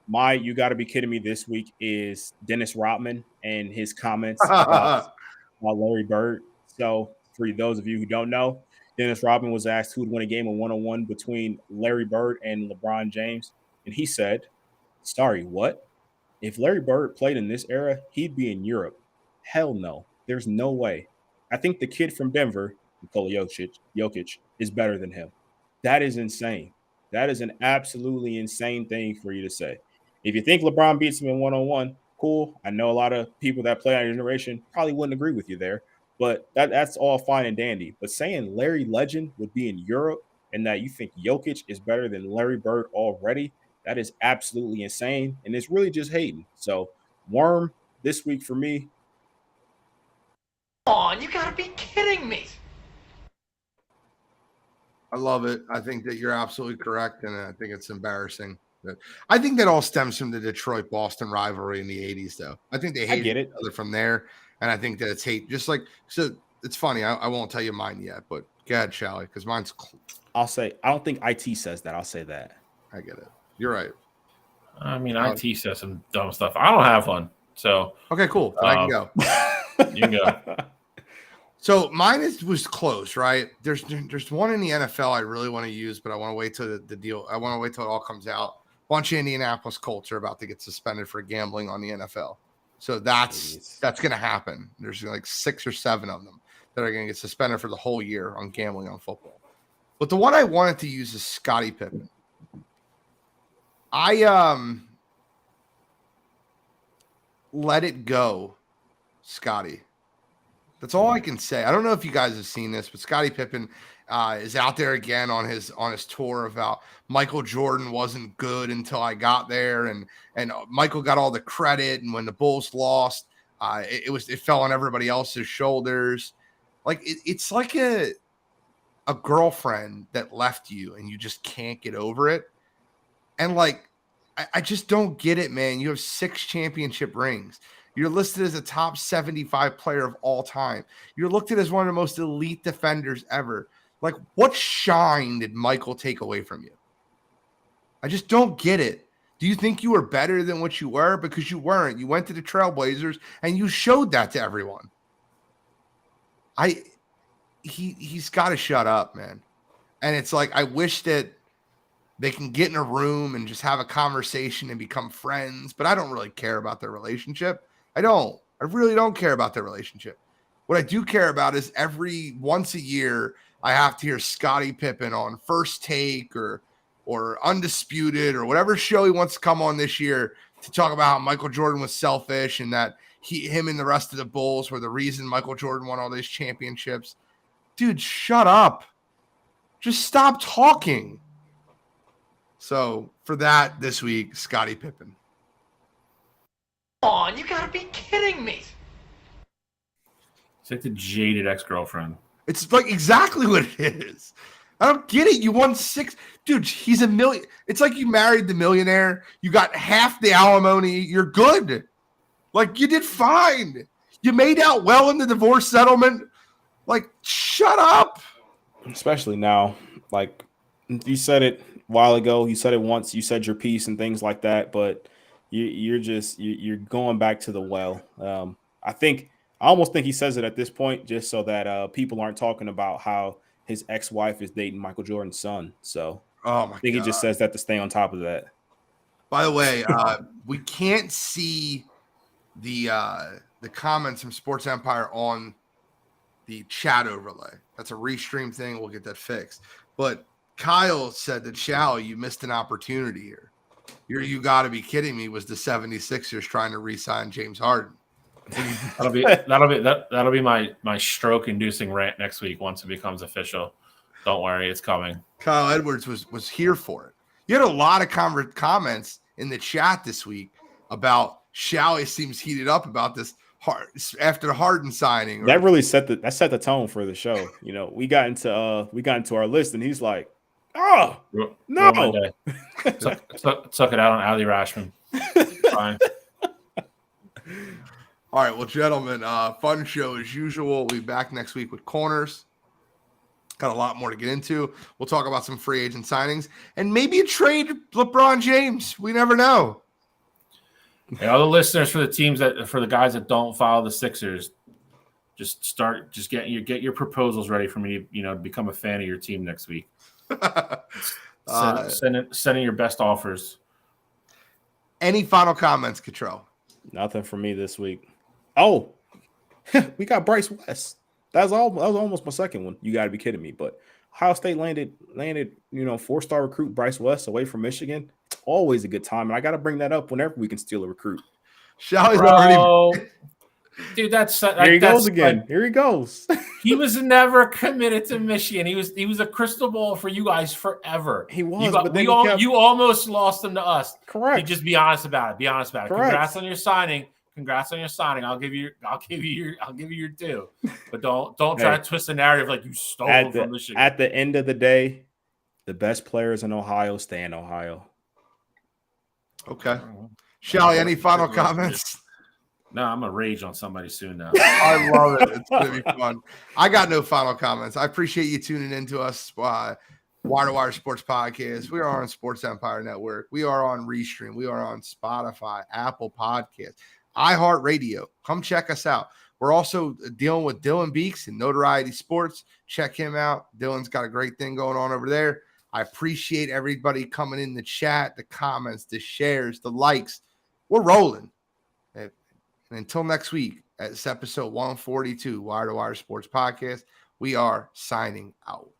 My You Gotta Be Kidding Me this week is Dennis Rodman and his comments about Larry Bird. So for those of you who don't know, Dennis Rodman was asked who would win a game of one-on-one between Larry Bird and LeBron James, and he said, "Sorry, what? If Larry Bird played in this era, he'd be in Europe. Hell no. There's no way. I think the kid from Denver Nikola Jokic is better than him. That is insane. That is an absolutely insane thing for you to say. If you think LeBron beats him in one-on-one, cool. I know a lot of people that play our generation probably wouldn't agree with you there, but that's all fine and dandy. But saying Larry Legend would be in Europe and that you think Jokic is better than Larry Bird already, that is absolutely insane. And it's really just hating. So, Worm this week for me. Come on, you gotta be kidding me. I love it. I think that you're absolutely correct, and I think it's embarrassing. I think that all stems from the Detroit-Boston rivalry in the 80s, though. I think they hated each other from there, and I think that it's hate. Just like, so it's funny. I won't tell you mine yet, but go ahead, Shally, because mine's I'll say, I don't think IT says that. I'll say that. I get it. You're right. I mean, IT says some dumb stuff. I don't have one. So okay, cool. I can go. You can go. So mine was close, right? There's one in the NFL I really want to use, but I want to wait till the deal. I want to wait till it all comes out. Bunch of Indianapolis Colts are about to get suspended for gambling on the NFL. So that's going to happen. There's like 6 or 7 of them that are going to get suspended for the whole year on gambling on football. But the one I wanted to use is Scottie Pippen. I let it go, Scottie. That's all I can say. I don't know if you guys have seen this, but Scottie Pippen is out there again on his tour about Michael Jordan wasn't good until I got there, and Michael got all the credit, and when the Bulls lost, it fell on everybody else's shoulders. Like it's like a girlfriend that left you, and you just can't get over it. And like I just don't get it, man. You have 6 championship rings. You're listed as a top 75 player of all time. You're looked at as one of the most elite defenders ever. Like, what shine did Michael take away from you? I just don't get it. Do you think you were better than what you were? Because you weren't. You went to the Trailblazers and you showed that to everyone. He's got to shut up, man. And it's like, I wish that they can get in a room and just have a conversation and become friends, but I don't really care about their relationship. I really don't care about their relationship. What I do care about is every once a year, I have to hear Scottie Pippen on First Take or Undisputed or whatever show he wants to come on this year to talk about how Michael Jordan was selfish and that him and the rest of the Bulls were the reason Michael Jordan won all these championships. Dude, shut up. Just stop talking. So for that this week, Scottie Pippen. Come on, you gotta be kidding me. It's like the jaded ex-girlfriend. It's like exactly what it is. I don't get it. You won 6. Dude, he's a million. It's like you married the millionaire. You got half the alimony. You're good. Like, you did fine. You made out well in the divorce settlement. Like, shut up. Especially now. Like, you said it a while ago. You said it once. You said your piece and things like that. But you're going back to the well. I almost think he says it at this point just so that people aren't talking about how his ex-wife is dating Michael Jordan's son. So I think he just says that to stay on top of that. By the way, we can't see the comments from Sports Empire on the chat overlay. That's a restream thing. We'll get that fixed. But Kyle said that, Shally, you missed an opportunity here. You got to be kidding me. Was the 76ers trying to re-sign James Harden? That'll be my stroke-inducing rant next week once it becomes official. Don't worry, it's coming. Kyle Edwards was here for it. You had a lot of comments in the chat this week about Shally seems heated up about this after the Harden signing. That really set the tone for the show. You know, we got into our list, and he's like, "Oh no!" Suck it out on Ali Rashman. Fine. All right, well, gentlemen, fun show as usual. We'll be back next week with corners. Got a lot more to get into. We'll talk about some free agent signings and maybe a trade LeBron James. We never know. Hey, all the listeners for the guys that don't follow the Sixers, just get your proposals ready for me to become a fan of your team next week. Send in your best offers. Any final comments, Cottrell? Nothing for me this week. Oh, we got Bryce West. That was almost my second one. You got to be kidding me. But Ohio State landed, 4-star recruit Bryce West away from Michigan. It's always a good time. And I got to bring that up whenever we can steal a recruit. Shelly's already. Bro, dude, that's like, Here he that's goes again. like, Here he goes. he was never committed to Michigan. He was a crystal ball for you guys forever. He was, you almost lost him to us. Correct. Just be honest about it. Be honest about it. Correct. Congrats on your signing. I'll give you your due. But don't try to twist the narrative like you stole him from Michigan. At the end of the day, the best players in Ohio stay in Ohio. Okay. Shelly, any final comments? No, I'm gonna rage on somebody soon now. I love it. It's gonna be fun. I got no final comments. I appreciate you tuning in to us. Wire to Wire Sports Podcast. We are on Sports Empire Network. We are on Restream. We are on Spotify, Apple Podcasts, iHeartRadio. Come check us out. We're also dealing with Dylan Beeks and Notoriety Sports. Check him out. Dylan's got a great thing going on over there. I appreciate everybody coming in the chat, the comments, the shares, the likes. We're rolling. And until next week, it's episode 142, Wire to Wire Sports Podcast. We are signing out.